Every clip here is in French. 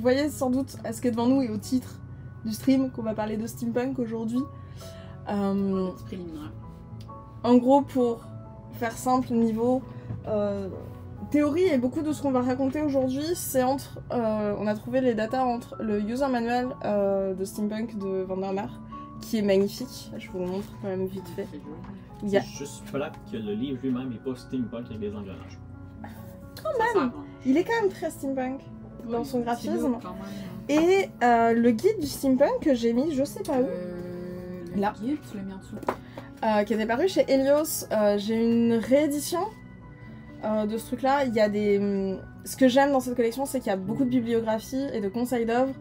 voyez sans doute à ce qui est devant nous et au titre du stream qu'on va parler de steampunk aujourd'hui. Préliminaire. En gros, pour faire simple, niveau théorie et beaucoup de ce qu'on va raconter aujourd'hui, c'est entre... on a trouvé les datas entre le user manual de steampunk de Vandermeer, qui est magnifique, je vous le montre quand même vite fait. Il y a... C'est juste plate que le livre lui-même n'est pas steampunk avec des engrenages. Quand même, il est quand même très steampunk dans son graphisme. Quand même. Et le guide du steampunk que j'ai mis, je sais pas où, Le là, guide, tu l'as mis en dessous. qui était paru chez Helios. J'ai une réédition de ce truc-là. Il y a des... Ce que j'aime dans cette collection, c'est qu'il y a beaucoup de bibliographies et de conseils d'œuvres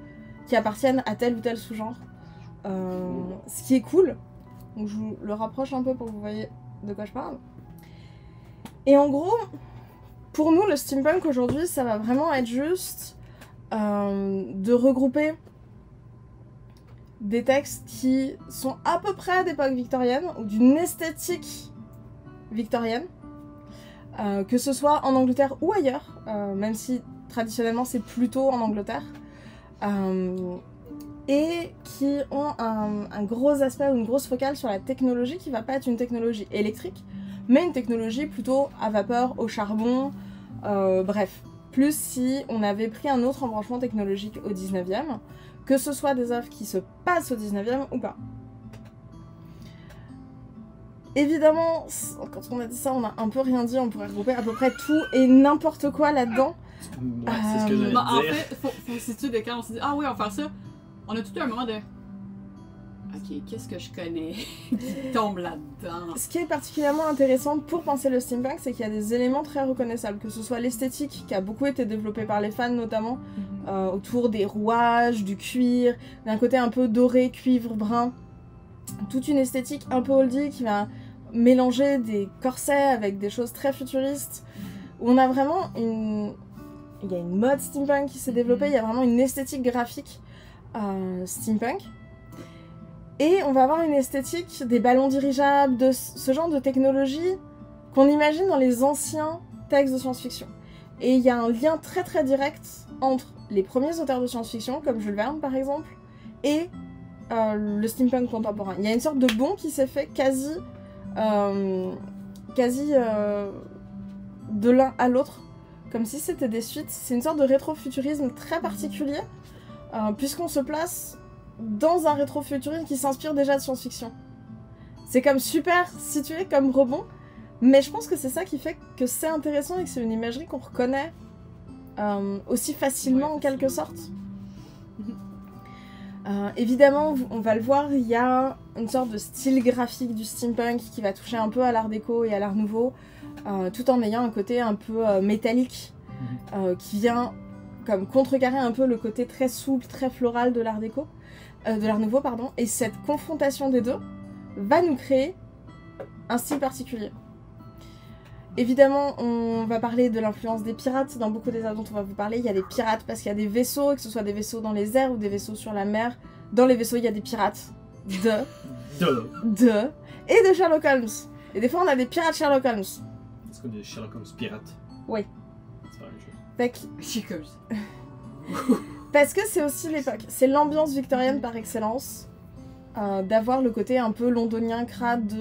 qui appartiennent à tel ou tel sous-genre. Ce qui est cool. Donc je vous le rapproche un peu pour que vous voyez de quoi je parle. Et en gros, pour nous, le steampunk aujourd'hui, ça va vraiment être juste de regrouper des textes qui sont à peu près d'époque victorienne ou d'une esthétique victorienne, que ce soit en Angleterre ou ailleurs, même si traditionnellement c'est plutôt en Angleterre, et qui ont un gros aspect ou une grosse focale sur la technologie qui va pas être une technologie électrique, mais une technologie plutôt à vapeur, au charbon, bref. Plus si on avait pris un autre embranchement technologique au 19e, que ce soit des œuvres qui se passent au 19e ou pas. Évidemment, quand on a dit ça, on a un peu rien dit, on pourrait regrouper à peu près tout et n'importe quoi là-dedans. Ouais, c'est ce que j'allais En dire. fait, faut se situer de quand on s'est dit ah oui, on va faire ça. On a tout eu un moment de ok, qu'est-ce que je connais qui tombe là-dedans. Ce qui est particulièrement intéressant pour penser le steampunk, c'est qu'il y a des éléments très reconnaissables, que ce soit l'esthétique qui a beaucoup été développée par les fans notamment, autour des rouages, du cuir, d'un côté un peu doré, cuivre, brun. Toute une esthétique un peu oldie qui va mélanger des corsets avec des choses très futuristes, où on a vraiment une... Il y a une mode steampunk qui s'est développée, il y a vraiment une esthétique graphique steampunk. Et on va avoir une esthétique des ballons dirigeables, de ce genre de technologie qu'on imagine dans les anciens textes de science-fiction. Et il y a un lien très très direct entre les premiers auteurs de science-fiction, comme Jules Verne par exemple, et le steampunk contemporain. Il y a une sorte de bond qui s'est fait quasi de l'un à l'autre, comme si c'était des suites. C'est une sorte de rétrofuturisme très particulier, puisqu'on se place dans un rétrofuturisme qui s'inspire déjà de science-fiction. C'est comme super situé comme rebond, mais je pense que c'est ça qui fait que c'est intéressant et que c'est une imagerie qu'on reconnaît aussi facilement en quelque sorte. Évidemment, on va le voir, il y a une sorte de style graphique du steampunk qui va toucher un peu à l'art déco et à l'art nouveau, tout en ayant un côté un peu métallique qui vient comme contrecarrer un peu le côté très souple, très floral de l'art déco. De l'art nouveau, pardon, et cette confrontation des deux va nous créer un style particulier. Évidemment, on va parler de l'influence des pirates dans beaucoup des œuvres dont on va vous parler. Il y a des pirates parce qu'il y a des vaisseaux, que ce soit des vaisseaux dans les airs ou des vaisseaux sur la mer. Dans les vaisseaux, il y a des pirates et de Sherlock Holmes. Et des fois, on a des pirates Sherlock Holmes. Est-ce qu'on a des Sherlock Holmes pirates? Oui. C'est pas la même chose. Fait que... C'est comme ça. Parce que c'est aussi l'époque, c'est l'ambiance victorienne par excellence, d'avoir le côté un peu londonien crade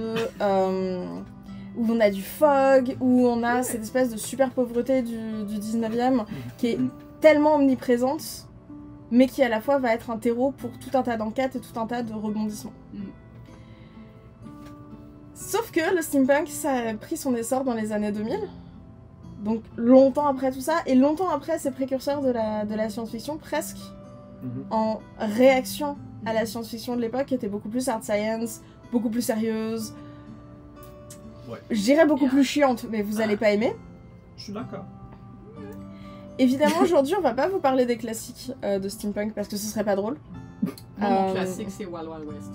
où on a du fog, où on a cette espèce de super pauvreté du 19e qui est tellement omniprésente, mais qui à la fois va être un terreau pour tout un tas d'enquêtes et tout un tas de rebondissements. Sauf que le steampunk, ça a pris son essor dans les années 2000. Donc longtemps après tout ça, et longtemps après ces précurseurs de la science-fiction, presque en réaction à la science-fiction de l'époque, qui était beaucoup plus hard science, beaucoup plus sérieuse, je dirais beaucoup plus chiante, mais vous allez pas aimer. Je suis d'accord. Évidemment, aujourd'hui, on va pas vous parler des classiques de steampunk, parce que ce serait pas drôle. Moi, mon classique, c'est Wild Wild West.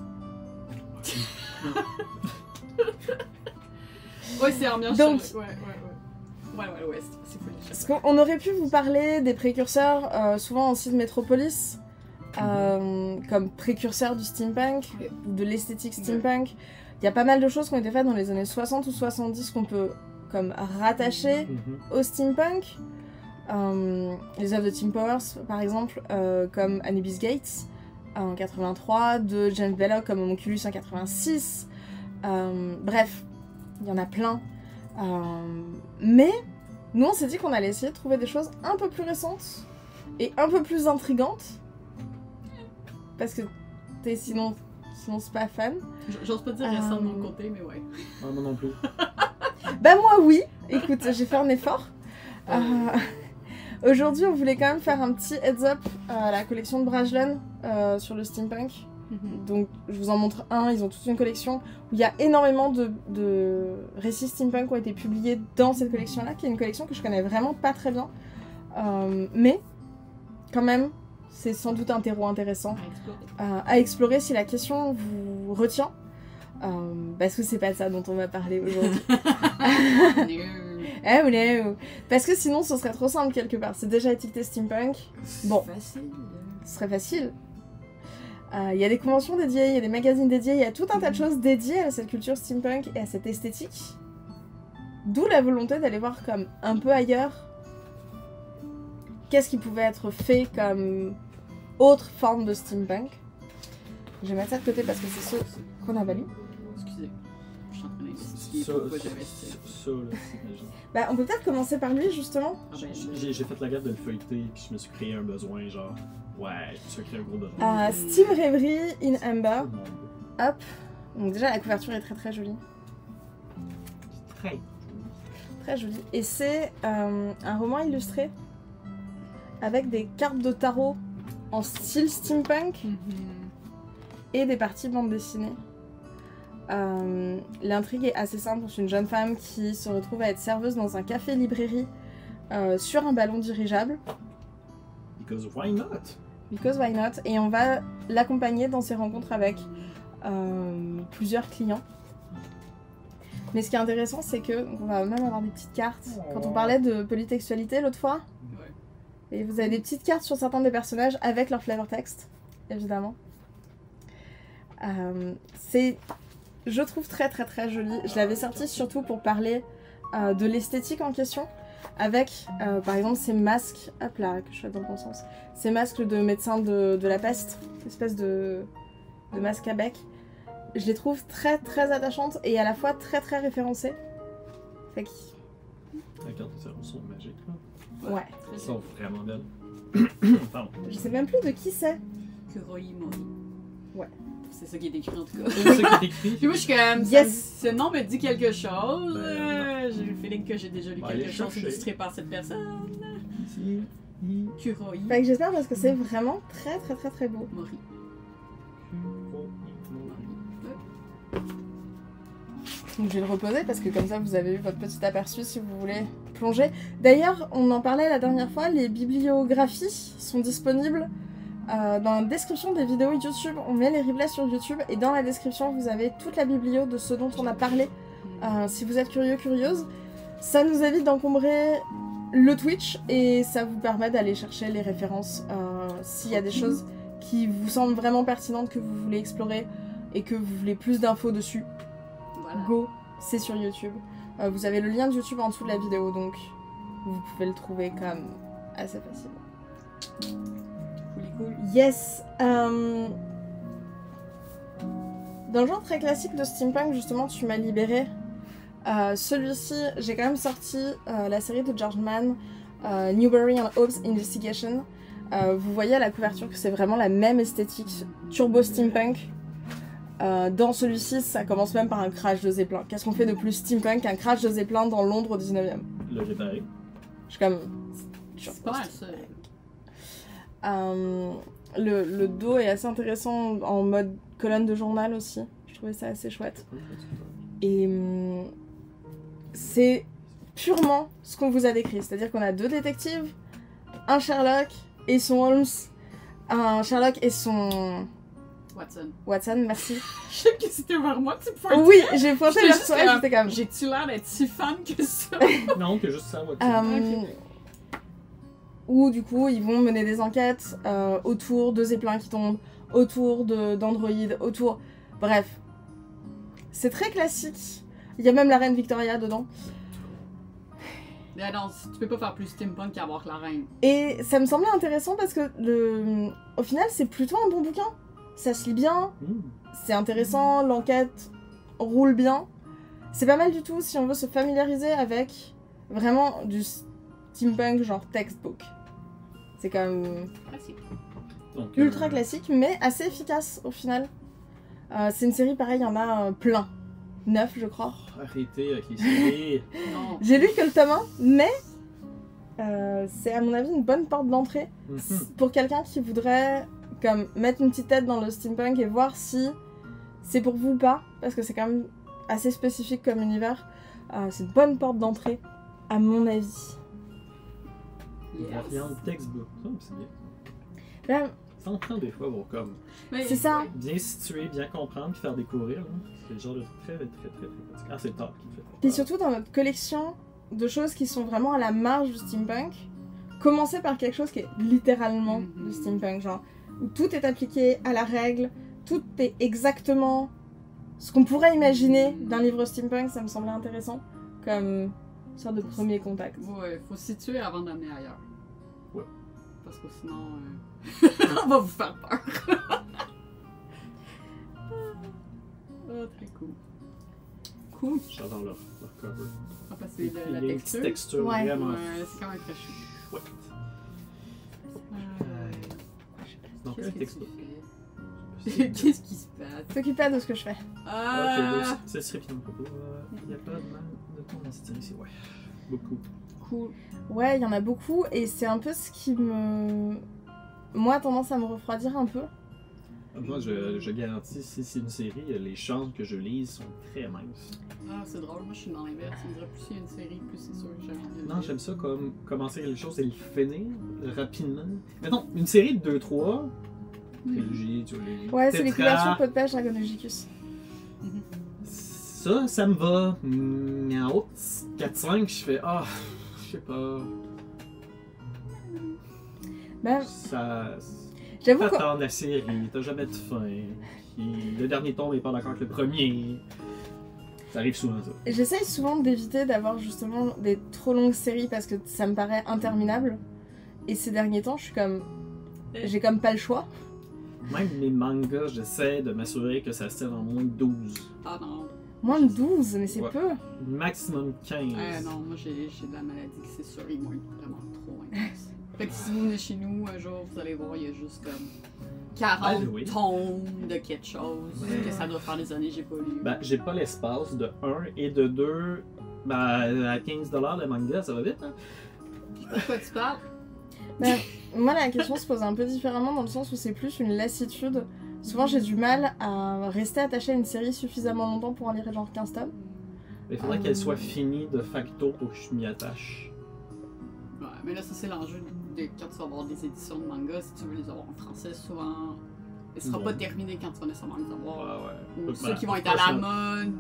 Ouais, c'est ambiance. Donc, ouais. Wild Wild West, c'est cool. Parce qu'on aurait pu vous parler des précurseurs, souvent aussi de Metropolis, comme précurseurs du steampunk, de l'esthétique steampunk. Il y a pas mal de choses qui ont été faites dans les années 60 ou 70 qu'on peut comme rattacher au steampunk. Les œuvres de Tim Powers, par exemple, comme Anubis Gates en 83, de James Belloc comme Homunculus en 86. Bref, il y en a plein. Mais nous, on s'est dit qu'on allait essayer de trouver des choses un peu plus récentes et un peu plus intrigantes. Parce que t'es sinon c'est pas fan. J'ose pas dire récent de mon côté, mais ouais. Ah, moi non plus. Bah moi oui, écoute, j'ai fait un effort. Aujourd'hui, on voulait quand même faire un petit heads up à la collection de Brajlon sur le steampunk. Donc je vous en montre un, ils ont toute une collection où il y a énormément de récits steampunk qui ont été publiés dans cette collection-là, qui est une collection que je connais vraiment pas très bien. Mais quand même, c'est sans doute un terreau intéressant à explorer si la question vous retient. Parce que c'est pas de ça dont on va parler aujourd'hui. Parce que sinon ce serait trop simple quelque part. C'est déjà étiqueté steampunk. Bon, ce serait facile. Il y a des conventions dédiées, il y a des magazines dédiés, il y a tout un tas de choses dédiées à cette culture steampunk et à cette esthétique. D'où la volonté d'aller voir comme un peu ailleurs qu'est-ce qui pouvait être fait comme autre forme de steampunk. Je vais mettre ça de côté parce que c'est ceux qu'on a valus. Excusez, je suis en train d'investiguer Ça, pourquoi j'avais ça. Bah, on peut peut-être commencer par lui justement. J'ai fait la garde de le feuilleter, puis je me suis créé un besoin, genre. Ouais, tu as créé un gros besoin. Steam Reverie in Amber. Hop. Donc déjà la couverture est très très jolie. Très. Très jolie. Et c'est un roman illustré avec des cartes de tarot en style steampunk et des parties bande dessinée. L'intrigue est assez simple. C'est une jeune femme qui se retrouve à être serveuse dans un café-librairie sur un ballon dirigeable. Because why not? Because why not? Et on va l'accompagner dans ses rencontres avec plusieurs clients. Mais ce qui est intéressant, c'est que on va même avoir des petites cartes. Quand on parlait de polytextualité l'autre fois, et vous avez des petites cartes sur certains des personnages avec leur flavor text, évidemment. C'est, je trouve, très très très joli. Je l'avais sorti surtout pour parler de l'esthétique en question. Avec, par exemple, ces masques, hop là, que je fais dans le bon sens, ces masques de médecins de la peste, espèce de masques à bec. Je les trouve très très attachantes et à la fois très très référencées. Fait que... Les cartes de tarot sont magiques, là. Ouais. Elles sont vraiment belles. Pardon. Je sais même plus de qui c'est. Kuroi Mori. Ouais. C'est ça qui est écrit en tout cas. C'est ça qui est écrit. Puis moi je suis comme, Yes. ce nom me dit quelque chose. Ben, j'ai le feeling que j'ai déjà lu ben, quelque allez chose chercher. illustré par cette personne. Kuroi Fait que j'espère parce que c'est vraiment très très très très beau. Mori. Donc je vais le reposer parce que comme ça vous avez eu votre petit aperçu si vous voulez plonger. D'ailleurs, on en parlait la dernière fois, les bibliographies sont disponibles dans la description des vidéos YouTube. On met les replays sur YouTube et dans la description vous avez toute la biblio de ce dont on a parlé. Si vous êtes curieux, curieuse, ça nous évite d'encombrer le Twitch et ça vous permet d'aller chercher les références s'il y a des choses qui vous semblent vraiment pertinentes que vous voulez explorer et que vous voulez plus d'infos dessus. Voilà. Go, c'est sur YouTube. Vous avez le lien de YouTube en dessous de la vidéo, donc vous pouvez le trouver quand même assez facilement. Cool. Yes. Dans le genre très classique de steampunk, justement, tu m'as libéré. Celui-ci, j'ai quand même sorti la série de George Mann, Newbury and Hobbes Investigation. Vous voyez à la couverture que c'est vraiment la même esthétique turbo steampunk. Dans celui-ci, ça commence même par un crash de Zeppelin. Qu'est-ce qu'on fait de plus steampunk qu'un crash de Zeppelin dans Londres au 19e? Le réparé. Je suis comme... C'est pas mal ça. Le dos est assez intéressant en mode colonne de journal aussi. Je trouvais ça assez chouette. Et c'est purement ce qu'on vous a décrit. C'est-à-dire qu'on a deux détectives, un Sherlock et son Holmes, un Sherlock et son... Watson, merci. Je sais que c'était vers moi que tu pointais. Oui, j'ai pointé vers toi et j'étais comme... J'ai-tu l'air d'être si fan que ça? Non, t'es juste ça, Watson. Où du coup ils vont mener des enquêtes autour de Zeppelin qui tombent, autour d'Android, autour... Bref. C'est très classique. Il y a même la reine Victoria dedans. Ah non, tu peux pas faire plus steampunk qu'avoir la reine. Et ça me semblait intéressant parce que au final, c'est plutôt un bon bouquin. Ça se lit bien, c'est intéressant, l'enquête roule bien. C'est pas mal du tout si on veut se familiariser avec vraiment du steampunk genre textbook. C'est quand même Classique. Donc, ultra classique, mais assez efficace au final. C'est une série pareil, il y en a plein. 9 je crois. Arrêtez avec les séries. Non. J'ai lu que le tome 1, mais c'est à mon avis une bonne porte d'entrée pour quelqu'un qui voudrait comme mettre une petite tête dans le steampunk et voir si c'est pour vous ou pas, parce que c'est quand même assez spécifique comme univers. C'est une bonne porte d'entrée, à mon avis. Variante textbook. Ça, c'est bien. Là, Ça en prend des fois pour comme Mais- c'est ça. bien situer, bien comprendre, puis faire découvrir. Là. C'est le genre de très pratique. Ah, c'est top qui me fait. Puis surtout dans notre collection de choses qui sont vraiment à la marge du steampunk, commencer par quelque chose qui est littéralement du steampunk, genre où tout est appliqué à la règle, tout est exactement ce qu'on pourrait imaginer d'un livre steampunk, ça me semblait intéressant comme sorte de premier contact. Ouais, faut se situer avant d'amener ailleurs. Ouais. Parce que sinon, on va vous faire peur. Oh, très cool. Cool. J'adore leur cover. On va passer Il y a la une petite texture. texture Ouais. vraiment Ouais, c'est quand même très chou. chouette. Donc Qu'est-ce un que textbook. tu fais? Qu'est-ce qui se passe? T'occupe pas de ce que je fais. Ah! Ok, c'est serait bien propos. Il n'y a pas de mal de temps dans cette série ici. Ouais. Beaucoup. Cool. Ouais, il y en a beaucoup et c'est un peu ce qui moi a tendance à me refroidir un peu. Moi, je garantis, si c'est une série, les chances que je lise sont très minces. Ah, c'est drôle. Moi, je suis dans l'inverse. Il me dirait plus il y a une série, plus c'est sûr que j'ai envie de le Non, lire. j'aime ça comme commencer quelque chose et le finir rapidement. Mettons, une série de 2-3, trilogie, tu vois, les Ouais, c'est les tétras, couvertures pot de pêche Dragonologicus. ça me va. Mais en haut, 4-5, je fais, je sais pas. Ben, Ça. j'avoue que T'attends la série, t'as jamais de fin. Puis le dernier tome est pas d'accord avec le premier. Ça arrive souvent, ça. j'essaye souvent d'éviter d'avoir justement des trop longues séries parce que ça me paraît interminable. Et ces derniers temps, je suis comme. J'ai comme pas le choix. Même mes mangas, j'essaie de m'assurer que ça se tienne en moins de 12. Ah non. Moins de 12, mais c'est Ouais. peu. Maximum 15. Non, moi j'ai de la maladie qui c'est sûr, ils vont être vraiment trop intenses. Fait que si vous venez chez nous un jour, vous allez voir, il y a juste comme 40 Ah, oui. tomes de quelque chose que ça doit faire des années que j'ai pas lu. Ben, j'ai pas l'espace de 1 et de 2. Ben, à 15$ le manga, ça va vite, hein? Pourquoi tu parles? Ben, moi, la question se pose un peu différemment dans le sens où c'est plus une lassitude. Souvent, j'ai du mal à rester attachée à une série suffisamment longtemps pour en lire genre 15 tomes. Il faudrait qu'elle soit finie de facto pour que je m'y attache. Ouais, mais là, ça c'est l'enjeu de quand tu vas avoir des éditions de manga, si tu veux les avoir en français, souvent, il sera Ouais. pas terminé quand tu vas nécessairement les avoir. Ouais. Ou ceux qui vont être à la mode,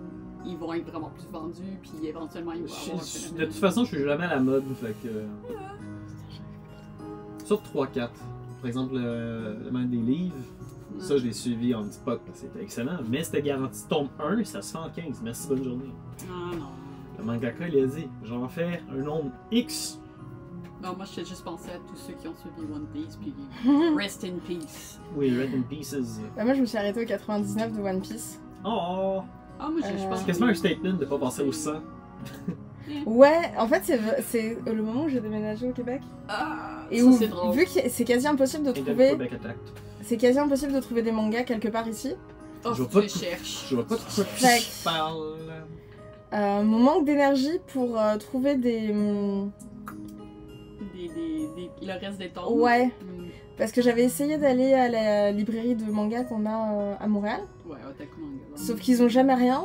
ils vont être vraiment plus vendus, puis éventuellement ils vont avoir un De phénomène. toute façon, je suis jamais à la mode, fait que. Sur 3-4. Par exemple, le monde des livres, ça je l'ai suivi en petit pote parce que c'était excellent, mais c'était garanti tome 1, ça se fait en 15. Merci, bonne journée. Ah non. Le mangaka, il a dit, j'en fais un nombre X. Non, moi j'ai juste pensé à tous ceux qui ont suivi One Piece, puis rest in peace. Oui, Red in Pieces. Ben, moi, je me suis arrêtée au 99 de One Piece. Oh! Ah, moi je pense C'est quasiment un statement de pas passer au 100. Ouais, en fait, c'est le moment où j'ai déménagé au Québec. Ah, Et ça où, c'est drôle. vu que c'est quasi impossible de Et de trouver, Quebec Attack. c'est quasi impossible de trouver des mangas quelque part ici. Oh, Je vois tu pas les de- cherches. Je vois pas de quoi Fait tu parles. Mon manque d'énergie pour trouver des, Le reste des tomes. ouais, Hmm. parce que j'avais essayé d'aller à la librairie de manga qu'on a à Montréal, Ouais, Otaku Manga. sauf qu'ils ont jamais rien.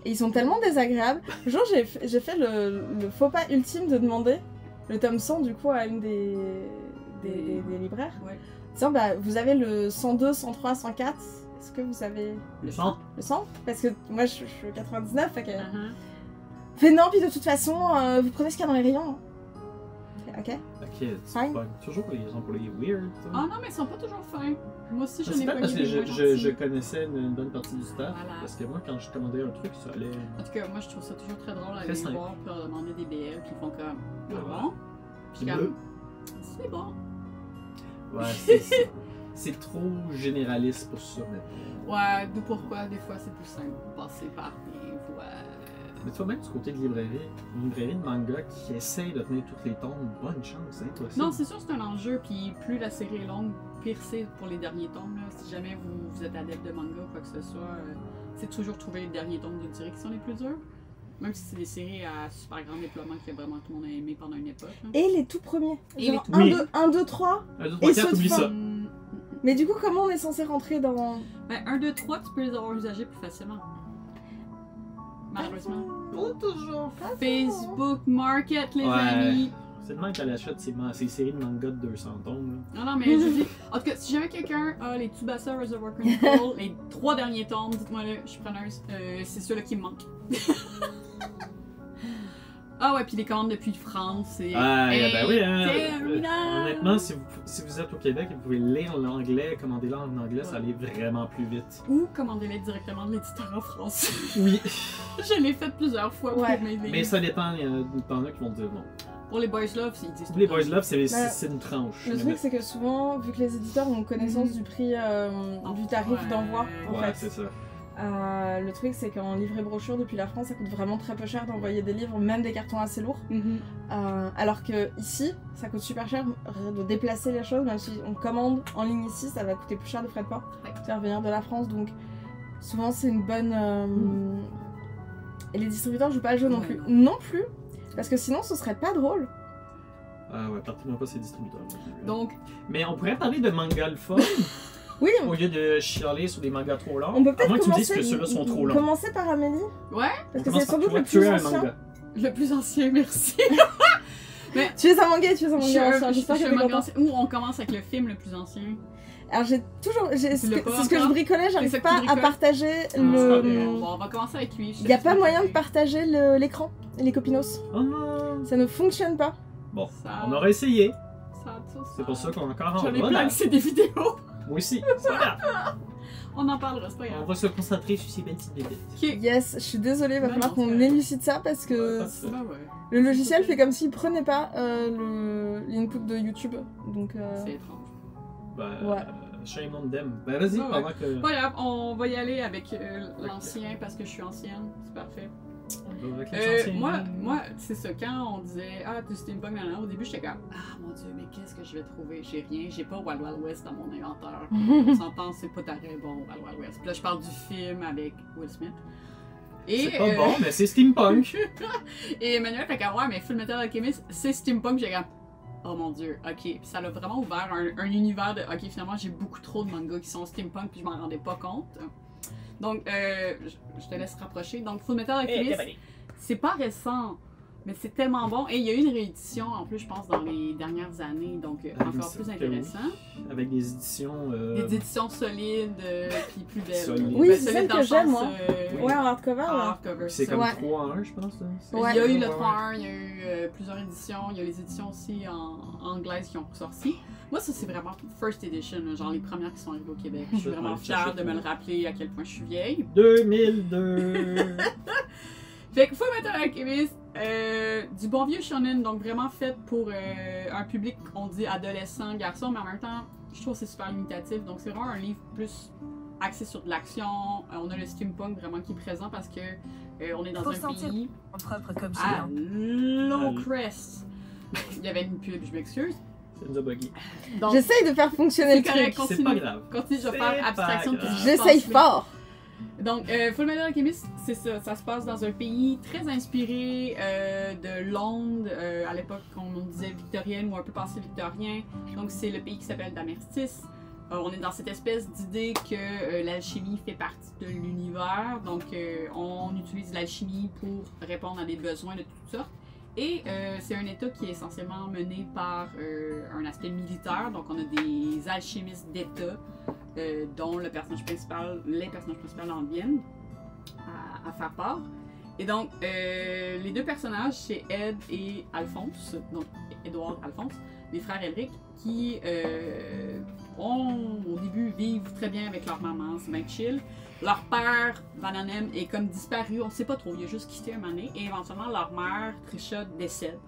Et ils sont tellement désagréables. Genre, j'ai fait le faux pas ultime de demander le tome 100 du coup à une des libraires. Ouais. Disant, bah, vous avez le 102, 103, 104. Est-ce que vous avez Le 100. le 100? Parce que moi, je suis au 99. Fait que... Uh-huh. Fait non, puis de toute façon, vous prenez ce qu'il y a dans les rayons. hein. Ok. Ok. Fait que tu Fine. pognes toujours les gens pour les weird. toi. Ah non, mais ils sont pas toujours fins. Moi aussi, j'en C'est ai pas pas parce que des moins je gentils. connaissais une bonne partie du staff. Voilà. Parce que moi, quand je commandais un truc, ça allait. En tout cas, moi, je trouve ça toujours très drôle à Très aller simple. voir pour leur demander des BL, puis ils font comme, Ouais. ah bon? Puis Bleu. comme, c'est bon. Ouais, c'est ça. C'est trop généraliste pour ça maintenant. Ouais, d'où pourquoi, des fois, c'est plus simple de passer par des voies. Mais tu vois, même du côté de librairie, une librairie de manga qui essaye de tenir toutes les tomes, bonne chance, c'est impossible. Non, c'est sûr, c'est un enjeu, puis plus la série est longue, pire c'est pour les derniers tomes. Là. Si jamais vous êtes adepte de manga ou quoi que ce soit, c'est toujours trouver les derniers tomes de série qui sont les plus durs. Même si c'est des séries à super grand déploiement que vraiment tout le monde a aimé pendant une époque. Là. Et les tout premiers. Et Genre les tout- 1, 2, 3. Un, deux, Et trois, ceux quatre, de oublie fin. ça. Mais du coup, comment on est censé rentrer dans. Ben, 1, 2, 3, tu peux les avoir usagés plus facilement. Malheureusement. Pas toujours. Facebook Market, les Ouais. amis. C'est le même qu'elle achète ces séries de manga de 200 tomes. Non, non, mais je dis. En tout cas, si jamais quelqu'un a les Tsubasa Reservoir Chronicle, les 3 derniers tomes, dites-moi là, je suis preneuse. C'est ceux-là qui me manquent. Ah ouais, puis les commandes depuis France, c'est. Ah, ben oui, hein. interminable. Honnêtement, si vous êtes au Québec et vous pouvez lire l'anglais, commander en anglais, ça allait vraiment plus vite. Ou commandez-les directement de l'éditeur en France. Oui. Je l'ai fait plusieurs fois Ouais. pour mes livres. Mais ça dépend, il y en a qui vont dire non. Pour les Boys Love, ils disent tout Les le temps. Boys Love, c'est Ouais. une tranche. Le Mais truc, c'est que souvent, vu que les éditeurs ont connaissance du prix du tarif Ouais. d'envoi, en ouais, fait. c'est ça. Le truc, c'est qu'en livret brochure depuis la France, ça coûte vraiment très peu cher d'envoyer des livres, même des cartons assez lourds. Mhm. Alors que ici, ça coûte super cher de déplacer les choses, même si on commande en ligne ici, ça va coûter plus cher de frais de port. Ouais. Faire venir de la France, donc souvent c'est une bonne. Et les distributeurs jouent pas le jeu non Ouais, plus. non. Non plus, parce que sinon ce serait pas drôle. Ah ouais, partez-moi pas ces distributeurs. Donc, Mais on pourrait parler de manga le fun Oui, au lieu de chialer sur des mangas trop longs. on peut À peut-être moins que tu me dises que commencer, ceux-là sont trop longs. commencer par Amélie, ouais, parce On que commence c'est par sans doute toi. le Tu plus es un ancien. manga. le plus ancien, merci. Tu es un manga, tu es un Je suis manga un- ancien, je j'espère suis que un t'es manga content. ancien. Ou on commence avec le film le plus ancien. Alors j'ai toujours, Tu c'est l'as ce pas que je encore? bricolais, C'est j'arrive ça que pas tu à bricoles? partager c'est pas grave. le... Bon, on va commencer avec lui. Il n'y a pas moyen de partager l'écran, les copinos. Oh non! Ça ne fonctionne pas. Bon, Ça- on aurait essayé. Ça. C'est pour ça qu'on a encore J'en ai voilà. plein que c'est des vidéos. Moi aussi. C'est pas grave. On en parlera, c'est pas On grave. va se concentrer sur ces belles petites bébêtes. Ok. Yes, je suis désolée, il va Non, falloir non, qu'on c'est vrai. élucide ça parce que Pas de ça. Bah ouais, le logiciel fait comme s'il prenait pas l'input de YouTube. Donc, c'est étrange. Ben, Ouais. shame on them. Ben vas-y, Ouais, pendant que. Pas grave, on va y aller avec l'ancien parce que je suis ancienne. C'est parfait. Avec les anciens. Moi c'est ça. Quand on disait ah, du steampunk, nan, nan, au début, j'étais comme ah mon dieu, mais qu'est-ce que je vais trouver? J'ai rien, j'ai pas Wild Wild West dans mon inventaire. On s'entend, c'est pas très bon, Wild Wild West. Puis là, je parle du film avec Will Smith. Et, C'est pas bon, mais c'est steampunk. Et Emmanuel fait comme ouais, mais Full Metal Alchemist, c'est steampunk. J'ai comme oh mon dieu, ok. Puis ça l'a vraiment ouvert un univers de ok, finalement, j'ai beaucoup trop de mangas qui sont steampunk, puis je m'en rendais pas compte. Donc, je te laisse rapprocher. Donc, Full Metal Alchemist, c'est pas récent, mais c'est tellement bon. Et il y a eu une réédition, en plus, je pense, dans les dernières années, donc Ah, encore oui, plus c'est- intéressant. Avec des éditions. Des éditions solides, puis plus belles. Solides. Oui, Ben, c'est solides celle dans que le j'aime, sens, moi. Oui. Ouais, en hardcover, en là. hardcover, C'est ça. comme Ouais. 3 en 1, je pense. Là. Ouais. Il y a eu le Ouais, 3-1, il y a eu plusieurs éditions, il y a les éditions aussi en anglaises qui ont ressorti. Moi, ça, c'est vraiment first edition, là, genre les premières qui sont arrivées au Québec. Je suis Je vraiment vais fière chercher de me tout. le rappeler à quel point je suis vieille. 2002. Fait que Full Metal Alchemist, du bon vieux shonen, donc vraiment fait pour un public, on dit adolescent, garçon, mais en même temps, je trouve que c'est super limitatif. Donc c'est vraiment un livre plus axé sur de l'action. On a le steampunk vraiment qui est présent parce que on est dans Faut un sentir pays propre comme à celui-là. Lowcrest. Il y avait une pub, je m'excuse. C'est une buggy. Donc, J'essaye de faire fonctionner c'est le correct, truc. C'est continue. pas grave. Continue, je vais C'est faire pas abstraction de grave. tout ce qui se J'essaye passe là. fort. Donc, Full Metal Alchemist, c'est ça. Ça se passe dans un pays très inspiré de Londres, à l'époque qu'on disait victorienne ou un peu passé victorien. Donc, c'est le pays qui s'appelle Damertis. On est dans cette espèce d'idée que l'alchimie fait partie de l'univers. Donc, on utilise l'alchimie pour répondre à des besoins de toutes sortes. Et c'est un état qui est essentiellement mené par un aspect militaire. Donc, on a des alchimistes d'état dont les personnages principaux en viennent à faire part. Et donc, les deux personnages, c'est Ed et Alphonse, donc Edward, Alphonse, les frères Elric, qui au début, vivent très bien avec leur maman, c'est bien chill. Leur père, Vananem, est comme disparu, on sait pas trop, il a juste quitté un moment donné, et éventuellement leur mère, Trisha, décède.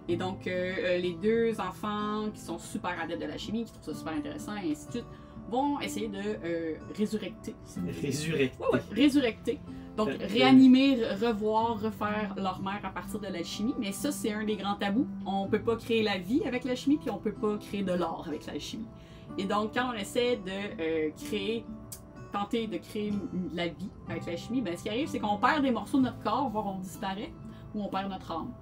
Et donc, les deux enfants qui sont super adeptes de la chimie, qui trouvent ça super intéressant, et ainsi de suite, vont essayer de résurrecter. Résurrecter. Ouais, résurrecter. Donc, réanimer, revoir, refaire leur mère à partir de la chimie. Mais ça, c'est un des grands tabous. On peut pas créer la vie avec la chimie, puis on peut pas créer de l'or avec la chimie. Et donc, quand on essaie de tenter de créer la vie avec la chimie, ben, ce qui arrive, c'est qu'on perd des morceaux de notre corps, voire on disparaît, ou on perd notre âme.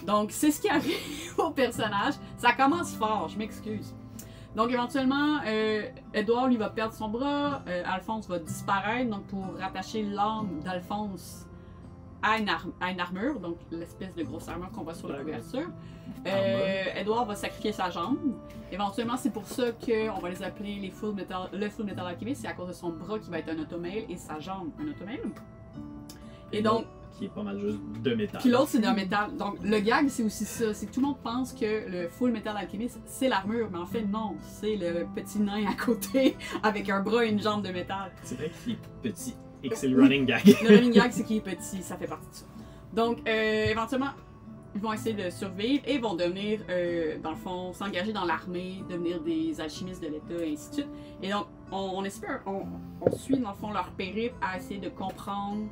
Donc, c'est ce qui arrive au personnage. Ça commence fort, je m'excuse. Donc, éventuellement, Edward, lui, va perdre son bras, Alphonse va disparaître, donc pour rattacher l'âme d'Alphonse à une armure, donc l'espèce de grosse armure qu'on voit sur la couverture. Edward va sacrifier sa jambe. Éventuellement, c'est pour ça qu'on va les appeler le Full Metal Alchemist, c'est à cause de son bras qui va être un automail et sa jambe un automail. Et donc, qui est pas mal juste de métal. Puis l'autre, c'est d'un métal. Donc, le gag, c'est aussi ça. C'est que tout le monde pense que le Full Metal Alchemist, c'est l'armure. Mais en fait, non. C'est le petit nain à côté avec un bras et une jambe de métal. C'est vrai qu'il est petit et que c'est le running gag. Le running gag, c'est qu'il est petit. Ça fait partie de ça. Donc, éventuellement, ils vont essayer de survivre et vont devenir, dans le fond, s'engager dans l'armée, devenir des alchimistes de l'État, et ainsi de suite. Et donc, on suit, dans le fond, leur périple à essayer de comprendre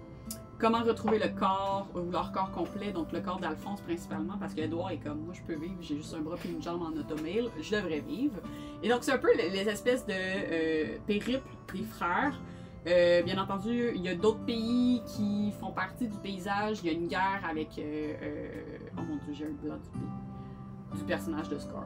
comment retrouver le corps, ou leur corps complet, donc le corps d'Alphonse principalement, parce qu'Edouard est comme, moi je peux vivre, j'ai juste un bras et une jambe en automail, je devrais vivre. Et donc c'est un peu les espèces de périples des frères. Bien entendu, il y a d'autres pays qui font partie du paysage, il y a une guerre avec, oh mon dieu, j'ai un blanc du personnage de Scar.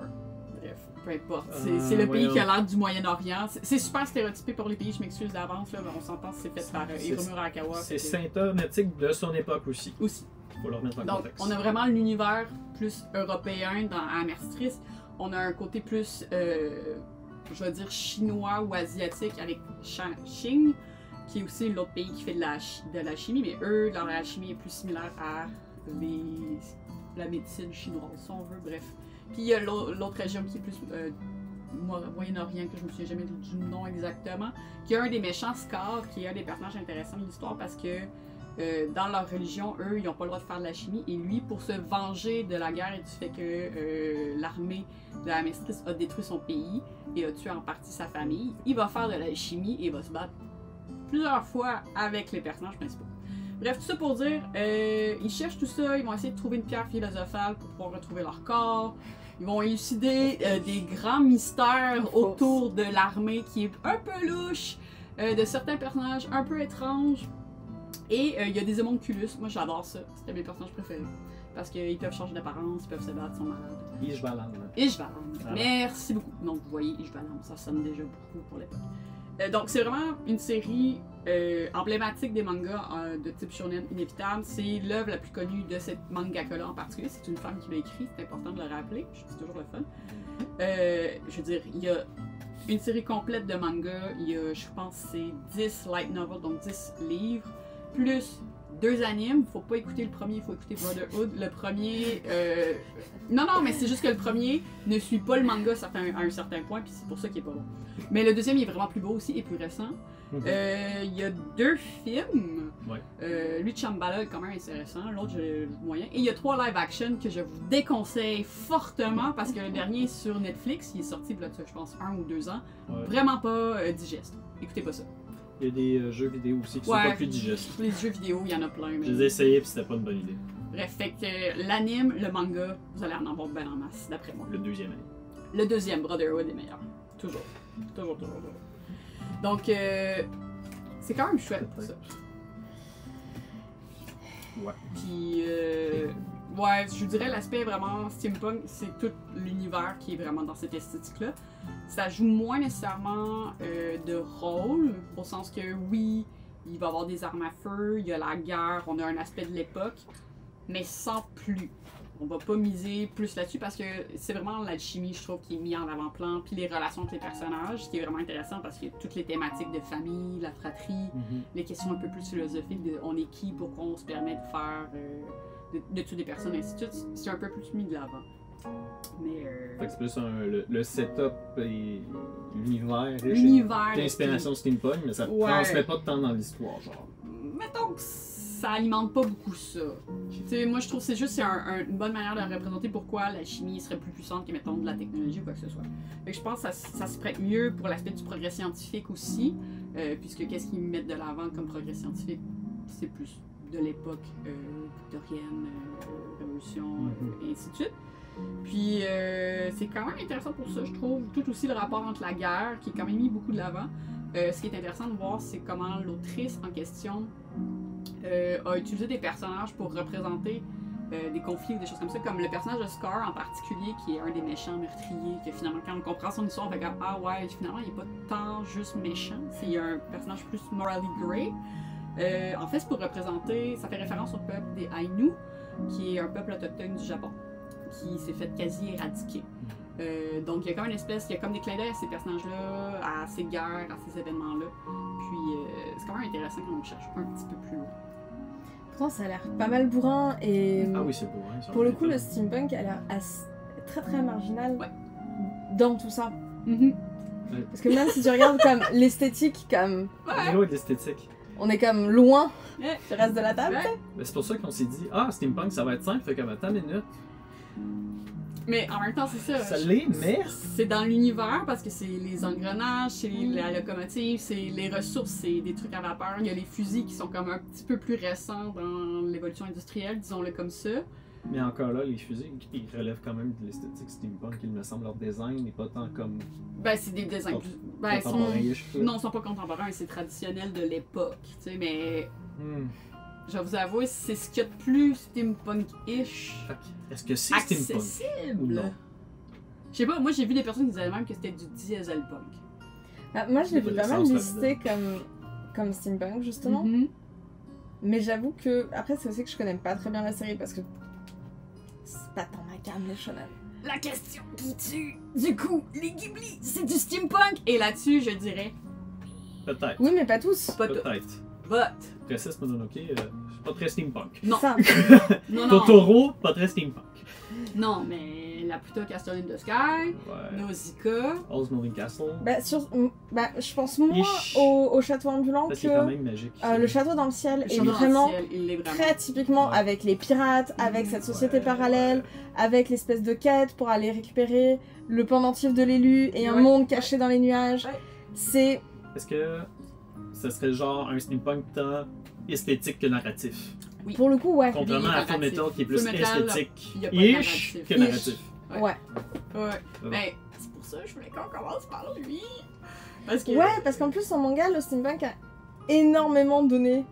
Bref, peu importe. C'est le pays qui a l'air du Moyen-Orient. C'est super stéréotypé pour les pays, je m'excuse d'avance, mais on s'entend que c'est fait par Hiromu Arakawa. C'est symptomatique de son époque aussi. Aussi. Faut le remettre en Donc, contexte. on a vraiment l'univers plus européen dans Amerstris. On a un côté plus, je vais dire, chinois ou asiatique avec Qing, qui est aussi l'autre pays qui fait de la chimie, mais eux, leur alchimie est plus similaire à la médecine chinoise, si on veut, bref. Puis il y a l'autre région qui est plus Moyen-Orient, que je me souviens jamais du nom exactement, qui est un des méchants Scar, qui est un des personnages intéressants de l'histoire parce que dans leur religion, eux, ils n'ont pas le droit de faire de la chimie. Et lui, pour se venger de la guerre et du fait que l'armée de la Mestris a détruit son pays et a tué en partie sa famille, il va faire de la chimie et va se battre plusieurs fois avec les personnages principaux. Bref, tout ça pour dire, ils cherchent tout ça, ils vont essayer de trouver une pierre philosophale pour pouvoir retrouver leur corps. Ils vont élucider des grands mystères autour de l'armée qui est un peu louche, de certains personnages un peu étranges. Et il y a des homonculus, moi j'adore ça, c'était mes personnages préférés. Parce qu'ils peuvent changer d'apparence, ils peuvent se battre, ils sont malades. Ishvalan. Ishvalan. Merci beaucoup. Donc vous voyez, Ishvalan, ça sonne déjà beaucoup pour l'époque. Donc c'est vraiment une série emblématique des mangas de type shonen inévitable. C'est l'œuvre la plus connue de cette mangaka-là en particulier. C'est une femme qui l'a écrit, c'est important de le rappeler, c'est toujours le fun. Je veux dire, il y a une série complète de mangas, il y a, je pense, c'est 10 light novels, donc 10 livres, plus 2 animes. Faut pas écouter le premier, il faut écouter Brotherhood. Le premier... Non, mais c'est juste que le premier ne suit pas le manga à un certain point, puis c'est pour ça qu'il est pas bon. Mais le deuxième, il est vraiment plus beau aussi et plus récent. Il y a 2 films. Ouais. Lui, Chambala est quand même intéressant, l'autre, j'ai moyen. Et il y a 3 live action que je vous déconseille fortement parce que le dernier est sur Netflix, il est sorti, là, je pense, 1 ou 2 ans. Ouais. Vraiment pas digeste. Écoutez pas ça. Il y a des jeux vidéo aussi qui sont pas plus digestes. Les jeux vidéo, il y en a plein. Mais... Je les ai essayés et c'était pas une bonne idée. Bref, fait que l'anime, le manga, vous allez en avoir bien en masse, d'après moi. Le deuxième année. Le deuxième, Brotherhood, est meilleur. Toujours. Toujours. Donc, c'est quand même chouette, ça. Ouais. Puis, ouais, je dirais l'aspect vraiment steampunk, c'est tout l'univers qui est vraiment dans cette esthétique-là. Ça joue moins nécessairement de rôle, au sens que oui, il va y avoir des armes à feu, il y a la guerre, on a un aspect de l'époque, mais sans plus. on va pas miser plus là-dessus parce que c'est vraiment l'alchimie, je trouve, qui est mis en avant-plan, puis les relations entre les personnages, ce qui est vraiment intéressant parce qu'il y a toutes les thématiques de famille, la fratrie, les questions un peu plus philosophiques de on est qui, pourquoi on se permet de faire, de tuer des personnes, ainsi de suite. C'est un peu plus mis de l'avant. Mais Fait que c'est plus le setup et l'univers. l'univers, L'inspiration steampunk, mais ça Ouais. transmet pas de temps dans l'histoire, genre. mettons que ça alimente pas beaucoup ça. Tu sais, moi je trouve que c'est juste une bonne manière de représenter pourquoi la chimie serait plus puissante que mettons de la technologie ou quoi que ce soit. Fait que je pense que ça se prête mieux pour l'aspect du progrès scientifique aussi, puisque qu'est-ce qu'ils mettent de l'avant comme progrès scientifique, c'est plus de l'époque victorienne, révolution, et ainsi de suite. Puis c'est quand même intéressant pour ça, je trouve, tout aussi le rapport entre la guerre, qui est quand même mis beaucoup de l'avant. Ce qui est intéressant de voir, c'est comment l'autrice en question a utilisé des personnages pour représenter des conflits ou des choses comme ça, comme le personnage de Scar en particulier, qui est un des méchants meurtriers, que finalement, quand on comprend son histoire, on fait comme ah ouais, finalement, il n'est pas tant juste méchant, c'est un personnage plus morally grey. En fait, c'est pour représenter, ça fait référence au peuple des Ainu, qui est un peuple autochtone du Japon, qui s'est fait quasi éradiquer. Donc il y a comme une espèce, il y a comme des clins d'œil à ces personnages-là, à ces guerres, à ces événements-là. Puis c'est quand même intéressant quand on cherche un petit peu plus loin. Pourtant, ça a l'air pas mal bourrin et Ah oui, c'est beau, hein. pour le coup, le steampunk a l'air très très marginal Ouais. dans tout ça. Mm-hmm. Parce que même si tu regardes comme l'esthétique, comme On est loin de l'esthétique. on est comme loin Ouais. du reste de la table. Ouais. Mais c'est pour ça qu'on s'est dit, ah, steampunk, ça va être simple, fait comme attends une minute. Mais en même temps, c'est ça. Ça l'est, mais. C'est dans l'univers parce que c'est les engrenages, c'est la locomotive, c'est les ressources, c'est des trucs à vapeur. Il y a les fusils qui sont comme un petit peu plus récents dans l'évolution industrielle, disons-le comme ça. Mais encore là, les fusils, ils relèvent quand même de l'esthétique steampunk, il me semble. Leur design n'est pas tant comme. Ben, c'est des designs plus. Ben, contemporain-ish, non, ils sont pas contemporains, c'est traditionnel de l'époque, tu sais, mais. Je vais vous avouer, c'est ce qu'il y a de plus steampunk-ish. Est-ce que c'est steampunk? Ou Accessible. non? Je sais pas, moi j'ai vu des personnes qui disaient même que c'était du dieselpunk. Ah, moi, je l'ai vu De pas mal l'essence listé comme steampunk justement. Mhm. Mais j'avoue que après, c'est aussi que je connais pas très bien la série parce que c'est pas tant ma cam les shonen. La question qui tue, du coup, les Ghibli, c'est du steampunk! Et là-dessus, je dirais, Peut-être. Oui, mais pas tous. pas tout. Peut-être. But, Princesse Mononoke, c'est pas très steampunk. non. Ça. Non, non. Totoro, pas très steampunk. Non, mais Laputa Castle in the Sky, Ouais. Nausicaa. All's Moving Castle. Bah, je pense moins Ish. au château ambulant Parce qu'il est quand que même magique. le château dans le ciel Le est Château dans le vraiment ciel, il l'est vraiment. très typiquement Ouais. avec les pirates, avec cette société Ouais, parallèle, ouais. avec l'espèce de quête pour aller récupérer le pendentif de l'élu et un Ouais. monde caché dans les nuages. Ouais. C'est Est-ce que ça serait genre un steampunk tant esthétique que narratif? Oui. pour le coup, ouais. Contrairement à narratif. Full Metal qui est plus Fullmetal, esthétique il y a pas de ish narratif. que Ish. narratif. Ouais. Ouais. Ouais. Ouais. Ben, c'est pour ça que je voulais qu'on commence par lui. Parce que. Ouais, parce qu'en plus en manga, le steampunk a énormément donné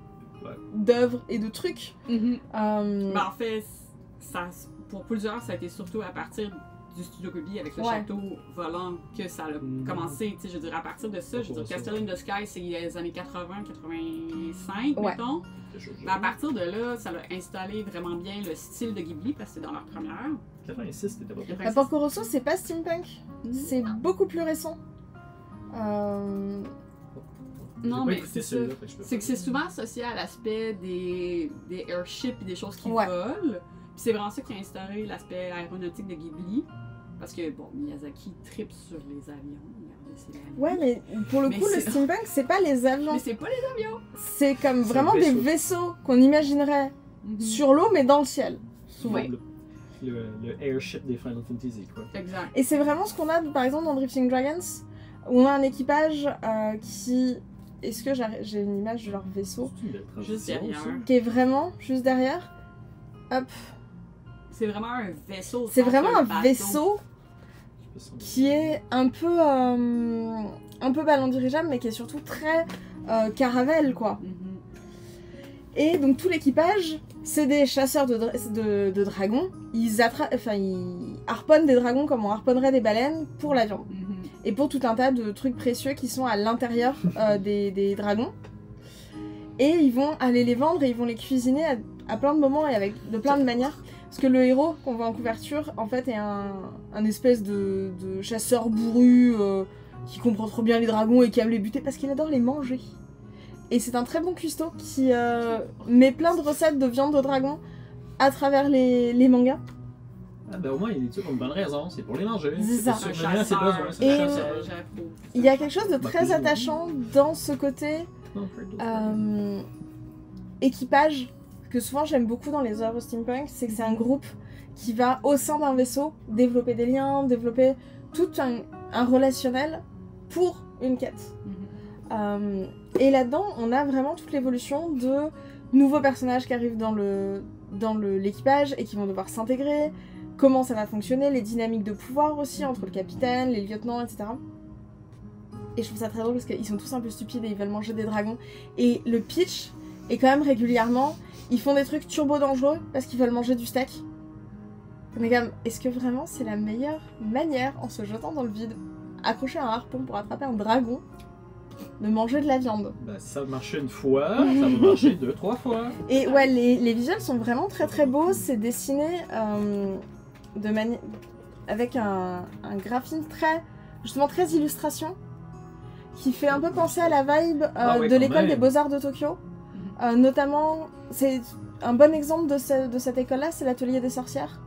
Ouais. d'œuvres et de trucs. Mhm. Euh, Ben, en fait, ça, pour plusieurs, ça a été surtout à partir du studio Ghibli avec le Ouais. château volant que ça a commencé. Tu sais, je veux dire, à partir de ça, je veux dire, Castle in the Sky, c'est les années 80, 85, Ouais. mettons. Quelque chose de Ben, à partir de là, ça a installé vraiment bien le style de Ghibli parce que c'est dans leur première. 86, c'était pas bah, Porco Rosso, c'est pas steampunk, Mhm. c'est beaucoup plus récent. Euh, Non, mais c'est ça. C'est C'est que c'est souvent associé à l'aspect des airships et des choses qui Ouais. volent. Puis c'est vraiment ça qui a instauré l'aspect aéronautique de Ghibli. Parce que, bon, Miyazaki tripe sur les avions. Regardez, c'est l'avion. Ouais, mais pour le Mais coup, le c'est- steampunk, c'est pas les avions. Mais c'est pas les avions. C'est comme C'est vraiment un des vaisseau. vaisseaux qu'on imaginerait sur l'eau, mais dans le ciel. Souvent. Ouais. Le airship des Final Fantasy, quoi. Exact. Et c'est vraiment ce qu'on a, par exemple, dans Drifting Dragons, où on a un équipage qui... Est-ce que j'ai une image de leur vaisseau C'est une belle Juste transition, derrière. ça. qui est vraiment juste derrière? Hop. C'est vraiment un vaisseau. au C'est sens vraiment d'un un bateau. vaisseau Je sais pas si qui est un peu ballon dirigeable, mais qui est surtout très caravelle, quoi. Mhm. Et donc tout l'équipage, c'est des chasseurs de dragons. Ils harponnent des dragons comme on harponnerait des baleines pour la viande. Mhm. Et pour tout un tas de trucs précieux qui sont à l'intérieur des dragons. Et ils vont aller les vendre et ils vont les cuisiner à plein de moments et de plein de manières Parce que le héros qu'on voit en couverture, en fait, est un espèce de chasseur bourru qui comprend trop bien les dragons et qui aime les buter parce qu'il adore les manger. Et c'est un très bon cuistot qui met plein de recettes de viande de dragon à travers les mangas. Ah ben au moins il est tué pour une bonne raison, c'est pour les manger. C'est ça. pour subvenir à ses besoins, c'est Et un chasseur. j'approuve. Il y a quelque chose de très attachant dans ce côté Non, Fredo. équipage que souvent j'aime beaucoup dans les œuvres steampunk, c'est que c'est un groupe qui va au sein d'un vaisseau développer des liens, développer tout un relationnel pour une quête. Et là-dedans, on a vraiment toute l'évolution de nouveaux personnages qui arrivent dans l'équipage et qui vont devoir s'intégrer, comment ça va fonctionner, les dynamiques de pouvoir aussi entre le capitaine, les lieutenants, etc. Et je trouve ça très drôle parce qu'ils sont tous un peu stupides et ils veulent manger des dragons. Et le pitch est quand même régulièrement, ils font des trucs turbo dangereux parce qu'ils veulent manger du steak. Mais quand même, est-ce que vraiment c'est la meilleure manière, en se jetant dans le vide, accrocher un harpon pour attraper un dragon, de manger de la viande? Ben, si ça a marché une fois, ça va marcher 2-3 fois. Et ouais, les visuels sont vraiment très très beaux, c'est dessiné avec un graphisme justement très illustration, qui fait un peu penser à la vibe ouais, de quand l'école même. des beaux-arts de Tokyo. Notamment, c'est un bon exemple de cette école-là, c'est l'atelier des sorcières.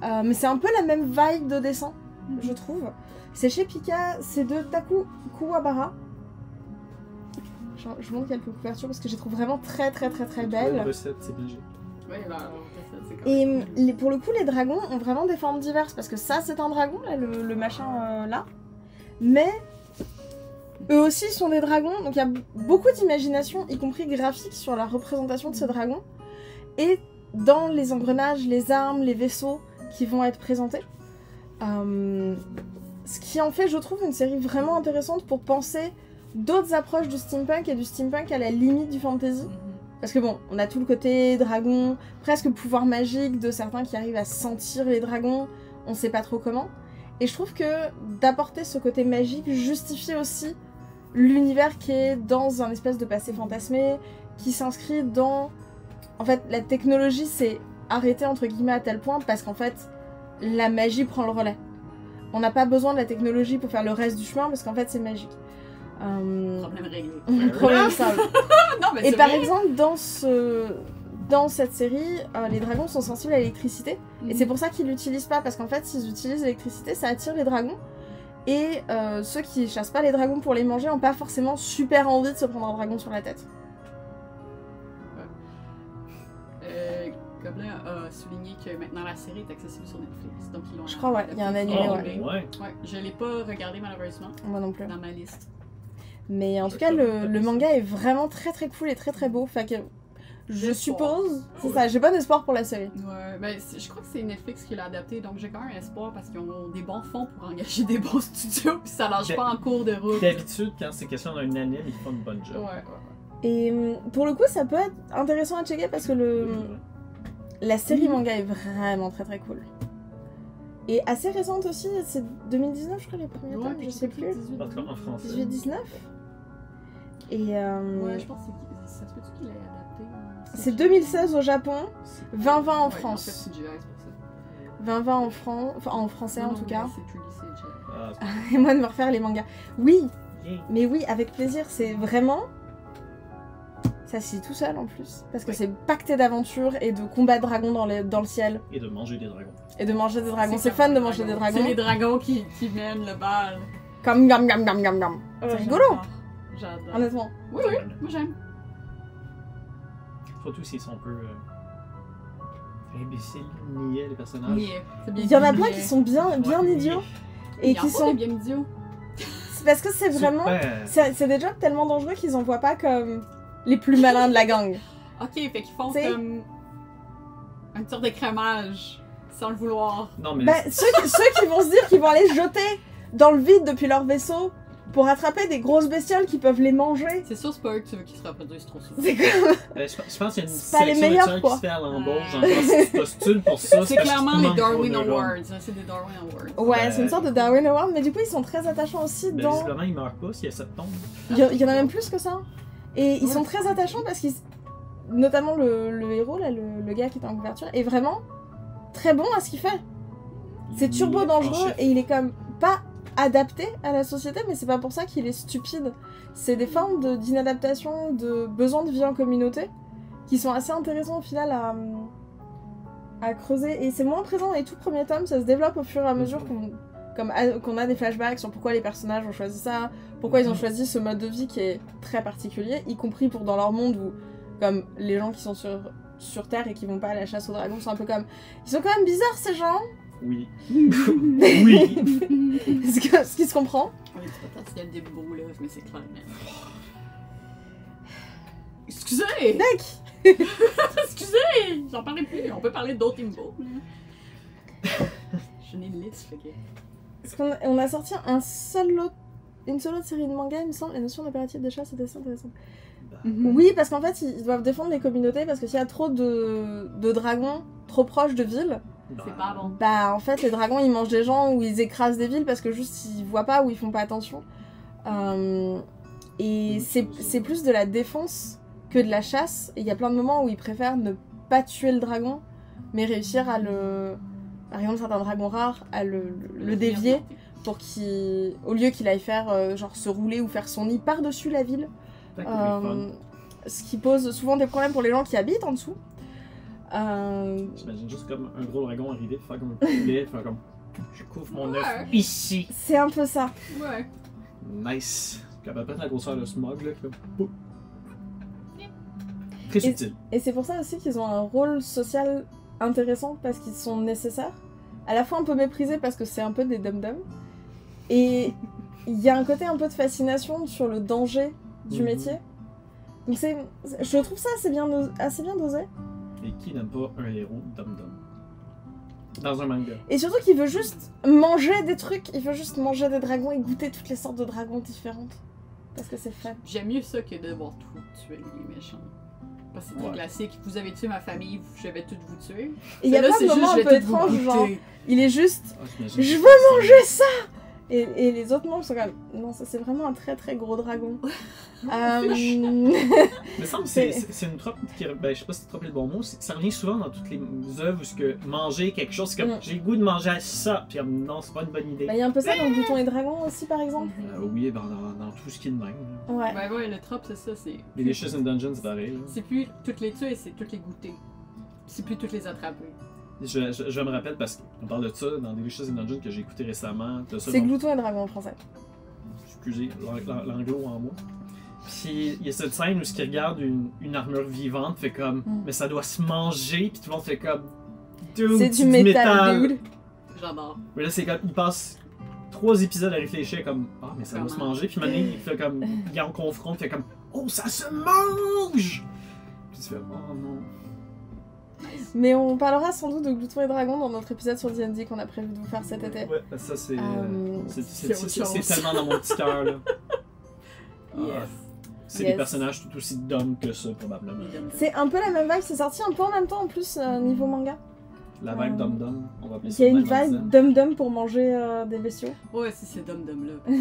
Mais c'est un peu la même vibe de dessin, je trouve. C'est chez Pika, c'est de Taku Kuwabara. Je vous montre quelques couvertures parce que je les trouve vraiment très très très très La belles. recette, c'est magique. Ouais, bah, c'est comme Et pour le coup, les dragons ont vraiment des formes diverses parce que ça, c'est un dragon, là, le machin là. Mais eux aussi sont des dragons, donc il y a beaucoup d'imagination, y compris graphique, sur la représentation de ces dragons. Et dans les engrenages, les armes, les vaisseaux qui vont être présentés. Ce qui en fait, je trouve, une série vraiment intéressante pour penser d'autres approches du steampunk et du steampunk à la limite du fantasy. Parce que bon, on a tout le côté dragon, presque pouvoir magique de certains qui arrivent à sentir les dragons, on sait pas trop comment. Et je trouve que d'apporter ce côté magique justifie aussi l'univers qui est dans un espèce de passé fantasmé, qui s'inscrit dans... En fait, la technologie s'est arrêtée entre guillemets à tel point parce qu'en fait, la magie prend le relais. On n'a pas besoin de la technologie pour faire le reste du chemin parce qu'en fait, c'est magique. problème réglé. Problème simple. Non, mais Et c'est par vrai. exemple, dans cette série, les dragons sont sensibles à l'électricité. Et c'est pour ça qu'ils l'utilisent pas, parce qu'en fait, s'ils utilisent l'électricité, ça attire les dragons. Et ceux qui chassent pas les dragons pour les manger ont pas forcément super envie de se prendre un dragon sur la tête. Goblin a souligné que maintenant la série est accessible sur Netflix. Donc ils l'ont Je crois, ouais, il y a un animé, Oh, ouais. ouais. Ouais, je l'ai pas regardé malheureusement Moi non plus. dans ma liste. Mais en tout Ouais, cas, ça le me fait manga est vraiment très très cool et très très beau. Fait que je Espoir. suppose, c'est ça, j'ai bon espoir pour la série. Ouais, ben je crois que c'est Netflix qui l'a adapté, donc j'ai quand même espoir parce qu'ils ont des bons fonds pour engager des bons studios, puis ça lâche Ben, pas en cours de route. D'habitude, quand c'est question d'un anime, ils font une bonne job. Ouais. Et pour le coup, ça peut être intéressant à checker parce que la série manga est vraiment très très cool. Et assez récente aussi, c'est 2019 je crois les premiers Ouais, tomes, puis je sais plus. 18. En tout cas, en français. 18-19. Et Ouais, je pense que ça se peut-tu qu'il l'ait adapté? c'est 2016 au Japon, 2020 en Ouais, France. En fait, c'est CGI, c'est pour ça. 2020 en France, enfin en français en Non, tout mais cas. C'est truly CGI. Ah, Et moi de me refaire les mangas. Oui, c'est mais oui, avec plaisir, c'est vraiment... Ça se lit tout seul en plus, parce que Oui. c'est pacté d'aventures et de combats de dragons dans le ciel, Et de manger des dragons. et de manger des dragons. C'est comme fun les de manger des dragons. C'est les dragons qui mènent le bal. Comme gam gam gam gam gam. C'est rigolo, J'adore. honnêtement. Oui, moi j'aime. Surtout s'ils sont un peu imbéciles, niais, les personnages. Niais. C'est bien Il y en a dit, plein niais. qui sont bien Ouais, idiots, Il et y en qui a sont... des bien idiots. C'est parce que c'est vraiment... Super. C'est des jobs tellement dangereux qu'ils en voient pas comme les plus malins de la gang. Ok, fait qu'ils font T'sais- comme une sorte d'écrémage, sans le vouloir. Non, mais Bah, ceux qui vont se dire qu'ils vont aller se jeter dans le vide depuis leur vaisseau pour attraper des grosses bestioles qui peuvent les manger. C'est sûr, c'est pas eux que tu veux qu'ils se reproduisent trop souvent. C'est comme... je pense qu'il y a une C'est pas les sélection meilleurs, d'étudiants quoi. qui se fait à l'embauche. Genre, si tu postules pour ça, C'est parce clairement qu'il les manque Darwin trop de neurones. Awards. C'est des Darwin Awards. Ouais, c'est une sorte de Darwin Award, mais du coup ils sont très attachants aussi Ben, dans... visiblement, il meurt pas s'il y a 7 tombes. Il y en a même plus que ça. Et ils Ouais. sont très attachants parce qu'ils... Notamment le héros, là, le gars qui est en couverture, est vraiment très bon à ce qu'il fait. C'est turbo dangereux et il est comme pas adapté à la société, mais c'est pas pour ça qu'il est stupide. C'est des formes d'inadaptation, de besoin de vie en communauté qui sont assez intéressants au final à creuser. Et c'est moins présent dans les tout premiers tomes, ça se développe au fur et à mesure qu'on a des flashbacks sur pourquoi les personnages ont choisi ça, pourquoi ils ont choisi ce mode de vie qui est très particulier, y compris pour dans leur monde où, comme les gens qui sont sur Terre et qui vont pas à la chasse aux dragons sont un peu comme... Ils sont quand même bizarres ces gens. Oui. Oui. Ce qui se comprend. On est du potentiel des beaux là, mais c'est clair. Excusez! Mec! Excusez! J'en parlais plus, on peut parler d'autres imbos. Je n'ai une liste, fait que... Parce qu'on a sorti une seule autre série de manga, il me semble, la notion d'impératif des chats, c'était assez intéressant. Oui, parce qu'en fait, ils doivent défendre les communautés, parce que s'il y a trop de dragons trop proches de villes, c'est pas bon. Bah en fait les dragons ils mangent des gens ou ils écrasent des villes parce que juste ils voient pas ou ils font pas attention. Et c'est plus de la défense que de la chasse. Et il y a plein de moments où ils préfèrent ne pas tuer le dragon mais réussir à le... Par exemple certains dragons rares à le dévier pour qu'il... Au lieu qu'il aille faire genre se rouler ou faire son nid par-dessus la ville. Ce qui pose souvent des problèmes pour les gens qui habitent en dessous. J'imagine juste comme un gros dragon arriver, faire comme un poulet, faire comme je couvre mon œuf ici. C'est un peu ça. Ouais. Nice. Puis après la grosseur de smog là, comme... Très subtil. Et c'est pour ça aussi qu'ils ont un rôle social intéressant parce qu'ils sont nécessaires. À la fois un peu méprisés parce que c'est un peu des dum-dums. Et il y a un côté un peu de fascination sur le danger du métier. Donc je trouve ça assez bien dosé. Et qui n'aime pas un héros dum-dum dans un manga? Et surtout qu'il veut juste manger des trucs, il veut juste manger des dragons et goûter toutes les sortes de dragons différentes. Parce que c'est fun. J'aime mieux ça que de devoir tout tuer les méchants. Parce que c'est très classique, vous avez tué ma famille, je vais toutes vous tuer. Et il y a plein de moments un peu étranges, genre, il est juste je veux manger ça! Et les autres membres sont comme non, ça c'est vraiment un très très gros dragon. Me semble que c'est une trope qui, ben, je sais pas si c'est trop le bon mot, ça revient souvent dans toutes les œuvres où ce que manger quelque chose, c'est comme j'ai le goût de manger ça, puis non, c'est pas une bonne idée. Il y a un peu ça dans Bouton et Dragon aussi par exemple. Oui, ben, dans tout ce qui est de même. Ouais. Ouais, le trope c'est ça, c'est. Les Delicious in Dungeon, c'est pareil. C'est plus toutes les tuer, c'est toutes les goûter. C'est plus toutes les attraper. Je me rappelle parce qu'on parle de ça dans Delicious in Dungeon que j'ai écouté récemment. C'est Glouton et Dragon en français. Excusez, l'anglo en moi. Puis il y a cette scène où ce qui regarde une armure vivante fait comme mais ça doit se manger, puis tout le monde fait comme c'est du métal, dude. J'adore. Mais là c'est comme il passe 3 épisodes à réfléchir comme ah mais ça doit se manger, puis maintenant il fait comme il en confronte, fait comme oh ça se mange. Puis tu fais oh non. Mais on parlera sans doute de Glouton et Dragon dans notre épisode sur D&D qu'on a prévu de vous faire cet été. Ouais, ça c'est tellement dans mon petit cœur là. Yes. C'est des personnages tout aussi dumb que ça probablement. C'est un peu la même vibe, c'est sorti un peu en même temps en plus niveau manga. La vibe dum-dum, on va appeler ça. Il y a une vibe dum-dum pour manger des bestiaux. Ouais, c'est dum-dum là.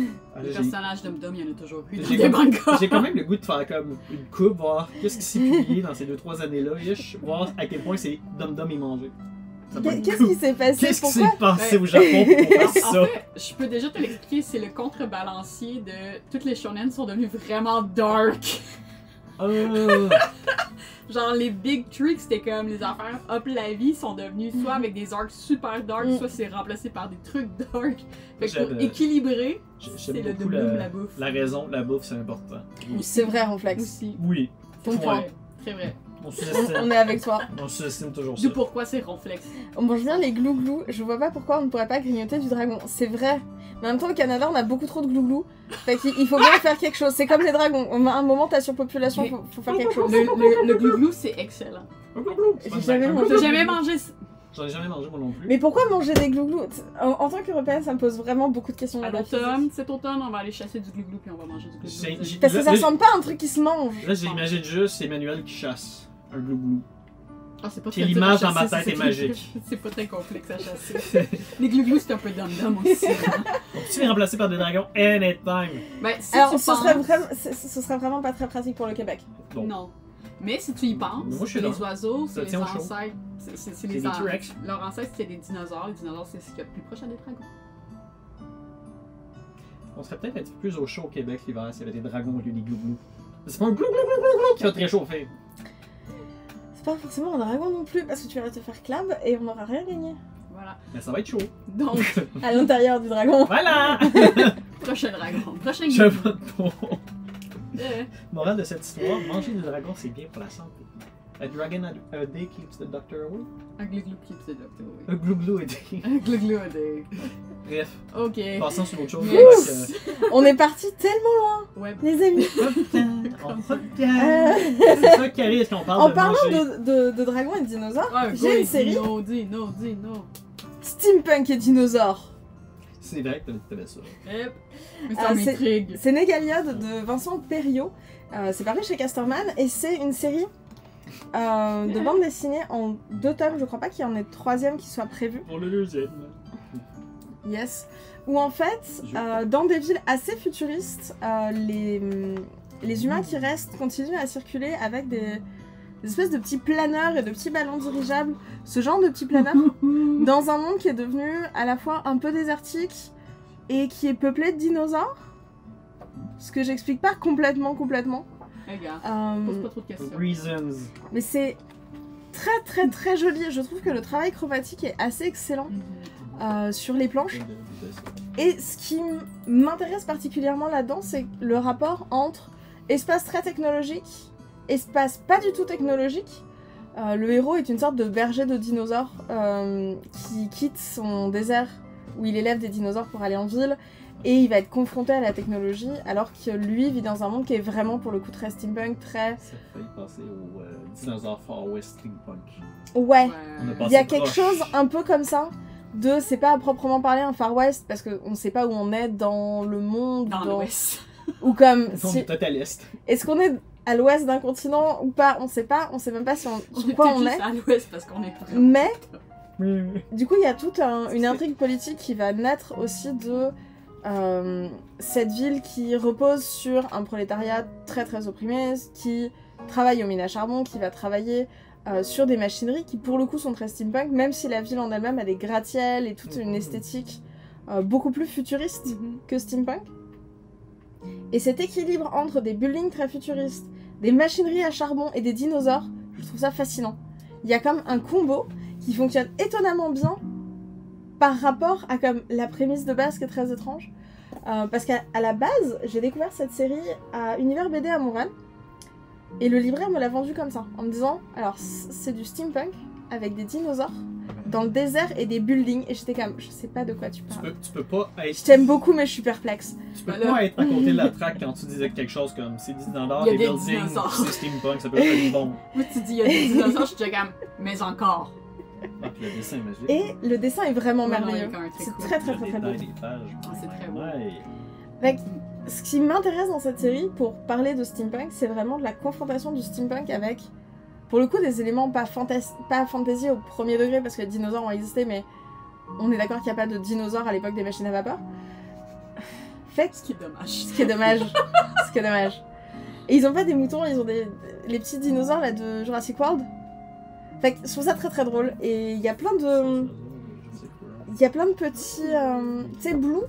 Les personnages dum-dum, il y en a toujours eu dans des mangas. J'ai quand même le goût de faire comme une coupe, voir qu'est-ce qui s'est publié dans ces 2-3 années-là, voir à quel point c'est dum-dum et manger. Qu'est-ce qui s'est passé? Qu'est-ce qui s'est passé au Japon pour faire ça? En fait, je peux déjà te l'expliquer, c'est le contrebalancier de toutes les shonen sont devenus vraiment dark. Genre les big tricks, c'était comme les affaires hop la vie sont devenues soit avec des arcs super dark, soit c'est remplacé par des trucs dark. Fait que pour équilibrer, c'est le double la bouffe. La raison, la bouffe c'est important. C'est vrai, Ronflex. Aussi. Oui. Ton point. Très vrai. On est avec toi. On sous-estime toujours ça. Du pourquoi c'est Ronflex. On mange bien les glouglous, je vois pas pourquoi on ne pourrait pas grignoter du dragon. C'est vrai. Mais en même temps, au Canada, on a beaucoup trop de glouglous. Fait qu'il faut bien faire quelque chose. C'est comme les dragons. À un moment, t'as surpopulation, faut faire quelque chose. Le glouglou, c'est excellent. J'ai jamais mangé. J'en ai jamais mangé moi non plus. Mais pourquoi manger des glouglous? En tant qu'Européenne, ça me pose vraiment beaucoup de questions. Cet automne, on va aller chasser du glouglou puis on va manger du glouglou. Parce que ça ressemble pas à un truc qui se mange. Là, j'imagine juste Emmanuel qui chasse un glouglou. Ah, c'est pas très l'image dans ma tête est magique. C'est pas très complexe à chasser. Les glouglous, c'est un peu dum-dum aussi. On peut-tu les remplacer par des dragons anytime? Ben, si alors, tu ce serait vraiment pas très pratique pour le Québec. Non. Mais si tu y penses, les oiseaux, c'est les ancêtres. c'est des T-Rex. Leur ancêtre, c'était des dinosaures. Les dinosaures, c'est ce qu'il y a de plus proche à des dragons. On serait peut-être un petit peu plus au chaud au Québec l'hiver s'il y avait des dragons au lieu des glouglous. C'est pas un glouglou qui va te réchauffer. C'est pas forcément un dragon non plus, parce que tu vas te faire club et on n'aura rien gagné. Voilà. Mais ça va être chaud. Donc, À l'intérieur du dragon. Voilà! prochain dragon. Prochain Je glouglou. vote pour. Euh, Morale de cette histoire, manger des dragons c'est bien pour la santé. A dragon a day keeps the doctor away. Un glouglou keeps the doctor A away. glouglou a day. Un glouglou a day. Bref, Ok. passons sur autre chose. Yes. On est parti tellement loin, Ouais. les amis. On revient. C'est ça qui arrive quand on parle En de parlant manger. de dragons et de dinosaures, Ouais, j'ai une série Dino. Steampunk et dinosaures. C'est vrai que t'avais ça. Yep. Mais Ah, ça m'intrigue. C'est Négaliade de Vincent Perriot. C'est paru chez Casterman et c'est une série de bande dessinée en 2 tomes. Je crois pas qu'il y en ait de 3e qui soit prévu. Pour le deuxième. Yes. Où en fait, dans des villes assez futuristes, les humains qui restent continuent à circuler avec des espèces de petits planeurs et de petits ballons dirigeables. Ce genre de petits planeurs dans un monde qui est devenu à la fois un peu désertique et qui est peuplé de dinosaures. Ce que j'explique pas complètement. Hey gars, Euh, pose pas trop de questions. Reasons. mais c'est très joli. Je trouve que le travail chromatique est assez excellent sur les planches. Et ce qui m'intéresse particulièrement là-dedans, c'est le rapport entre espace très technologique, espace pas du tout technologique. Le héros est une sorte de berger de dinosaures qui quitte son désert où il élève des dinosaures pour aller en ville. Et il va être confronté à la technologie, alors que lui vit dans un monde qui est vraiment pour le coup très steampunk, très... Ça fait passer au dinosaure Far West Steampunk. Ouais, On a il passé y a quelque proche. chose un peu comme ça, de c'est pas à proprement parler un Far West, parce qu'on sait pas où on est dans le monde, Dans l'ouest. ou comme... On si- est tout à l'est. Est-ce qu'on est à l'ouest d'un continent ou pas? On sait même pas si On sur est quoi peut-être on juste est. à l'ouest parce qu'on est vraiment... Mais, Oui. du coup, il y a toute une intrigue politique qui va naître aussi de cette ville qui repose sur un prolétariat très opprimé, qui travaille aux mines à charbon, qui va travailler sur des machineries qui pour le coup sont très steampunk, même si la ville en elle-même a des gratte-ciels et toute une esthétique beaucoup plus futuriste que steampunk. Et cet équilibre entre des buildings très futuristes, des machineries à charbon et des dinosaures, je trouve ça fascinant. Il y a comme un combo qui fonctionne étonnamment bien par rapport à comme la prémisse de base qui est très étrange. Parce qu'à la base, j'ai découvert cette série à Univers BD à Montréal. Et le libraire me l'a vendu comme ça, en me disant, alors c'est du steampunk avec des dinosaures dans le désert et des buildings. Et j'étais comme, je sais pas de quoi tu parles. Tu peux pas être. Je t'aime beaucoup, mais je suis perplexe. Tu peux Voilà. pas être à côté de la traque quand tu disais quelque chose comme c'est des dinosaures, Il y a des des buildings, dinosaures. c'est steampunk, ça peut être bon. Moi, tu dis, il y a des dinosaures, je suis déjà comme, mais encore. Ah, puis le dessin, imagine. Et le dessin est vraiment Ouais, non, il est merveilleux. quand même très C'est cool. très Le beau. détail des pages. Ah, c'est très beau. Ouais. Fait que, ce qui m'intéresse dans cette série, pour parler de steampunk, c'est vraiment de la confrontation du steampunk avec, pour le coup, des éléments pas fantasy au premier degré, parce que les dinosaures ont existé, mais on est d'accord qu'il n'y a pas de dinosaures à l'époque des machines à vapeur. Fait que, Ce qui est dommage. ce qui est dommage. Ce qui est dommage. Et ils ont pas des moutons, ils ont les petits dinosaures là de Jurassic World. Fait que je trouve ça très drôle. Et il y a plein de... Il y a plein de petits... tu sais, Blue.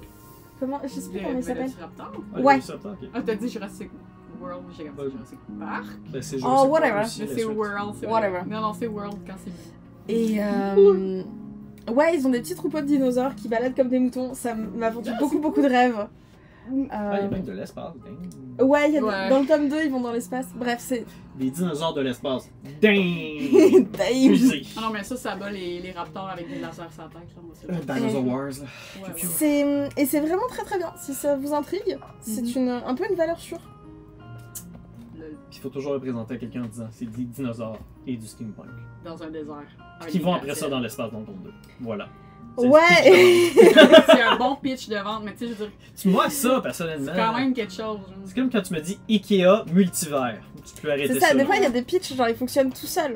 Comment... Je sais plus comment il s'appelle. Velociraptor? Ouais. Ah, t'as dit Jurassic World, j'ai comme dit Jurassic Park. Ben, c'est Oh, whatever. aussi, Mais la c'est suite. World, c'est Whatever. vrai. Non, c'est World quand c'est Et ouais, ils ont des petits troupeaux de dinosaures qui baladent comme des moutons. Ça m'a vendu beaucoup de rêves. Ah, il y a même de l'espace. Dang. Ouais, Ouais. dans le tome 2, ils vont dans l'espace. Bref, c'est... Des dinosaures de l'espace. Dang! Damn. Fusée. Ah non, mais ça bat les raptors avec des lasers sur la tête. Là, on va se le dire. Dinosaur Wars, là. Ouais, ouais. Et c'est vraiment très bien. Si ça vous intrigue, c'est un peu une valeur sûre. Il faut toujours le présenter à quelqu'un en disant c'est des dinosaures et du steampunk. Dans un désert. Avec Qui des vont après ça gratte-ciels. dans l'espace dans le tome 2. Voilà. C'est le Ouais. pitch de vente. C'est un bon pitch de vente, mais tu sais, je veux dire, Moi, ça, personnellement. c'est quand même quelque chose. genre. C'est comme quand tu me dis Ikea multivers. Tu peux arrêter C'est ça. ça, des là. fois il y a des pitchs, genre ils fonctionnent tout seuls.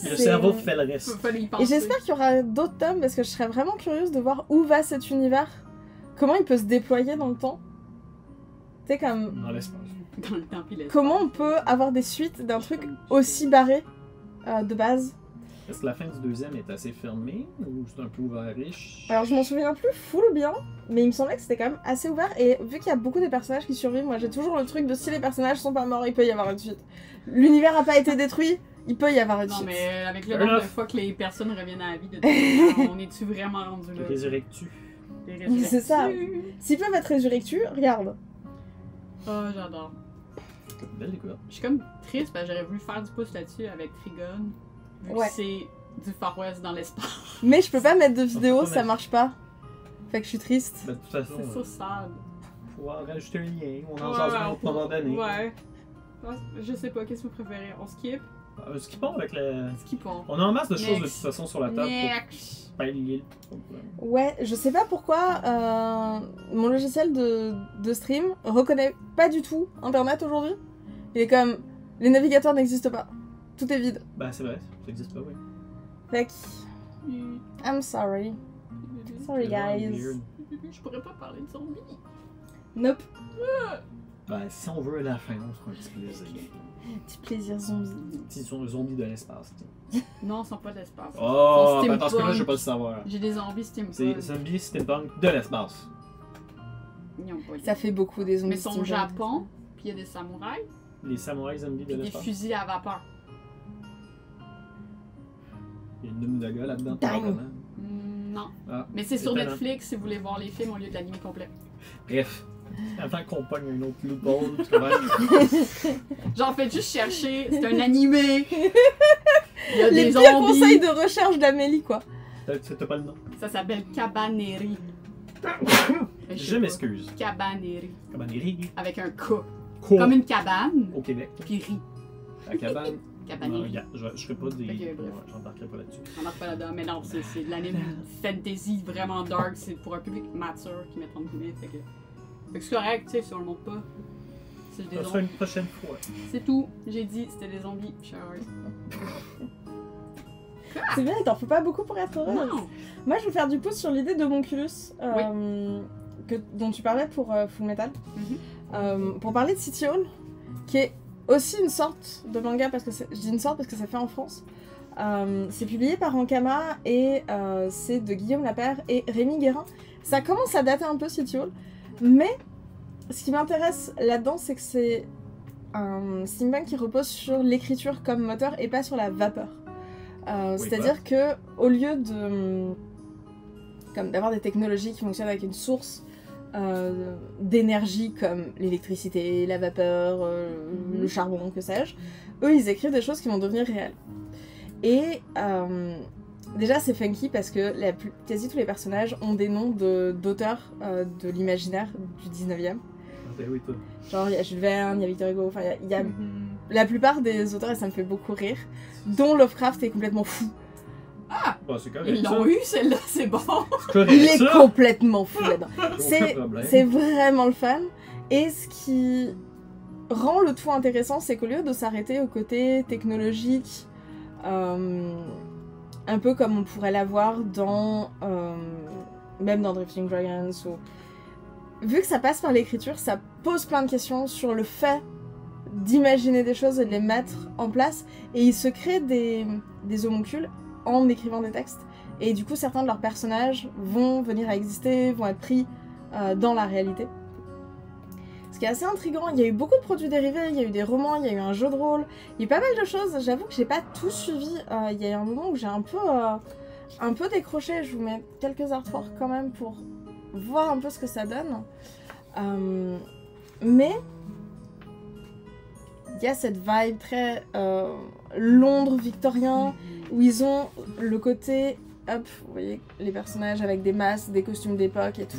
Et le C'est- cerveau fait le reste. Fallait y penser. Et j'espère qu'il y aura d'autres tomes parce que je serais vraiment curieuse de voir où va cet univers. Comment il peut se déployer dans le temps. Tu sais, comme. Dans l'espace. Dans le temps pis l'espace. Comment on peut avoir des suites d'un truc aussi barré de base. Est-ce que la fin du deuxième est assez fermée ou c'est un peu ouvert-ish? Alors je m'en souviens plus full bien, mais il me semblait que c'était quand même assez ouvert, et vu qu'il y a beaucoup de personnages qui survivent, moi j'ai toujours le truc de si les personnages sont pas morts, il peut y avoir une suite. L'univers a pas été détruit, il peut y avoir une Non, suite. mais avec le Fair nombre de enough. fois que les personnes reviennent à la vie, de on est-tu vraiment rendu Le là? résurrectu. Les C'est ça. résurrectus. S'ils peuvent être résurrectus, regarde. Oh, j'adore. Belle découverte. Je suis comme triste parce que j'aurais voulu faire du pouce là-dessus avec Trigon. Vu Ouais. que c'est du Far West dans l'espace. Mais je peux pas mettre de vidéo, pas ça mettre. marche pas. Fait que je suis triste. Ben, de toute façon, C'est so sad. pouvoir rajouter un lien, on en Ouais, jase à un ouais, autre moment donné. Ouais. Ah, je sais pas, qu'est-ce que vous préférez? On skip? Skippons avec le... Skippons. On a en masse de choses de toute Next. façon sur la table Next. pour pallier le problème. Ouais, je sais pas pourquoi mon logiciel de stream reconnaît pas du tout Internet aujourd'hui. Il est comme, les navigateurs n'existent pas. Tout est vide. Ben c'est vrai, ça n'existe pas, oui. Fait que, I'm sorry. Sorry C'est vraiment guys. weird. Je pourrais pas parler de zombies. Nope. Ben si on veut à la fin, on fera un petit plaisir. Petit plaisir zombie. Petits zombies de l'espace. t'sais. Non, ils sont pas de l'espace. Oh, Ils sont ben parce que là, je veux steampunk. pas le savoir. J'ai des zombies steampunk. C'est zombies steampunk de l'espace. Ils ont pas Ça fait beaucoup des zombies. Mais ils sont au steampunk. Japon, puis il y a des samouraïs, Les samouraïs zombies de puis des l'espace. fusils à vapeur. Il y a une lune de gars là-dedans, Dingue. probablement. Non. Ah, Mais c'est sur étonnant. Netflix si vous voulez voir les films au lieu de l'anime complet. Bref, avant qu'on pogne un autre loophole, tu comprends? Genre, faites juste chercher, c'est un animé. Il y a Les des pires zombies. conseils de recherche d'Amélie, quoi. T'as pas le nom? Ça s'appelle Cabaneri. Je m'excuse. Cabaneri. Cabaneri. Avec un K. Quoi? Comme une cabane, Au Québec. puis riz. La cabane. Non, Cabaneri. regarde, je ferai pas des. Ok, bref. Ouais, j'embarquerai pas là-dessus. On marque pas là-dedans, mais non, c'est de l'anime fantasy vraiment dark, c'est pour un public mature qui met en guillemets. Fait que c'est correct, tu sais, si on le montre pas. C'est des Ça sera zombies. une prochaine fois. C'est tout, j'ai dit, c'était des zombies. Je suis heureuse. C'est bien, il t'en faut pas beaucoup pour être heureuse. Non! Moi, je veux faire du pouce sur l'idée d'Homunculus dont tu parlais pour Full Metal. Pour parler de City Hall, qui est aussi une sorte de manga, parce que je dis une sorte parce que c'est fait en France. C'est publié par Ankama et c'est de Guillaume Lapère et Rémi Guérin. Ça commence à dater un peu City Hall, mais ce qui m'intéresse là-dedans, c'est que c'est un steampunk qui repose sur l'écriture comme moteur et pas sur la vapeur. C'est-à-dire que au lieu de d'avoir des technologies qui fonctionnent avec une source d'énergie comme l'électricité, la vapeur, le charbon, que sais-je, eux ils écrivent des choses qui vont devenir réelles. Et déjà c'est funky parce que quasi tous les personnages ont des noms d'auteurs de l'imaginaire du 19e. Ben oui, toi. Genre il y a Jules Verne, il y a Victor Hugo, enfin il y a la plupart des auteurs et ça me fait beaucoup rire, dont Lovecraft est complètement fou. Bon, c'est correct. Ils ça. l'ont eu, celle-là, c'est bon! C'est correct, Il est ça. complètement fou là-dedans. Aucun problème. C'est vraiment le fun. Et ce qui rend le tout intéressant, c'est qu'au lieu de s'arrêter au côté technologique, un peu comme on pourrait l'avoir dans même dans Drifting Dragons, vu que ça passe par l'écriture, ça pose plein de questions sur le fait d'imaginer des choses et de les mettre en place. Et il se crée des homuncules en écrivant des textes. Et du coup, certains de leurs personnages vont venir à exister, vont être pris dans la réalité. Ce qui est assez intriguant, il y a eu beaucoup de produits dérivés, il y a eu des romans, il y a eu un jeu de rôle, il y a eu pas mal de choses. J'avoue que j'ai pas tout suivi. Il y a eu un moment où j'ai un peu décroché. Je vous mets quelques artworks quand même pour voir un peu ce que ça donne. Mais il y a cette vibe très Londres victorien où ils ont le côté, hop, vous voyez les personnages avec des masques, des costumes d'époque et tout.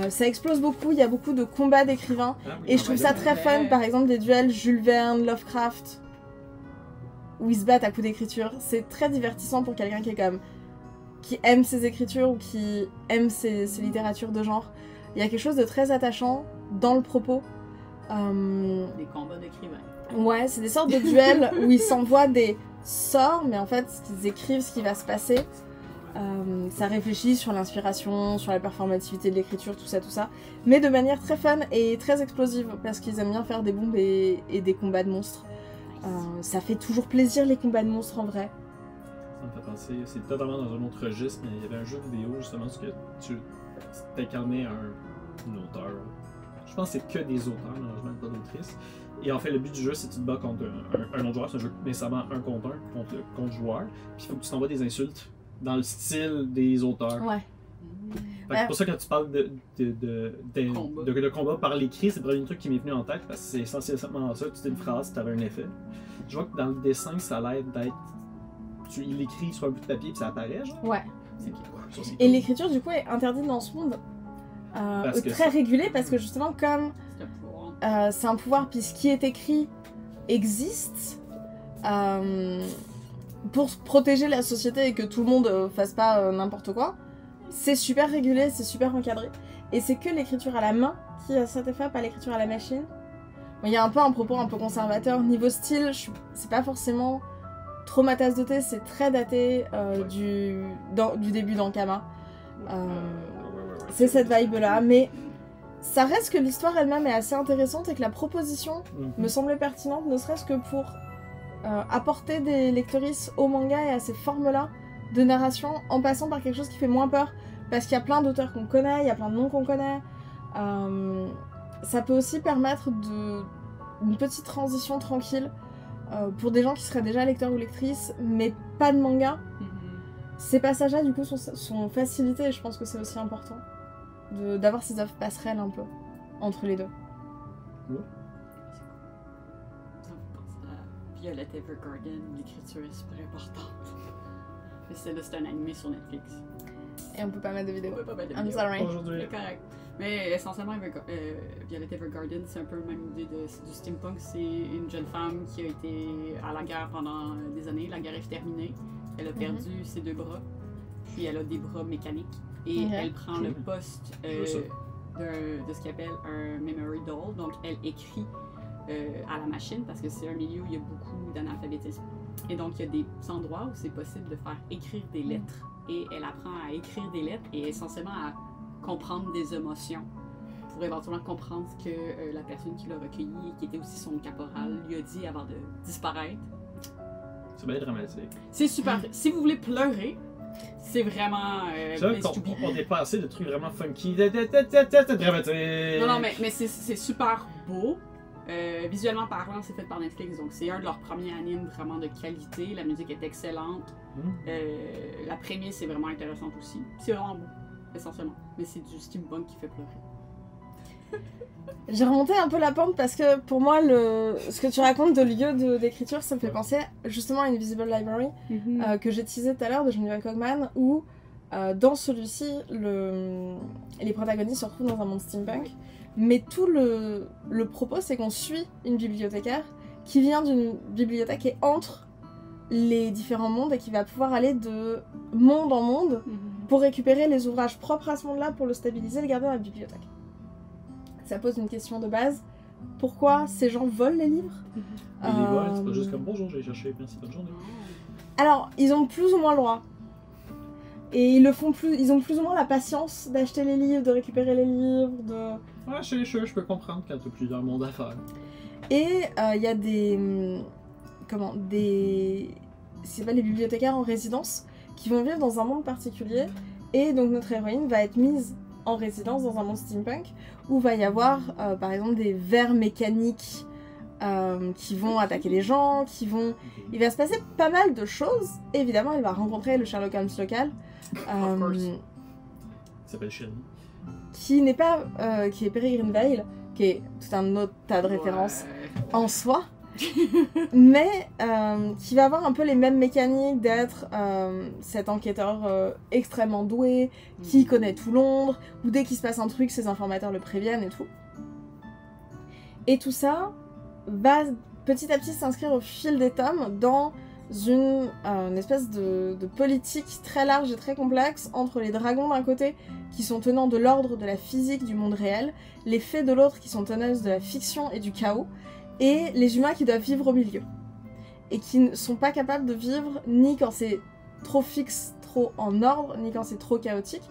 Ça explose beaucoup, il y a beaucoup de combats d'écrivains Ah oui, et je trouve ça très fun, par exemple des duels Jules Verne, Lovecraft, où ils se battent à coups d'écriture. C'est très divertissant pour quelqu'un qui aime ses écritures ou qui aime ses littératures de genre. Il y a quelque chose de très attachant dans le propos. Des combats d'écrivains. Ouais, c'est des sortes de duels où ils s'envoient des sorts, mais en fait, ils écrivent ce qui va se passer. Ça réfléchit sur l'inspiration, sur la performativité de l'écriture, tout ça. Mais de manière très fun et très explosive, parce qu'ils aiment bien faire des bombes et des combats de monstres. Ça fait toujours plaisir les combats de monstres en vrai. ça me fait penser. C'est totalement dans un autre registre, mais il y avait un jeu vidéo justement où tu t'incarnais un auteur. Je pense que c'est que des auteurs, malheureusement, pas d'autrices. Et en fait, le but du jeu, c'est que tu te bats contre un autre joueur. C'est un jeu nécessairement un contre joueur. Puis il faut que tu t'envoies des insultes dans le style des auteurs. Ouais. Fait que c'est pour ça que quand tu parles de combat par l'écrit, c'est le premier truc qui m'est venu en tête, parce que c'est essentiellement ça, tu dis une phrase, tu avais un effet. Je vois que dans le dessin, ça a l'air d'être. Il écrit sur un bout de papier et ça apparaît, genre. Ouais. C'est cool. Ça, c'est Et cool. l'écriture, du coup, est interdite dans ce monde. Très ça- régulée, parce que justement, comme C'est un pouvoir. c'est un pouvoir, puis ce qui est écrit existe, pour protéger la société et que tout le monde fasse pas n'importe quoi, c'est super régulé, c'est super encadré. Et c'est que l'écriture à la main qui a cet effet, pas l'écriture à la machine. Bon, il y a un peu un propos un peu conservateur. Niveau style, c'est pas forcément trop ma tasse de thé, c'est très daté du début d'Ankama. Ouais, C'est cette vibe-là, mais ça reste que l'histoire elle-même est assez intéressante et que la proposition me semblait pertinente, ne serait-ce que pour apporter des lectrices au manga et à ces formes-là de narration, en passant par quelque chose qui fait moins peur, parce qu'il y a plein d'auteurs qu'on connaît, il y a plein de noms qu'on connaît. Ça peut aussi permettre une petite transition tranquille pour des gens qui seraient déjà lecteurs ou lectrices, mais pas de manga. Ces passages-là, du coup, sont facilités et je pense que c'est aussi important d'avoir ces œuvres passerelles un peu entre les deux. Ça me pense à Violet Evergarden, l'écriture est super importante. Mais c'est un animé sur Netflix. Et on peut pas mettre de vidéo. Ouais, pas mal de I'm vidéos. sorry. Aujourd'hui. C'est correct. Mais essentiellement, Violet Evergarden, c'est un peu la même idée du steampunk. C'est une jeune femme qui a été à la guerre pendant des années. La guerre est terminée. Elle a perdu ses 2 bras. Puis elle a des bras mécaniques. Et elle prend le poste de ce qu'elle appelle un memory doll. Donc elle écrit à la machine parce que c'est un milieu où il y a beaucoup d'analphabétisme. Et donc il y a des endroits où c'est possible de faire écrire des lettres. Et elle apprend à écrire des lettres et essentiellement à comprendre des émotions pour éventuellement comprendre ce que la personne qui l'a recueilli, qui était aussi son caporal, lui a dit avant de disparaître. C'est bien dramatique. C'est super. Si vous voulez pleurer, c'est vraiment J'avoue place to be. qu'on n'est pas assez de trucs vraiment funky. Dramatique. Non, mais c'est super beau. Visuellement parlant, c'est fait par Netflix, donc c'est un de leurs premiers animes vraiment de qualité. La musique est excellente. La prémisse est vraiment intéressante aussi. C'est vraiment beau, essentiellement. Mais c'est du steampunk qui fait pleurer. J'ai remonté un peu la pente parce que pour moi, ce que tu racontes de lieu d'écriture, ça me fait penser justement à Invisible Library que j'ai teasé tout à l'heure de Jennifer Cogman où dans celui-ci, les protagonistes se retrouvent dans un monde steampunk. Mais tout le propos, c'est qu'on suit une bibliothécaire qui vient d'une bibliothèque et entre les différents mondes et qui va pouvoir aller de monde en monde pour récupérer les ouvrages propres à ce monde-là pour le stabiliser et le garder dans la bibliothèque. Ça pose une question de base. Pourquoi ces gens volent les livres Et les vols, c'est pas juste comme bonjour, j'ai cherché, merci, bonne journée. Alors, ils ont plus ou moins le droit. Et ils ont plus ou moins la patience d'acheter les livres, de récupérer les livres, de... Ouais, je peux comprendre quand t'as plusieurs mondes à faire. Et il y a c'est pas les bibliothécaires en résidence qui vont vivre dans un monde particulier. Et donc notre héroïne va être mise en résidence dans un monde steampunk où va y avoir par exemple des vers mécaniques qui vont attaquer les gens, il va se passer pas mal de choses. Et évidemment, elle va rencontrer le Sherlock Holmes local. Il s'appelle Shelly. Qui est Peregrine Vale, qui est tout un autre tas de références en soi, mais qui va avoir un peu les mêmes mécaniques d'être cet enquêteur extrêmement doué, qui connaît tout Londres, où dès qu'il se passe un truc, ses informateurs le préviennent et tout. Et tout ça va petit à petit s'inscrire au fil des tomes dans une espèce de politique très large et très complexe entre les dragons d'un côté qui sont tenants de l'ordre de la physique du monde réel, les fées de l'autre qui sont teneuses de la fiction et du chaos, et les humains qui doivent vivre au milieu. Et qui ne sont pas capables de vivre ni quand c'est trop fixe, trop en ordre, ni quand c'est trop chaotique,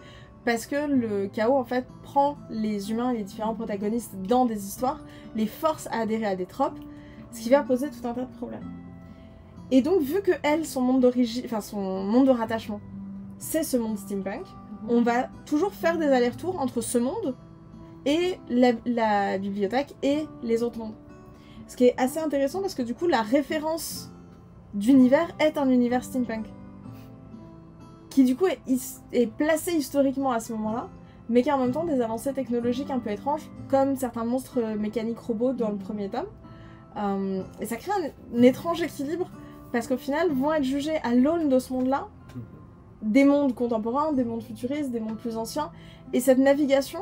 parce que le chaos en fait prend les humains et les différents protagonistes dans des histoires, les force à adhérer à des tropes, ce qui va poser tout un tas de problèmes. Et donc, vu que elle, son monde d'origine, enfin son monde de rattachement, c'est ce monde steampunk, on va toujours faire des allers-retours entre ce monde et la bibliothèque et les autres mondes. Ce qui est assez intéressant parce que du coup, la référence d'univers est un univers steampunk. Qui du coup est placé historiquement à ce moment-là, mais qui a en même temps des avancées technologiques un peu étranges, comme certains monstres mécaniques robots dans le premier tome. Et ça crée un étrange équilibre, parce qu'au final, vont être jugés à l'aune de ce monde-là, des mondes contemporains, des mondes futuristes, des mondes plus anciens, et cette navigation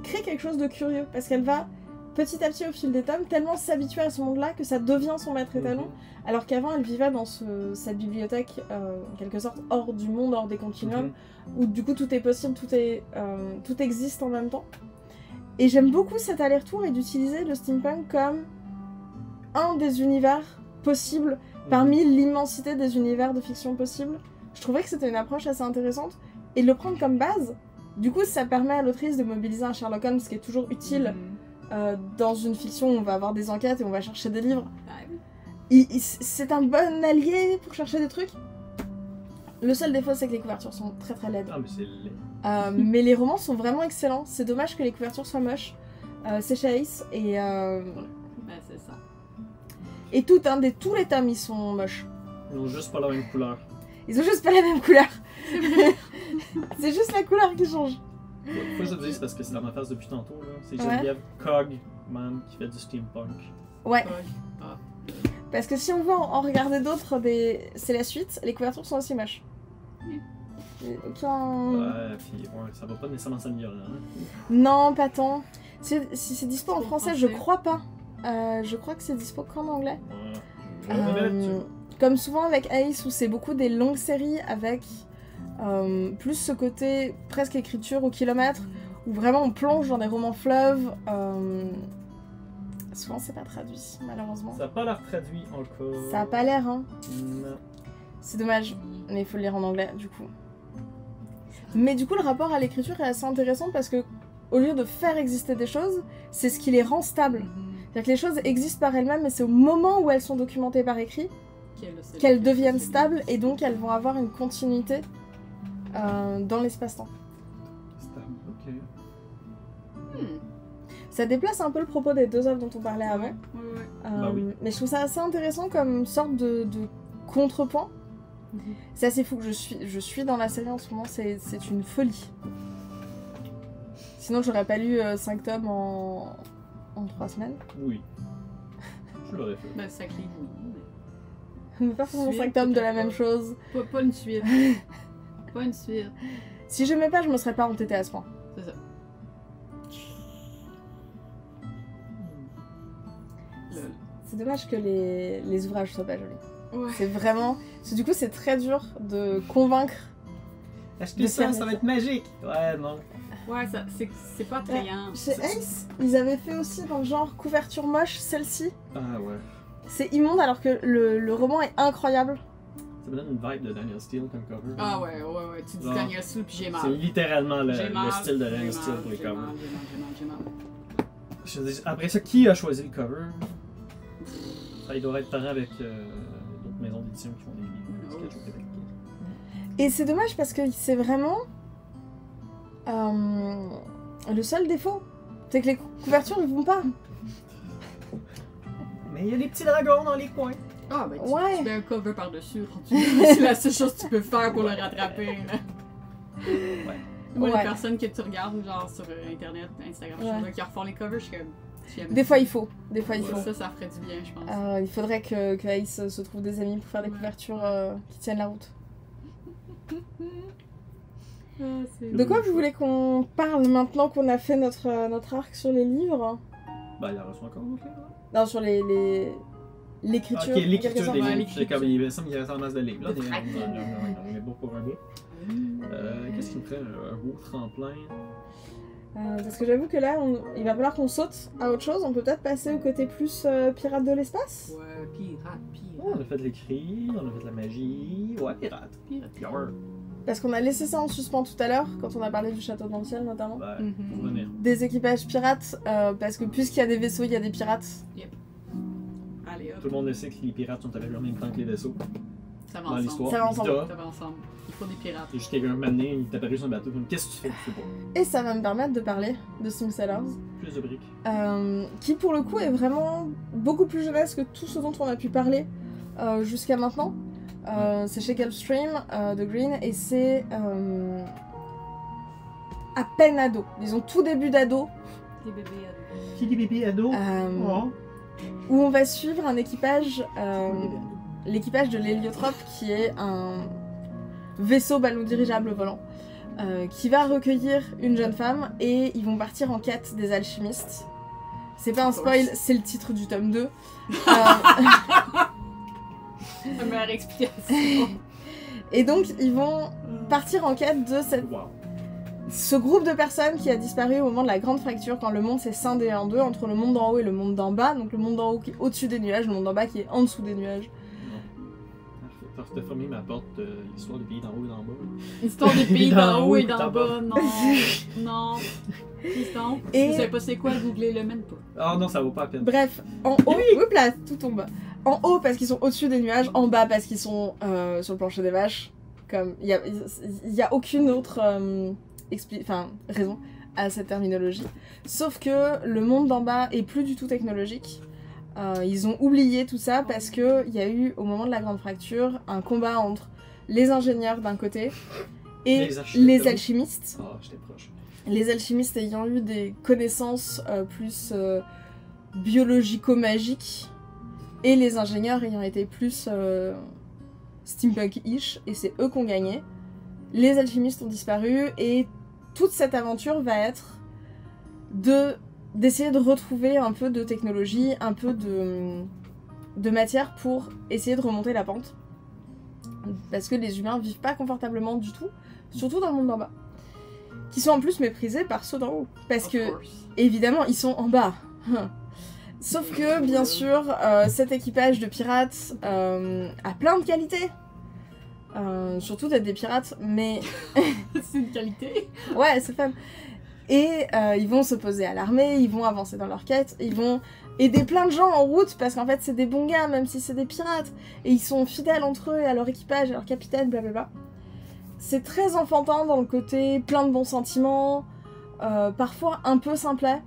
crée quelque chose de curieux, parce qu'elle va petit à petit au fil des tomes tellement s'habituer à ce monde-là que ça devient son maître étalon, alors qu'avant elle vivait dans cette bibliothèque en quelque sorte hors du monde, hors des continuums, où du coup tout est possible, tout existe en même temps. Et j'aime beaucoup cet aller-retour et d'utiliser le steampunk comme un des univers possibles parmi l'immensité des univers de fiction possibles. Je trouvais que c'était une approche assez intéressante, et de le prendre comme base, du coup ça permet à l'autrice de mobiliser un Sherlock Holmes, ce qui est toujours utile dans une fiction où on va avoir des enquêtes et on va chercher des livres. C'est un bon allié pour chercher des trucs. Le seul défaut, c'est que les couvertures sont très très laides. Ah, mais c'est laid. Mais les romans sont vraiment excellents. C'est dommage que les couvertures soient moches. C'est chez Ace et... c'est ça. Et tous les tomes, ils sont moches. Ils ont juste pas la même couleur. Ils ont juste pas la même couleur. C'est juste la couleur qui change. Pourquoi je te dis, c'est parce que c'est dans ma face depuis tantôt, là. C'est Geneviève Cogman qui fait du steampunk. Ouais. Parce que si on veut en regarder d'autres, c'est la suite, les couvertures sont aussi moches. Ouais, puis ça va pas nécessairement s'améliorer. Hein. Non, pas tant. Si c'est dispo en français, je crois pas. Je crois que c'est dispo qu'en anglais. Comme souvent avec Ace, où c'est beaucoup des longues séries avec plus ce côté presque écriture au kilomètre, où vraiment on plonge dans des romans fleuves. Souvent c'est pas traduit, malheureusement. Ça a pas l'air traduit encore. Ça a pas l'air, hein. Non. C'est dommage, mais il faut le lire en anglais du coup. Mais du coup le rapport à l'écriture est assez intéressant parce que au lieu de faire exister des choses, c'est ce qui les rend stables. C'est-à-dire que les choses existent par elles-mêmes, mais c'est au moment où elles sont documentées par écrit qu'elles deviennent stables et donc elles vont avoir une continuité dans l'espace-temps. Stable, ok. Ça déplace un peu le propos des deux œuvres dont on parlait avant. Ouais. Oui. Mais je trouve ça assez intéressant comme sorte de contrepoint. C'est assez fou que je suis dans la série en ce moment, c'est une folie. Sinon j'aurais pas lu 5 tomes en 3 semaines. Oui. Je l'aurais fait. Ben, sacré Mais pas forcément 5 tomes de la même chose. Pas une suite. Pas une suite. Si j'aimais pas, je me serais pas entêtée à ce point. C'est ça. C'est dommage que les ouvrages soient pas jolis. Ouais. C'est vraiment... Parce que du coup, c'est très dur de convaincre. Achetez ça, ça va être magique! Ouais, non. Ouais, c'est pas attrayant. Chez Ace, ils avaient fait aussi dans le genre couverture moche, celle-ci. Ah ouais. C'est immonde alors que le roman est incroyable. Ça me donne une vibe de Daniel Steele comme cover. Ah ouais. Tu dis Non. Daniel Steele puis j'ai mal. C'est littéralement le J'ai mal, style de j'ai Daniel Steele mal, pour les j'ai covers. mal, j'ai mal. Je veux dire, après ça, qui a choisi le cover? Ça, il doit être pareil avec d'autres maisons d'édition qui font des livres. Sketch au Québec. Et c'est dommage parce que c'est vraiment... le seul défaut. C'est que les couvertures ne vont pas. Mais il y a des petits dragons dans les coins. Ah ben Ouais. tu mets un cover par-dessus. C'est la seule chose que tu peux faire pour le rattraper. Là. Ouais. Moi, Ouais. les personnes que tu regardes genre sur internet, Instagram, je sais pas, qui refont les covers, je suis comme... j'aime Des ça. fois il faut. Des fois il faut. Ça ferait du bien, je pense. Il faudrait que Ace se trouve des amis pour faire des couvertures qui tiennent la route. De quoi vous voulez qu'on parle maintenant qu'on a fait notre arc sur les livres? Bah, il en reçoit encore d'autres livres, Non, sur l'écriture. Ok, l'écriture des Ouais, livres. l'écriture. C'est comme il me semble qu'il y avait en masse de livres. Là, on est beau pour un bout. Qu'est-ce qui me ferait un beau tremplin? Parce que j'avoue que là, il va falloir qu'on saute à autre chose. On peut peut-être passer au côté plus pirate de l'espace. Ouais, pirate. Oh, on a fait de l'écrit, on a fait de la magie. Ouais, pirate. Yarr. Parce qu'on a laissé ça en suspens tout à l'heure, quand on a parlé du château dans le ciel notamment. Ouais, Mhm. faut venir. Des équipages pirates, parce que puisqu'il y a des vaisseaux, il y a des pirates. Allez hop. Tout le monde le sait que les pirates sont apparus en même temps que les vaisseaux. Ça va Dans ensemble. l'histoire. Ça va ensemble. Vita, Ça va ensemble. Il faut des pirates. il y a juste quelqu'un m'a amené, il est apparu sur un bateau. Comme, qu'est-ce que tu fais? Je sais pas. Et ça va me permettre de parler de Simsellers, Plus de briques. qui pour le coup est vraiment beaucoup plus jeunesse que tout ce dont on a pu parler jusqu'à maintenant. C'est chez Gulfstream de Green et c'est à peine ado, disons tout début d'ado, Des bébés ados. Qui dit bébé ado? Oh. où on va suivre un équipage, l'équipage de l'héliotrope qui est un vaisseau ballon dirigeable volant, qui va recueillir une jeune femme et ils vont partir en quête des alchimistes. C'est pas un spoil, c'est le titre du tome 2. La meilleure explication. Et donc ils vont partir en quête de Wow. ce groupe de personnes qui a disparu au moment de la grande fracture, quand le monde s'est scindé en deux entre le monde d'en haut et le monde d'en bas. Donc le monde d'en haut qui est au-dessus des nuages, le monde d'en bas qui est en dessous des nuages. Parfait. T'as fermé ma porte de l'histoire du pays d'en haut et d'en bas. Histoire des pays d'en haut et d'en bas. Non. Non. Piston. Et- Si vous savez pas c'est quoi, googlez-le même pas. Ah non, ça vaut pas la peine. Bref, en haut, hop là, tout tombe. En haut parce qu'ils sont au-dessus des nuages, en bas parce qu'ils sont sur le plancher des vaches. Comme il y a aucune autre raison à cette terminologie. Sauf que le monde d'en bas est plus du tout technologique. Ils ont oublié tout ça parce que il y a eu au moment de la grande fracture un combat entre les ingénieurs d'un côté et Les architectes les de l'autre. alchimistes. Ah, j'étais proche. Les alchimistes ayant eu des connaissances plus biologico-magiques et les ingénieurs ayant été plus steampunk-ish, et c'est eux qui ont gagné. Les alchimistes ont disparu et toute cette aventure va être d'essayer de retrouver un peu de technologie, un peu de matière pour essayer de remonter la pente. Parce que les humains vivent pas confortablement du tout, surtout dans le monde d'en bas. Qui sont en plus méprisés par ceux d'en haut. Parce Of que, course. évidemment, ils sont en bas. Sauf que, bien sûr, cet équipage de pirates a plein de qualités. Surtout d'être des pirates, mais C'est une qualité. ouais, c'est fun. Et ils vont s'opposer à l'armée, ils vont avancer dans leur quête, ils vont aider plein de gens en route parce qu'en fait c'est des bons gars, même si c'est des pirates. Et ils sont fidèles entre eux et à leur équipage, à leur capitaine, blablabla. C'est très enfantin dans le côté plein de bons sentiments, parfois un peu simplet,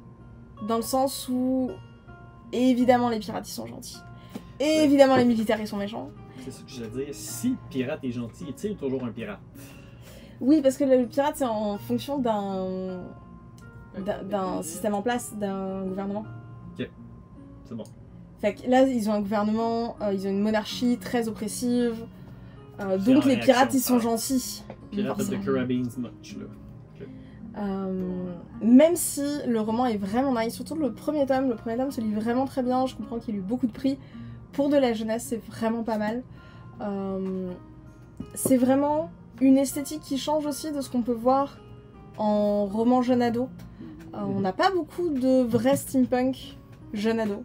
dans le sens où évidemment les pirates ils sont gentils. Et évidemment les militaires ils sont méchants. C'est ce que je veux dire. Si le pirate est gentil, il tire toujours un pirate. Oui, parce que le pirate c'est en fonction d'un système en place, d'un gouvernement. C'est bon. Fait que là, ils ont un gouvernement, ils ont une monarchie très oppressive. C'est Donc en les pirates, réaction ils sont à- gentils. Pirate of the Forcément. Caribbean much, là. Même si le roman est vraiment nice, surtout le premier tome se lit vraiment très bien. Je comprends qu'il a eu beaucoup de prix. Pour de la jeunesse, c'est vraiment pas mal. C'est vraiment une esthétique qui change aussi de ce qu'on peut voir en roman jeune ado. On n'a pas beaucoup de vrais steampunk jeune ado.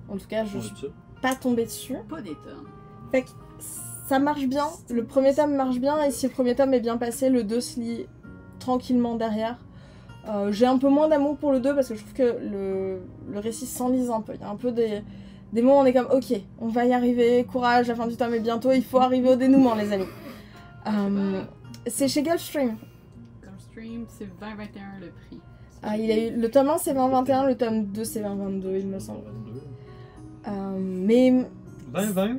En tout cas, je On suis dit ça. pas tombée dessus. Pas d'état. Fait que ça marche bien. Le premier tome marche bien, et si le premier tome est bien passé, le 2 se lit tranquillement derrière. J'ai un peu moins d'amour pour le 2 parce que je trouve que le récit s'enlise un peu. Il y a un peu des moments où on est comme ok, on va y arriver, courage, la fin du tome est bientôt, il faut arriver au dénouement les amis. C'est chez Gulfstream. Comme stream, c'est 2021 le prix. Il a eu, le tome 1 c'est 2021, le tome 2 c'est 2022 il me semble. 22. Mais 2020?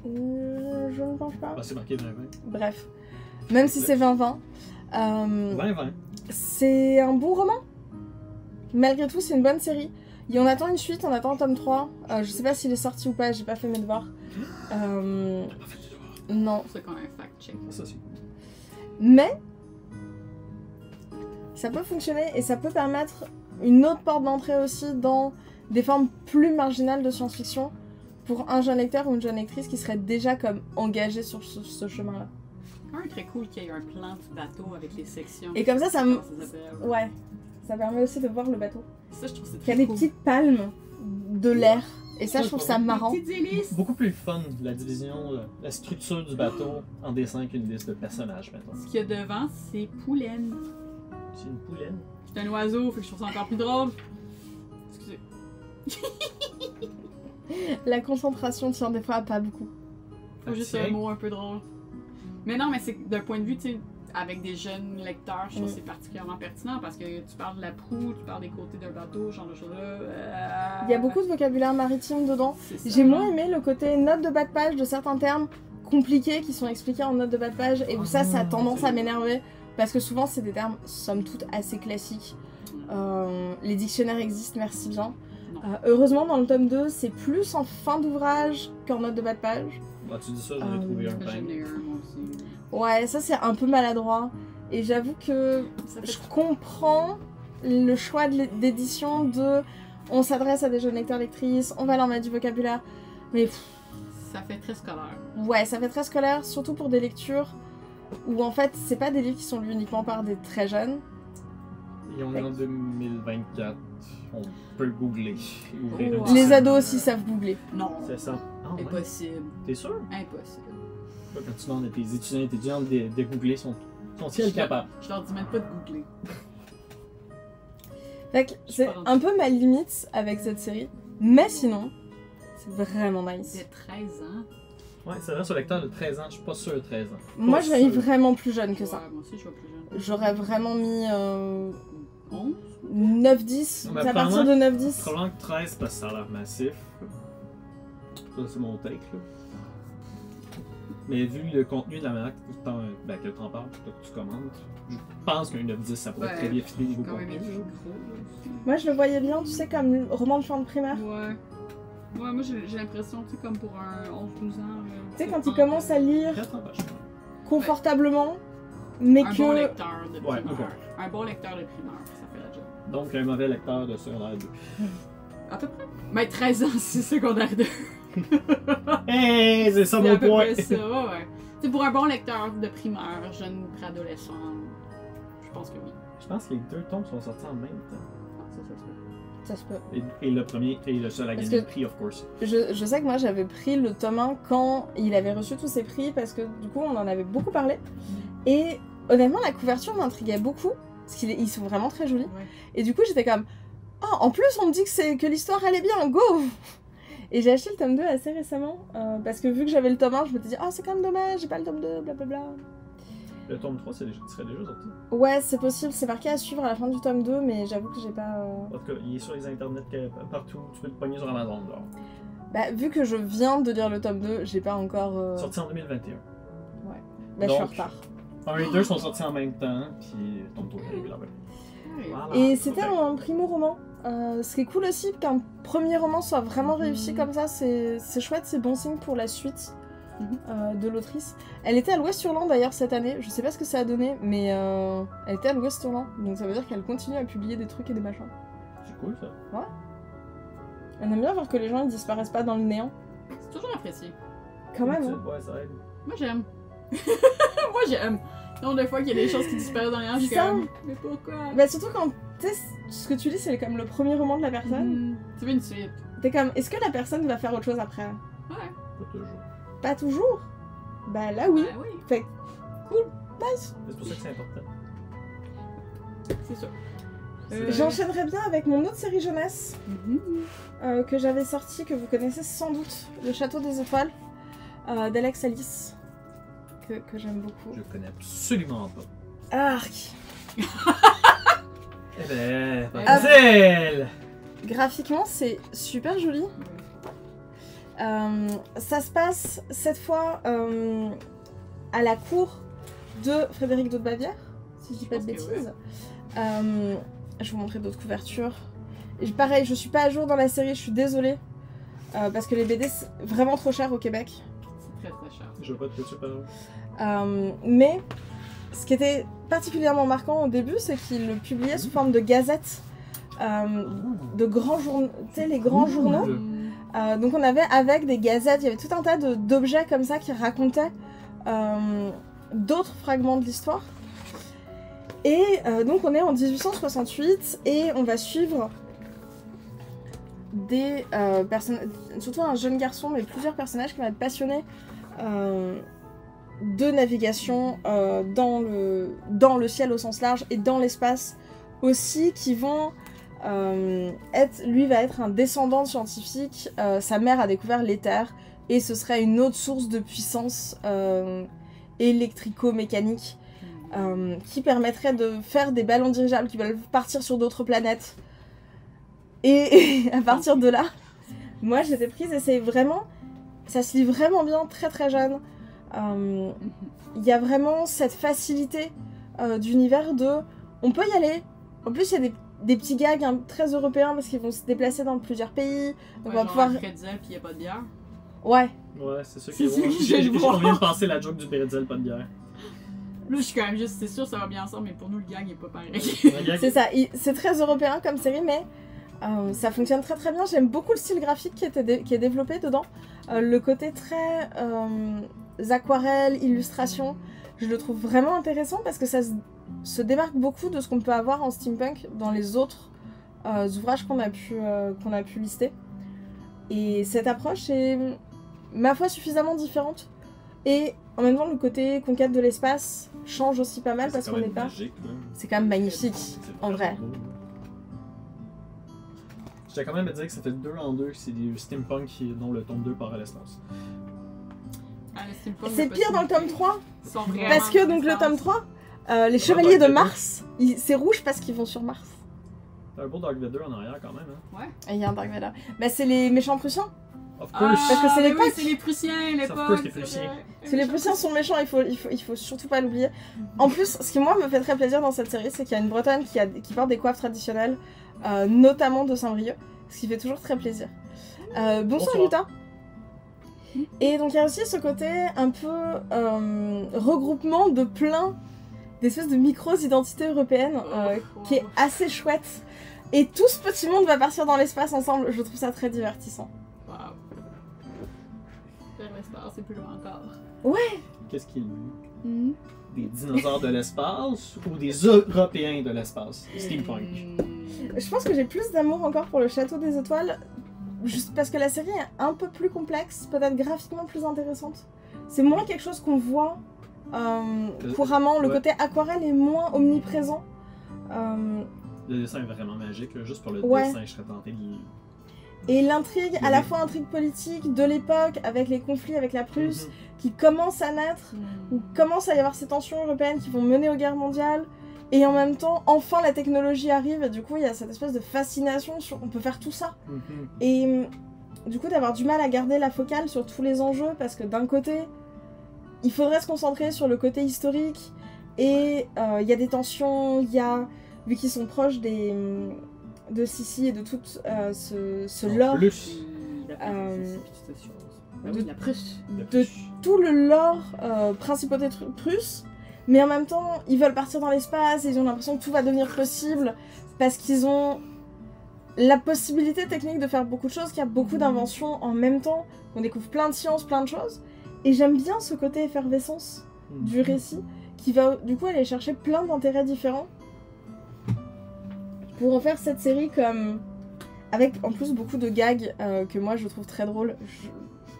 je ne pense pas. Ah, c'est marqué 2020. Bref, même si c'est 2020, 2020. c'est un bon roman. Malgré tout, c'est une bonne série. Et on attend une suite, on attend un tome 3. Je sais pas s'il est sorti ou pas, j'ai pas fait mes devoirs. T'as pas fait tes devoirs. Non. C'est pour ça qu'on a un fact-check. Ça, c'est Mais ça peut fonctionner et ça peut permettre une autre porte d'entrée aussi dans des formes plus marginales de science-fiction pour un jeune lecteur ou une jeune lectrice qui serait déjà comme engagé sur ce chemin-là. Quand même très cool qu'il y ait un plan du bateau avec les sections. Et comme ça, ça me... Comment s'appelle? Ouais, ça permet aussi de voir le bateau. Ça, je trouve que c'est Il y a très des cool. petites palmes de l'air. Et ça, je trouve ça marrant. Des petites hélices. beaucoup plus fun, la division, la structure du bateau en dessin qu'une liste de personnages, maintenant. Ce qu'il y a devant, c'est Poulaine. C'est une poulaine. C'est un oiseau, fait que je trouve ça encore plus drôle. Excusez. La concentration tient des fois à pas beaucoup. Faut juste un mot un peu drôle. Mais non, mais c'est d'un point de vue, tu sais, avec des jeunes lecteurs, je trouve que c'est particulièrement pertinent parce que tu parles de la proue, tu parles des côtés d'un bateau, ce genre de choses-là. Il y a beaucoup de vocabulaire maritime dedans. C'est ça. J'ai moins aimé le côté note de bas de page de certains termes compliqués qui sont expliqués en note de bas de page et où ça a tendance à m'énerver parce que souvent c'est des termes somme toute assez classiques. Les dictionnaires existent, merci bien. Heureusement dans le tome 2 c'est plus en fin d'ouvrage qu'en note de bas de page. Bah, tu dis ça, j'en ai trouvé un J'en pain. ai un, moi aussi. Ouais, ça c'est un peu maladroit et j'avoue que Ça fait je comprends le choix d'édition de on s'adresse à des jeunes lecteurs lectrices, on va leur mettre du vocabulaire, mais ça fait très scolaire. ouais, ça fait très scolaire, surtout pour des lectures où en fait c'est pas des livres qui sont lus uniquement par des très jeunes. Et on est en 2024. On peut googler. Ouvrir un Ouais. Les dictionnaire. ados aussi savent googler. Non, C'est ça. Ah, ouais. impossible. T'es sûr? Impossible. Quand tu demandes à tes étudiants et tes étudiantes de googler, sont-ils capables? Je leur dis même pas de googler. Fait que c'est pas un peu ma limite avec cette série, mais sinon c'est vraiment nice. J'ai 13 ans. Ouais, c'est vrai, sur le lecteur de 13 ans, je suis pas sûr de 13 ans. Moi Pas j'aurais mis sûr. vraiment plus jeune que ça. Ouais, moi aussi, je vois plus jeune. J'aurais vraiment mis 11? 9-10, Non, mais c'est à partir de 9-10. Probablement que 13 parce que ça a l'air massif. Ça, c'est mon take, là. Mais vu le contenu de la manière que t'en parles, que tu commandes, je pense qu'un 9-10 ça pourrait Ouais, très bien fitter niveau Quand même contenu. écrit là. gros, là, aussi. Moi je le voyais bien, tu sais, comme roman de fin de primaire. Ouais. Ouais, moi j'ai l'impression, tu sais, comme pour un 11-12 ans. Tu sais, quand il commence à lire 4 ans, pas cher. confortablement, mais Un que... bon lecteur de Ouais, primaire. ok. Un bon lecteur de primaire, ça fait la job. Donc, un mauvais lecteur de secondaire 2. À peu près. Mais 13 ans, c'est secondaire 2. Hey, c'est ça C'est à mon peu point! près ça, ouais. Tu sais, pour un bon lecteur de primaire, jeune préadolescent, je pense que oui. Je pense que les deux tomes sont sortis en même temps. Ah, ça se peut. Ça se peut. Et le premier, et le seul à Parce gagner que- le prix, of course. Je sais que moi j'avais pris le tome 1 quand il avait reçu tous ses prix parce que du coup on en avait beaucoup parlé. Et honnêtement la couverture m'intriguait beaucoup parce qu'ils sont vraiment très jolis. Ouais. Et du coup j'étais comme oh en plus on me dit que l'histoire allait bien, go! Et j'ai acheté le tome 2 assez récemment parce que vu que j'avais le tome 1 je me suis dit oh c'est quand même dommage j'ai pas le tome 2 blablabla. Le tome 3 serait déjà sorti. Ouais c'est possible, c'est marqué à suivre à la fin du tome 2 mais j'avoue que j'ai pas... En tout cas, il est sur les internets partout. Tu peux le pogner sur Amazon. Là. Bah vu que je viens de lire le tome 2 j'ai pas encore... Sorti en 2021. Bah je suis en Donc, retard. 1 et 2 sont sortis en même temps, puis le tome 3 est arrivé là. Ouais. Voilà. Et c'était Ok. un primo-roman. Ce qui est cool aussi, qu'un premier roman soit vraiment réussi comme ça, c'est chouette, c'est bon signe pour la suite de l'autrice. Elle était à l'Ouest-Hurlant d'ailleurs cette année, je sais pas ce que ça a donné, mais elle était à l'Ouest-Hurlant, donc ça veut dire qu'elle continue à publier des trucs et des machins. C'est cool ça. On aime bien voir que les gens ils disparaissent pas dans le néant. C'est toujours apprécié. Quand même, hein. Ouais, ça aide. Moi j'aime. Moi j'aime. Non, des fois qu'il y a des choses qui disparaissent dans les rangs, je suis Ça. comme. Mais pourquoi? Bah surtout quand, tu sais, ce que tu lis c'est comme le premier roman de la personne. Tu veux une suite? T'es comme, est-ce que la personne va faire autre chose après? Ouais. Pas toujours. Pas toujours. Bah là oui. Ouais, oui. Fait que, cool, nice. C'est pour ça que c'est important. C'est sûr. J'enchaînerai bien avec mon autre série jeunesse. Mhm. Que j'avais sorti, que vous connaissez sans doute, Le Château des Étoiles, d'Alex Alice, que j'aime beaucoup. Je connais absolument pas. Arc. Eh ben, pas Ah. facile! Graphiquement, c'est super joli. Ça se passe cette fois à la cour de Frédéric II de Bavière, si je dis pas de Je pense que bêtises. Je vais vous montrer d'autres couvertures. Et pareil, je suis pas à jour dans la série, je suis désolée. Parce que les BD c'est vraiment trop cher au Québec. C'est très très cher. Je vois pas de quoi tu parles. Mais ce qui était particulièrement marquant au début, c'est qu'il le publiait sous forme de gazette, de grands journaux, tu sais, les grands journaux. Donc on avait avec des gazettes, il y avait tout un tas d'objets comme ça qui racontaient d'autres fragments de l'histoire. Et donc on est en 1868 et on va suivre des personnages, surtout un jeune garçon, mais plusieurs personnages qui vont être passionnés de navigation dans le ciel au sens large et dans l'espace aussi, qui vont lui va être un descendant de scientifique. Sa mère a découvert l'éther et ce serait une autre source de puissance électrico-mécanique qui permettrait de faire des ballons dirigeables qui veulent partir sur d'autres planètes. Et à partir de là, moi j'étais prise et c'est vraiment, ça se lit vraiment bien, très très jeune. Il y a vraiment cette facilité d'univers de, on peut y aller. En plus il y a des petits gags très européens parce qu'ils vont se déplacer dans plusieurs pays. Donc on va pouvoir. Pretzel puis il y a pas de bière. Ouais. Ouais, c'est ça C'est qui ça que est j'ai bon. le voir. On vient de passer la joke du bretzel, pas de bière. Là, je suis quand même juste, c'est sûr, ça va bien ensemble, mais pour nous, le gag est pas pareil. C'est ça, c'est très européen comme série, mais ça fonctionne très très bien. J'aime beaucoup le style graphique qui est développé dedans. Le côté très aquarelle, illustration, je le trouve vraiment intéressant parce que ça se démarque beaucoup de ce qu'on peut avoir en steampunk dans les autres ouvrages qu'on a pu lister. Et cette approche est, ma foi, suffisamment différente. Et en même temps, le côté conquête de l'espace change aussi pas mal parce qu'on n'est pas... C'est quand même magnifique, en vrai. Je tiens quand même à dire que ça fait 2 en 2, c'est des steampunk dont le tome 2 part à l'espace. C'est pire dans le tome 3, parce que donc le tome 3, les Ouais, chevaliers de Dark Mars, c'est rouge parce qu'ils vont sur Mars. T'as un beau Dark Vader en arrière quand même, hein? Ouais. Et il y a un Dark Vader. Bah c'est les méchants prussiens. Of course! Parce que c'est mais l'époque. oui, c'est les Prussiens, l'époque. Of course, les Prussiens. C'est les Prussiens sont méchants, il faut surtout pas l'oublier. En plus, ce qui moi me fait très plaisir dans cette série, c'est qu'il y a une Bretonne qui porte des coiffes traditionnelles, notamment de Saint-Brieuc, ce qui fait toujours très plaisir. Bonsoir Yuta. Et donc il y a aussi ce côté un peu regroupement de plein d'espèces de micro-identités européennes qui est assez chouette. Et tout ce petit monde va partir dans l'espace ensemble, je trouve ça très divertissant. Waouh. Vers l'espace, c'est plus loin encore. Ouais. Qu'est-ce qu'il veut? Des dinosaures de l'espace ou des Européens de l'espace? Steampunk. Je pense que j'ai plus d'amour encore pour le Château des Étoiles, juste parce que la série est un peu plus complexe, peut-être graphiquement plus intéressante. C'est moins quelque chose qu'on voit couramment, le côté aquarelle est moins omniprésent. Le dessin est vraiment magique, là. Juste pour le Ouais. dessin, je serais tenté de... Et l'intrigue, à la fois intrigue politique de l'époque, avec les conflits avec la Prusse, qui commencent à naître, où commence à y avoir ces tensions européennes qui vont mener aux guerres mondiales, et en même temps, enfin la technologie arrive, et du coup il y a cette espèce de fascination sur on peut faire tout ça. Et du coup d'avoir du mal à garder la focale sur tous les enjeux, parce que d'un côté, il faudrait se concentrer sur le côté historique, et il y a des tensions, il y a, vu qu'ils sont proches de Sissi et de tout ce lore, Plus. La Prusse. de tout le lore principauté prusse, mais en même temps ils veulent partir dans l'espace et ils ont l'impression que tout va devenir possible parce qu'ils ont la possibilité technique de faire beaucoup de choses, qu'il y a beaucoup d'inventions en même temps, qu'on découvre plein de sciences, plein de choses, et j'aime bien ce côté effervescence du récit qui va du coup aller chercher plein d'intérêts différents pour en faire cette série comme avec en plus beaucoup de gags que moi je trouve très drôles,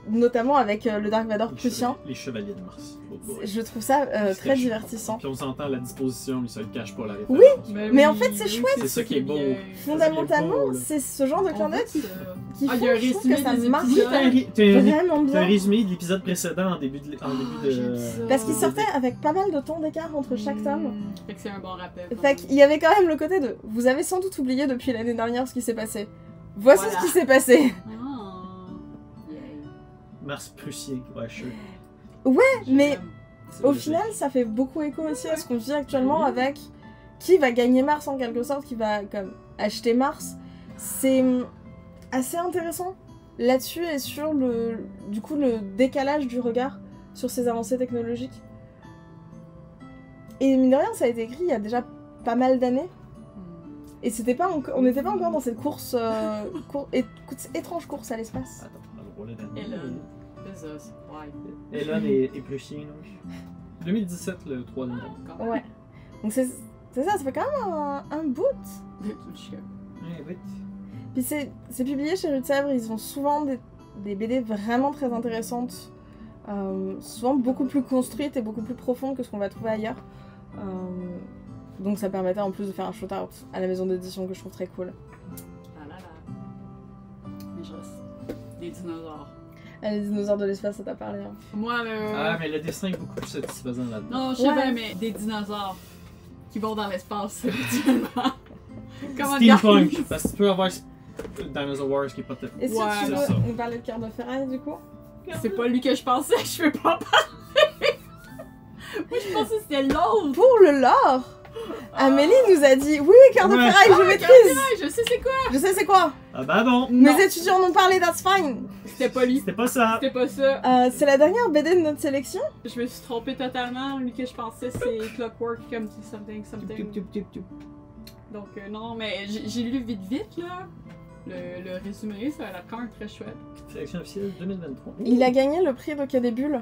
notamment avec le Dark Vador prussien. Les chevaliers de Mars. Je trouve ça très divertissant. Puis on s'entend la disposition, mais ça le cache pas la référence. Oui, mais en fait, c'est chouette. C'est ça qui est beau. Fondamentalement, là. c'est ce genre de clin d'œil qui il y a un fait, je trouve résumé que ça des marche épisodes. vraiment T'as un bien. résumé de l'épisode précédent en début de... j'aime ça. Parce qu'il sortait avec pas mal de temps d'écart entre chaque tome. Fait que c'est un bon rappel. Fait qu'il y avait quand même le côté de vous avez sans doute oublié depuis l'année dernière ce qui s'est passé. Voici Voilà. ce qui s'est passé. Mars prussien, ouais, sure. Mais C'est au vrai, final, ça fait beaucoup écho aussi à ce qu'on vit actuellement avec qui va gagner Mars en quelque sorte, qui va comme acheter Mars. C'est assez intéressant là-dessus et sur le décalage du regard sur ces avancées technologiques. Et mine de rien, ça a été écrit il y a déjà pas mal d'années. Et on n'était pas encore dans cette course, étrange course à l'espace. Attends, on va le rouler dans le- Elon. Bezos. Ouais. Elon et prussien, donc. 2017, le 3 novembre. Ouais. Donc c'est ça fait quand même un bout. Ouais, vite. Puis c'est publié chez Rue de Sèvres, ils ont souvent des BD vraiment très intéressantes, souvent beaucoup plus construites et beaucoup plus profondes que ce qu'on va trouver ailleurs. Donc ça permettait en plus de faire un shootout à la maison d'édition que je trouve très cool. Ah là là. Mais je reste. Des dinosaures. Ah, les dinosaures de l'espace, ça t'a parlé. Hein. Moi, le. Ah, mais le dessin est beaucoup plus satisfaisant là-dedans. Non, je sais Ouais. bien, mais des dinosaures qui vont dans l'espace, habituellement. Comment dire? Steampunk, parce que tu peux avoir Dinosaur Wars qui est pas tellement. Et si Ouais, tu c'est ça. veux nous parler de Cœur de Ferraille du coup? C'est pas lui que je pensais, je peux pas parler. Moi, je pensais que c'était l'autre. Pour le lore, Amélie nous a dit oui, Cœur de Ouais. Ferraille, je Ah, maîtrise. Ouais, je sais c'est quoi. Je sais c'est quoi. Ah bah non! Non. Mes étudiants n'ont parlé, that's fine. C'était pas lui. C'était pas ça! C'était pas ça. C'est la dernière BD de notre sélection. Je me suis trompée totalement. Lui que je pensais, c'est Clockwork comme something. Donc, non, mais j'ai lu vite, là. Le résumé, ça a l'air quand même très chouette. Sélection officielle 2023. Il a gagné le prix Roca des Bulles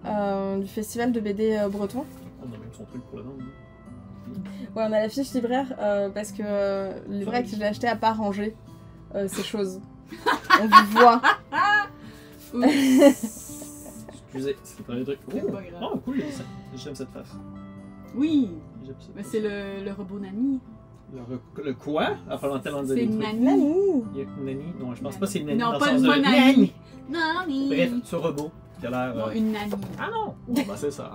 du festival de BD breton. On a même son truc pour le vendre. Ouais, on a la fiche libraire parce que le livret que je l'ai acheté à pas ranger ces choses. On vous voit. Excusez, c'est pas le truc. C'est pas grave. Oh, cool le dessin. J'aime cette face. Oui, J'aime ça. mais c'est le robot Nani. Le quoi? Après, tellement de C'est des trucs. Nani. Nani. Il y a Nani? Non, je pense pas que c'est Nani. Non, dans pas le sens une de Nani. Nani. Bref, ce robot qui a l'air. Non, une Nani. Ah non! Bon, bah c'est ça.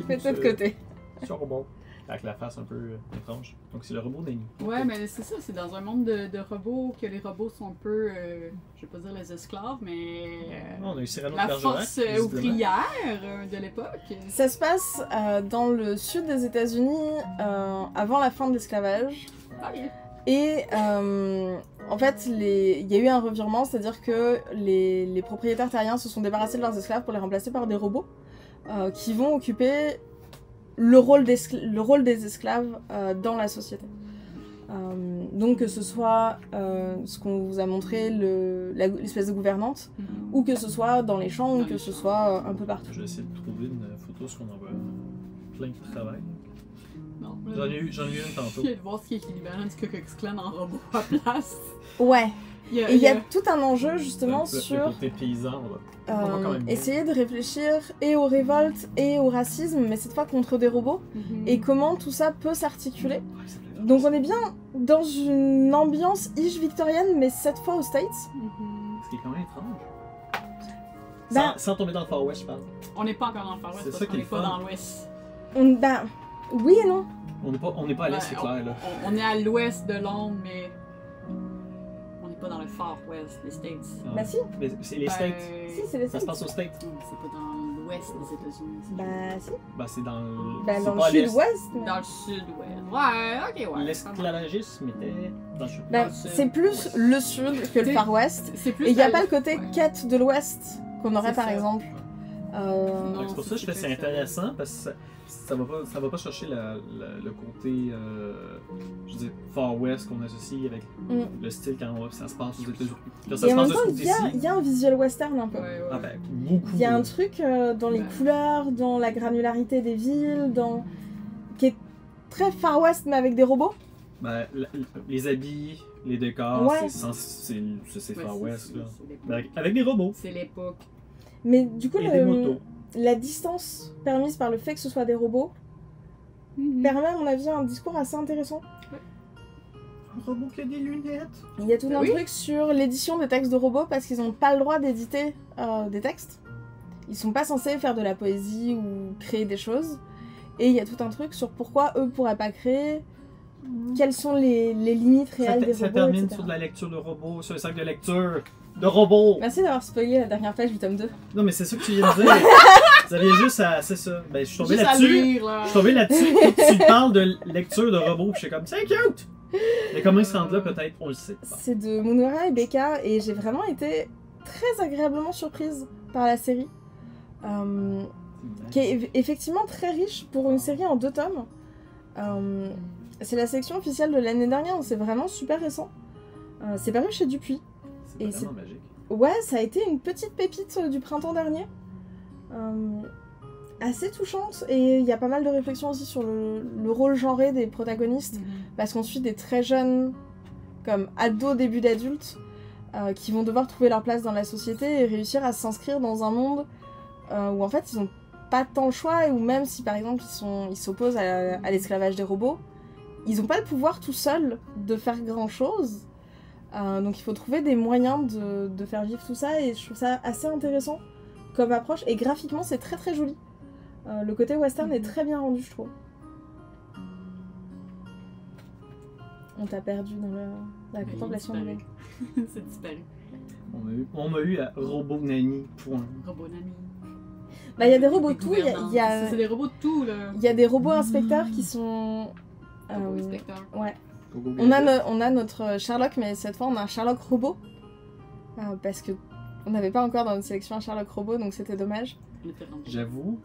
Fais-toi de côté. C'est un robot. Avec la face un peu étrange. Donc c'est le robot Nani. Ouais, mais c'est ça, c'est dans un monde de robots que les robots sont un peu, je vais pas dire les esclaves, mais On a eu Cyrano de la Bergerac. force visiblement. ouvrière de l'époque. Ça se passe dans le sud des États-Unis avant la fin de l'esclavage. Ah, bien. Et en fait, il y a eu un revirement, c'est-à-dire que les propriétaires terriens se sont débarrassés de leurs esclaves pour les remplacer par des robots qui vont occuper le rôle des esclaves dans la société. Donc que ce soit ce qu'on vous a montré, l'espèce de gouvernante, ou que ce soit dans les champs, ou Dans que les ce champs. soit un peu partout. Je vais essayer de trouver une photo, ce qu'on envoie plein de travail. Non. J'en ai eu une tantôt. Je vais voir ce qui est équivalent du Ku Klux Klan en robot à place. Ouais, Il y a, et il y a tout un enjeu justement Le sur côté paysan, on va quand même essayer de réfléchir et aux révoltes et au racisme, mais cette fois contre des robots, et comment tout ça peut s'articuler. Ouais, ça plaît. Donc on est bien dans une ambiance ish victorienne, mais cette fois aux States. Ce qui est quand même étrange. Bah- Sans tomber dans le Far West, je parle. On n'est pas encore dans le Far West C'est parce ça qu'on qui est n'est le pas fun. dans l'Ouest. Bah, oui et non. On n'est pas à l'est, Ouais, c'est clair, là. On est à l'Ouest de Londres, mais on n'est pas dans le Far West des States. Ah. Bah si, Mais c'est les States. si c'est les Ça se States. passe aux States. C'est pas dans l'Ouest des États-Unis. c'est Bah si. Bah, c'est dans le. Bah c'est dans pas à le l'est. sud-ouest. mais- Dans le sud-ouest. Ouais, ok, ouais. L'esclavagisme était dans le sud. Bah, Dans le sud. c'est plus le sud que le C'est- Far West. C'est plus. Et il n'y a la- pas le côté ouais. quête de l'ouest qu'on aurait C'est par ça. exemple. Non, C'est pour ça que je fais c'est intéressant parce que ça va pas chercher le côté je veux dire Far West qu'on associe avec le style quand ça se passe aux États-Unis. Là, ça Et se en passe même de temps, ce il y a, côté-ci. il y a un visuel western un peu. Ouais, ouais. Ah ben beaucoup. Il y a un truc dans les Ouais. couleurs, dans la granularité des villes, qui est très Far West mais avec des robots. Ben, les habits, les décors, Ouais. c'est Ouais, Far West là. c'est l'époque. Ben, avec des robots C'est l'époque. Mais du coup, et des motos. la distance permise par le fait que ce soit des robots permet à mon avis un discours assez intéressant. Un robot qui a des lunettes. Il y a tout un Oui. truc sur l'édition des textes de robots parce qu'ils n'ont pas le droit d'éditer des textes. Ils sont pas censés faire de la poésie ou créer des choses. Et il y a tout un truc sur pourquoi eux pourraient pas créer, quelles sont les limites réelles des Ça robots, termine etc. sur de la lecture de robots, sur le sac de lecture de robots. Merci d'avoir spoilé la dernière page du tome 2. Non mais c'est ça que tu viens de dire. Ça vient juste à. C'est ça. Ben je suis tombé Juste à là-dessus. lire, là. Je suis tombé là-dessus et tu parles de lecture de robots, puis je suis comme c'est cute! Mais comment ils se rendent là, peut-être, on le sait pas. C'est de Munura et Becca et j'ai vraiment été très agréablement surprise par la série. Qui est effectivement très riche pour une série en 2 tomes. C'est la sélection officielle de l'année dernière, donc c'est vraiment super récent. C'est paru chez Dupuis. C'est et vraiment magique. Ouais, ça a été une petite pépite du printemps dernier. Assez touchante, et il y a pas mal de réflexions aussi sur le rôle genré des protagonistes, parce qu'on suit des très jeunes, comme ados, début d'adultes, qui vont devoir trouver leur place dans la société et réussir à s'inscrire dans un monde où en fait ils ont pas tant le choix, ou même si par exemple ils s'opposent à l'esclavage des robots, ils ont pas le pouvoir tout seuls de faire grand chose. Donc il faut trouver des moyens de faire vivre tout ça et je trouve ça assez intéressant comme approche et graphiquement c'est très très joli. Le côté western est très bien rendu je trouve. On t'a perdu dans la contemplation de l'œil. C'est disparu. On m'a eu à Robot Nani, point. Robot Nani. Bah il y a des robots tout, C'est des robots de tout là. il y a des robots inspecteurs qui sont... Robot inspecteur. Ouais. Gogo On Gadget. a notre Sherlock, mais cette fois on a un Sherlock robot. Parce que on n'avait pas encore dans notre sélection un Sherlock robot, donc c'était dommage. On était rendu. J'avoue,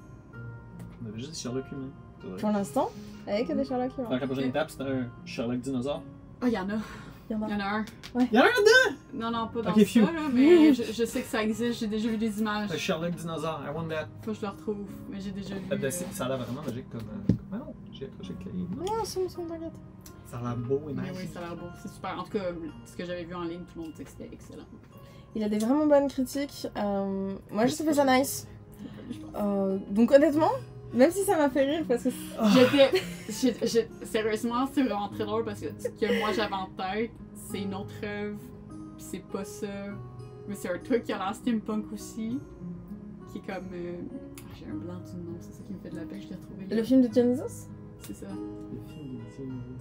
on avait juste des Sherlock humains. C'est vrai. Pour l'instant, avec des Sherlock Fait humains. que la prochaine étape, c'est un Sherlock dinosaure. Ah, il y en a. Il y en a. Il y en a un. Il y en a un Non, non, pas dans Ok, ça, phew. là, mais je sais que ça existe. J'ai déjà vu des images. Un Sherlock dinosaure, I want that. Faut que je le retrouve, mais j'ai déjà vu. Ben, ça a l'air vraiment logique comme. Ah non, j'ai accroché avec la livre. Non, c'est t'inquiète. Ça a l'air beau et Mais magique. oui, ça a l'air beau. C'est super. En tout cas, ce que j'avais vu en ligne, tout le monde disait que c'était excellent. Il a des vraiment bonnes critiques. Moi, j'ai trouvé ça nice. Donc honnêtement, même si ça m'a fait rire parce que Sérieusement, c'est vraiment très drôle parce que ce que moi j'avais en tête, c'est une autre œuvre, pis c'est pas ça. Mais c'est un truc qui a l'air steampunk aussi, qui est comme. J'ai un blanc du nom, c'est ça qui me fait de la peine, je l'ai retrouvé. le film de Dionysos, C'est ça. Le film de Dionysos.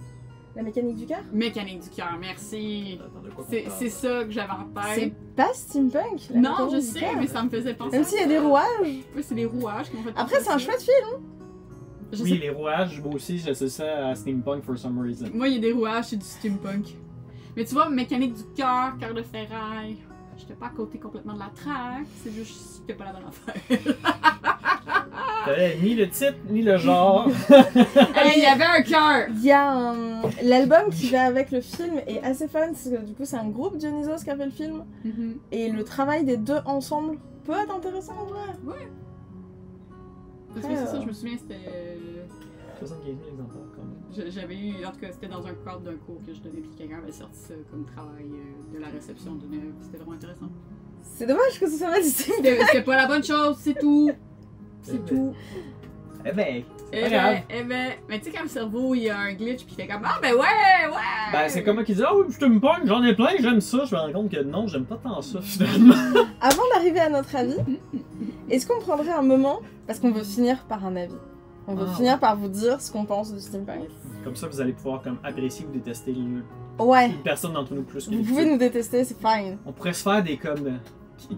La mécanique du cœur, Mécanique du cœur, merci. Attends, de quoi qu'on C'est parle? ça que j'avais en c'est tête. pas steampunk. la Non, mécanique je du sais, cœur. mais ça me faisait penser. Même à s'il y a ça. des rouages. Oui, c'est des rouages qui m'ont fait penser Après, à c'est un ça. chouette film. Je Oui, sais- les rouages, moi aussi, j'associe ça à steampunk for some reason. Moi, il y a des rouages, c'est du steampunk. Mais tu vois, mécanique du cœur, cœur de ferraille. J'étais pas à côté complètement de la traque, c'est juste que c'était pas la bonne affaire. T'avais ni le titre, ni le genre. Hey, il y avait un cœur! Il y a l'album qui va avec le film est assez fun parce que du coup c'est un groupe Dionysos qui a fait le film et le travail des deux ensemble peut être intéressant en vrai. Parce que c'est ça, je me souviens, c'était. 75 000 exemplaires quand même. J'avais eu, en tout cas, c'était dans un cadre d'un cours que je donnais, puis quelqu'un avait sorti ça comme travail de la réception d'une œuvre. C'était vraiment intéressant. C'est dommage que ce soit pas du style. C'était pas la bonne chose, c'est tout! C'est ben, tout. Eh ben, c'est Eh pas grave. mais tu sais, quand le cerveau, il y a un glitch, puis il fait comme ah, ben ouais! Ben, c'est comme moi qui dit, ah oui, je te me pogne, j'en ai plein, j'aime ça. Je me rends compte que non, j'aime pas tant ça finalement. Avant d'arriver à notre avis, est-ce qu'on prendrait un moment parce qu'on veut finir par un avis. On veut Ah, finir par vous dire ce qu'on pense du steampunk. Comme ça, vous allez pouvoir comme apprécier ou détester une Ouais, personne d'entre nous plus que vous les pouvez autres. nous détester, c'est fine. On pourrait se faire des comme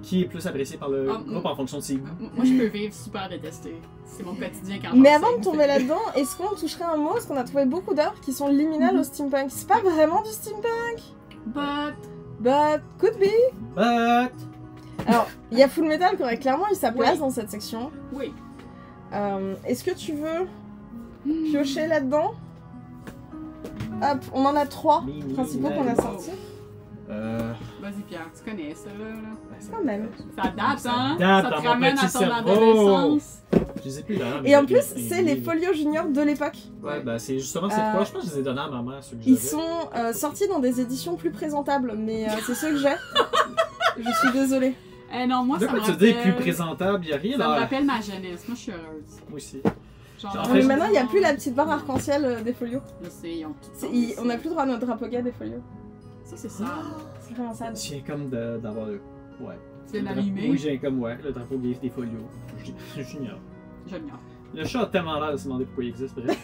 qui est plus apprécié par le Ah, groupe en fonction de ses goûts. Moi, je peux vivre super détesté. C'est mon quotidien quand Mais j'enseigne, avant de tomber fait- là-dedans, est-ce qu'on toucherait un mot? Parce qu'on a trouvé beaucoup d'œuvres qui sont liminales au steampunk. C'est pas vraiment du steampunk, but could be. But Alors, il y a Full Metal qui aurait clairement eu sa place Oui. dans cette section. Oui. Est-ce que tu veux piocher là-dedans? Hop, on en a 3 Mini principaux qu'on a Mel. sortis. Vas-y, Pierre, tu connais ça, là. Quand même. Ça date, hein? date Ça dans te mon ramène à petit ton cerveau. adolescence. Je les ai plus d'ailleurs. mais Et en je plus, les ai c'est les mis. Folio Junior de l'époque. Ouais, bah c'est justement cette fois, je pense que je les ai donnés à ma mère, ceux que Ils j'avais. sont sortis dans des éditions plus présentables, mais c'est ceux que j'ai. Je suis désolée. Eh non, moi, De ça me quoi tu dis plus rappelle... présentable, y'a rien Ça me là. rappelle ma jeunesse. Moi, je suis heureuse. Moi aussi. Genre, En Non, fait, mais maintenant, il n'y a plus la petite barre arc-en-ciel des folios. Je sais, ils ont tout On n'a plus droit à notre drapeau gay des folios. Ça, c'est ça. C'est vraiment sad. Je viens comme d'avoir le. Ouais. Tu viens Le d'allumer. drapeau- Oui, j'ai comme ouais, le drapeau gay des folios. J'ignore. Je l'ignore. Le chat a tellement l'air de se demander pourquoi il existe, bref.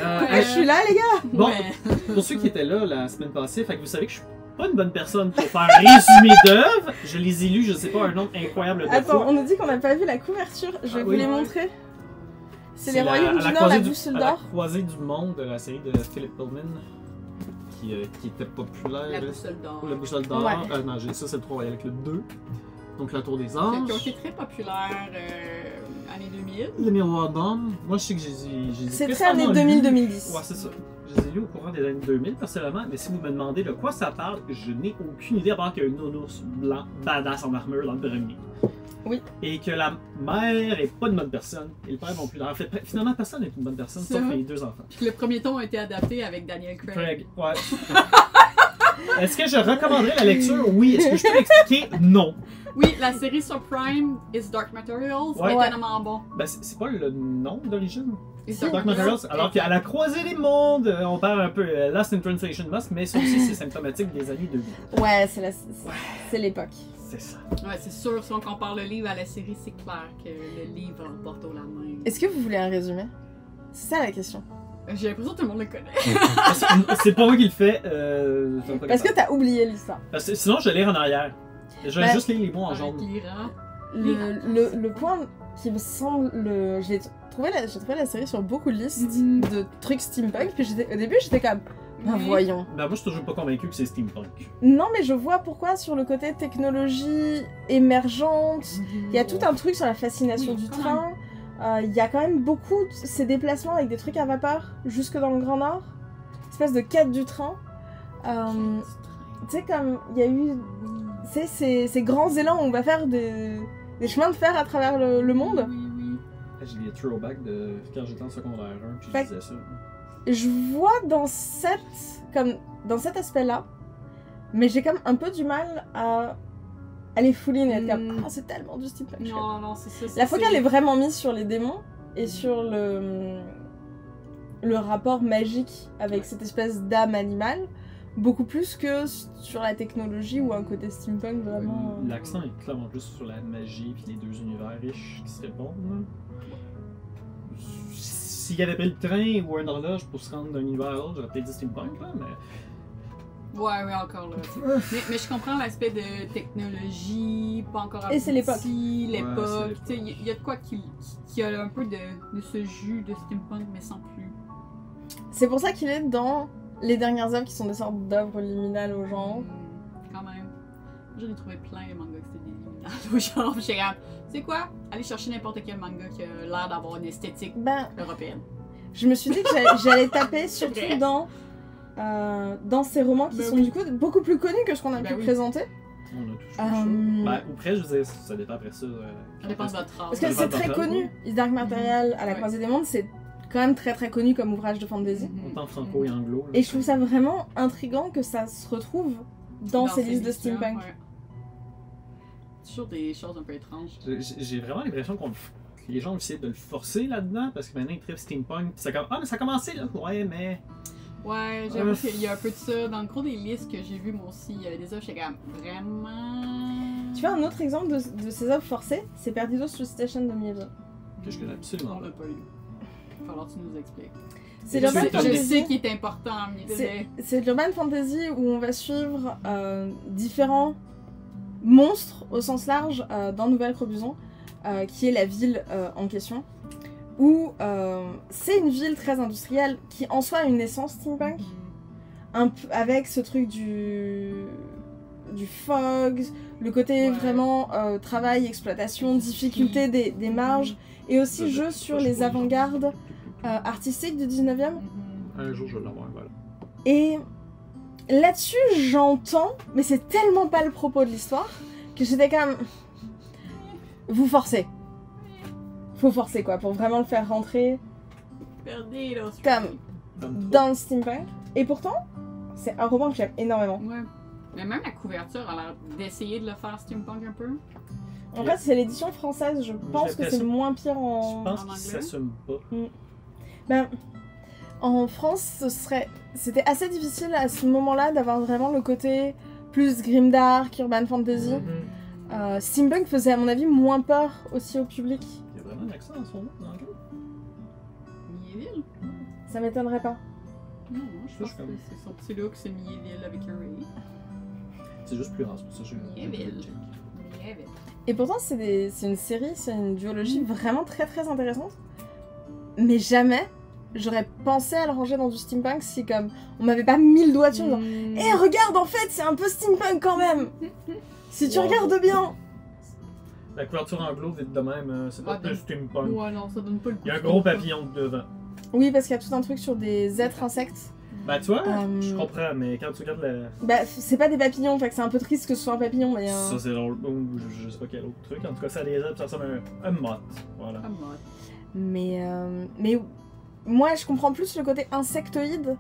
Ah, je suis là, les gars! Bon, Ouais. pour ceux qui étaient là la semaine passée, fait que vous savez que je suis pas une bonne personne pour faire un résumé d'œuvres. Je les ai lus, je sais pas, un nombre incroyable de Attends, fois. on nous dit qu'on n'a pas vu la couverture. Je vais Ah vous oui. les montrer. C'est les Royaumes à du Nord, croisée la du- boussole à la d'or. croisée du monde de la série de Philip Pullman, qui était populaire. La là. boussole d'or. Ou la boussole d'or. Ouais. Non, ça c'est le 3 avec le 2. Donc la tour des Qui ont anges. été très populaires années 2000. Le miroir d'âme. Moi je sais que j'ai C'est très principalement années lu- 2000-2010. Ouais, c'est ça. Je les ai lus au courant des années 2000 personnellement, mais si vous me demandez de quoi ça parle, je n'ai aucune idée à part qu'il y a un nounours blanc badass en armure dans le premier. Oui. Et que la mère est pas une bonne personne, et le père non plus. En fait, finalement, personne n'est une bonne personne, C'est sauf vrai. les deux enfants. Puis que le premier ton a été adapté avec Daniel Craig. Craig, ouais. Est-ce que je recommanderais la lecture? Oui. Est-ce que je peux l'expliquer? Non. Oui, la série sur Prime, Is Dark Materials, Ouais. est étonnamment bon. Ben, c'est pas le nom d'origine? Is Dark Materials. Alors qu'à la croisée des mondes, on parle un peu Lost in Translation Lost, mais ça aussi c'est symptomatique des années 2000. Ouais, c'est l'époque. C'est ça. Ouais, c'est sûr, si on compare le livre à la série, c'est clair que le livre emporte au la main. Est-ce que vous voulez un résumé? C'est ça la question. J'ai l'impression que tout le monde le connaît. C'est pas moi qui le fais. Parce que t'as oublié l'histoire. Parce que sinon, je vais lire en arrière. Je vais juste lire les mots en jaune. Le point qui me semble... J'ai trouvé la série sur beaucoup de listes de trucs steampunk, puis au début j'étais comme... Ben voyons. Ben, moi, je suis toujours pas convaincu que c'est steampunk. Non, mais je vois pourquoi sur le côté technologie émergente, il y a tout un truc sur la fascination du train. Il y a quand même beaucoup ces déplacements avec des trucs à vapeur jusque dans le Grand Nord. Espèce de quête du train. Tu sais, comme il y a eu ces grands élans où on va faire des chemins de fer à travers le monde. J'ai des throwbacks de quand j'étais en secondaire 1, puis je disais ça. Je vois dans cet aspect-là, mais j'ai comme un peu du mal à aller full-in et être comme c'est tellement du steampunk. Non, c'est ça. La focale est vraiment mise sur les démons et sur le rapport magique avec cette espèce d'âme animale, beaucoup plus que sur la technologie ou un côté steampunk vraiment. L'accent est clairement plus sur la magie puis les deux univers riches qui se répondent. S'il y avait pris le train ou un horloge pour se rendre d'un univers à l'autre, j'aurais peut-être dit steampunk là, mais. Ouais, encore là. mais je comprends l'aspect de technologie, pas encore et c'est l'époque. L'époque. Tu sais, il y a de quoi qui a un peu de ce jus de steampunk, mais sans plus. C'est pour ça qu'il est dans les dernières œuvres qui sont des sortes d'œuvres liminales au genre. Quand même. J'en ai trouvé plein les mangas qui étaient des liminales au genre. J'ai comme, tu sais quoi? Allez chercher n'importe quel manga qui a l'air d'avoir une esthétique européenne. Je me suis dit que j'allais taper surtout dans ces romans qui sont du coup beaucoup plus connus que ce qu'on a pu présenter. On a touché ça. Ou près, je veux dire, ça dépend après ça. Ça dépend de votre âge. Parce que c'est très connu. Is Dark Material à la croisée des mondes, c'est quand même très très connu comme ouvrage de fantasy. Autant franco et anglo. Et je trouve ça vraiment intriguant que ça se retrouve dans ces listes de steampunk. Ouais. Toujours des choses un peu étranges. J'ai vraiment l'impression que les gens ont essayé de le forcer là-dedans parce que maintenant ils trippent steampunk. Ça mais ça a commencé là. Ouais, mais. Ouais, j'avoue qu'il y a un peu de ça. Dans le gros des listes que j'ai vues, moi aussi, il y avait des œuvres, j'étais comme vraiment. Tu vois, un autre exemple de ces œuvres forcées, c'est Perdidos Through Station de Mieville. Que je connais absolument pas. On l'a pas eu. Il va falloir que tu nous expliques. C'est l'urban fantasy. Je sais qui est important, mais c'est l'urban fantasy où on va suivre différents monstres au sens large dans Nouvelle-Crobuzon, qui est la ville en question. Où c'est une ville très industrielle qui en soi a une essence steampunk, avec ce truc du fog, le côté vraiment travail, exploitation, difficulté des marges, et aussi jeu sur les avant-gardes artistiques du 19e. Un jour je vais l'avoir, voilà. Et là-dessus j'entends, mais c'est tellement pas le propos de l'histoire, que j'étais comme... Vous forcez. Faut forcer quoi, pour vraiment le faire rentrer comme dans le steampunk. Et pourtant, c'est un roman que j'aime énormément. Ouais. Mais même la couverture a l'air d'essayer de le faire steampunk un peu. En fait, c'est l'édition française, je pense que c'est le moins pire en... Je pense qu'il s'assume pas. Ben, en France, c'était assez difficile à ce moment-là d'avoir vraiment le côté plus grimdark, urban fantasy. Steampunk faisait à mon avis moins peur aussi au public. Un accent à son nom dans le jeu? Mieville? Ça m'étonnerait pas. Non, je pense que c'est son petit look, c'est Mieville avec un Ray. C'est juste plus rare, c'est pour ça que je Mieville. Et pourtant, c'est une série, c'est une duologie vraiment très très intéressante. Mais jamais j'aurais pensé à le ranger dans du steampunk si comme on m'avait pas mis le doigt dessus en disant hé, regarde, en fait, c'est un peu steampunk quand même! Si tu regardes bien! La couverture anglo, vite de même, c'est pas plus steampunk. Ouais, non, ça donne pas le coup. Il y a un gros papillon devant. Oui, parce qu'il y a tout un truc sur des êtres insectes. Bah, tu vois, je comprends, mais quand tu regardes la. Bah, c'est pas des papillons, fait que c'est un peu triste que ce soit un papillon, mais. Ça, c'est drôle. Ou je sais pas quel autre truc. En tout cas, ça a des ailes, ça ressemble à un motte. Voilà. Un motte. Mais moi, je comprends plus le côté insectoïde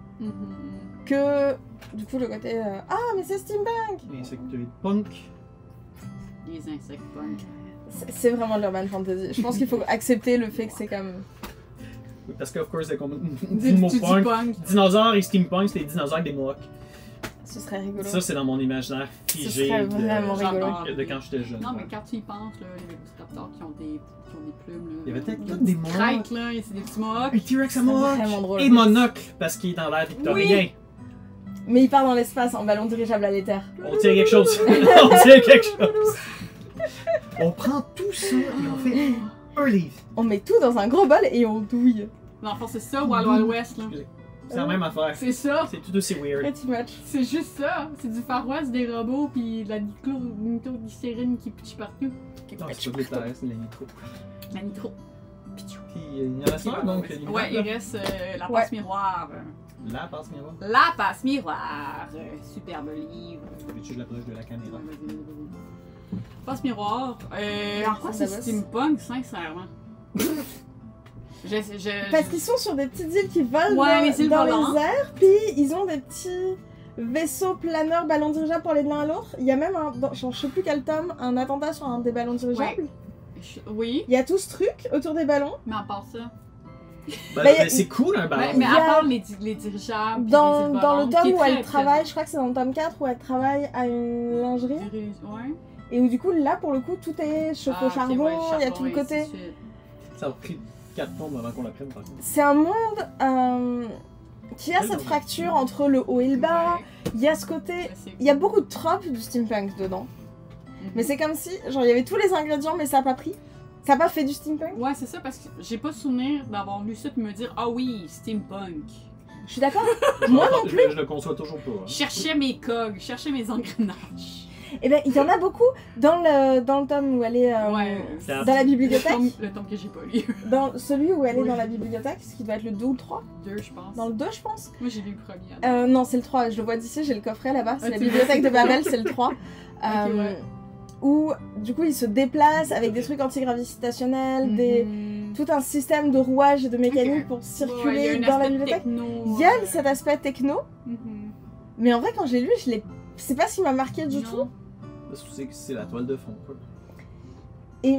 que du coup, le côté ah, mais c'est steampunk! Insecte punk. Les insectes punk. C'est vraiment de l'urban fantasy. Je pense qu'il faut accepter le fait que c'est comme. Oui, parce que, of course, c'est comme Tu le mot dis punk. punk. Dinosaures et steampunk, c'est les dinosaures des Mohawks. Ce serait rigolo. Ça, c'est dans mon imaginaire figé serait vraiment rigolo. de quand j'étais jeune. Non, mais quand tu y penses, là, les Velociraptors qui ont des plumes. Là, Il y avait peut-être des des petites Mohawks. crêtes, là, c'est des petits Mohawks. Un T-Rex à C'est Mohawk. vraiment drôle. Et monocle, parce qu'il est dans l'air victorien. Mais il part dans l'espace en ballon dirigeable à l'éther. On tient quelque chose. On tient quelque chose. On prend tout ça et on fait un livre. On met tout dans un gros bol et on douille. Dans le fond, c'est ça, Wild Wild West, là. C'est la même affaire. C'est ça. C'est tout aussi weird. Pretty much. C'est juste ça. C'est du Far West, des robots, puis de la nitroglycérine qui pitch partout. Non, c'est pas de l'éther, c'est de la nitro. La nitro. Pichou. Puis il y en a 5 donc. Ouais, il reste la passe miroir. La passe miroir. La passe miroir. Superbe livre. Peux-tu l'approche de la caméra? Passe miroir. En quoi c'est steampunk, sincèrement? Parce qu'ils sont sur des petites îles qui volent Ouais, les îles dans volantes. les airs, puis ils ont des petits vaisseaux planeurs ballons dirigeables pour aller de l'un à l'autre. Il y a même, je sais plus quel tome, un attentat sur un des ballons dirigeables. Oui, Il y a tout ce truc autour des ballons. mais à part ça. Ben, Ben, c'est cool un ballon. Mais Il y à a- part les dirigeables. puis Dans les îles le volantes, qui tome est où très, elle très travaille, je crois que c'est dans le tome 4 où elle travaille à une lingerie. Ouais. Et où du coup, là pour le coup, tout est chauffe au charbon, il y a tout le côté. Ça a pris 4 tombes avant qu'on la prenne par contre. C'est un monde qui a cette fracture entre le haut et le bas. Il y a ce côté. Il y a beaucoup de tropes du steampunk dedans. Mais c'est comme si, genre, il y avait tous les ingrédients, mais ça a pas pris. Ça a pas fait du steampunk. Ouais, c'est ça, parce que j'ai pas souvenir d'avoir lu ça et me dire, ah oui, steampunk. Je suis d'accord. Moi non plus. Je le conçois toujours pas. Hein. Cherchais mes cogs, cherchais mes engrenages. Et ben, il y en a beaucoup dans le tome où elle est Ouais. dans la bibliothèque. Le tome que j'ai pas lu. Dans celui où elle est Oui. dans la bibliothèque, ce qui doit être le 2 ou le 3. 2, je pense. Dans le 2, je pense. Moi, j'ai lu le premier. Non, c'est le 3. Je le vois d'ici, j'ai le coffret là-bas. C'est Ah, la tu bibliothèque vois. de Babel, c'est le 3. ouais. Où, du coup, il se déplace avec des trucs antigravitationnels, tout un système de rouages et de mécaniques pour circuler dans la bibliothèque. Il y a cet aspect techno, mais en vrai, quand j'ai lu, c'est pas ce qui m'a marqué du tout. Parce que c'est la toile de fond. Quoi. Et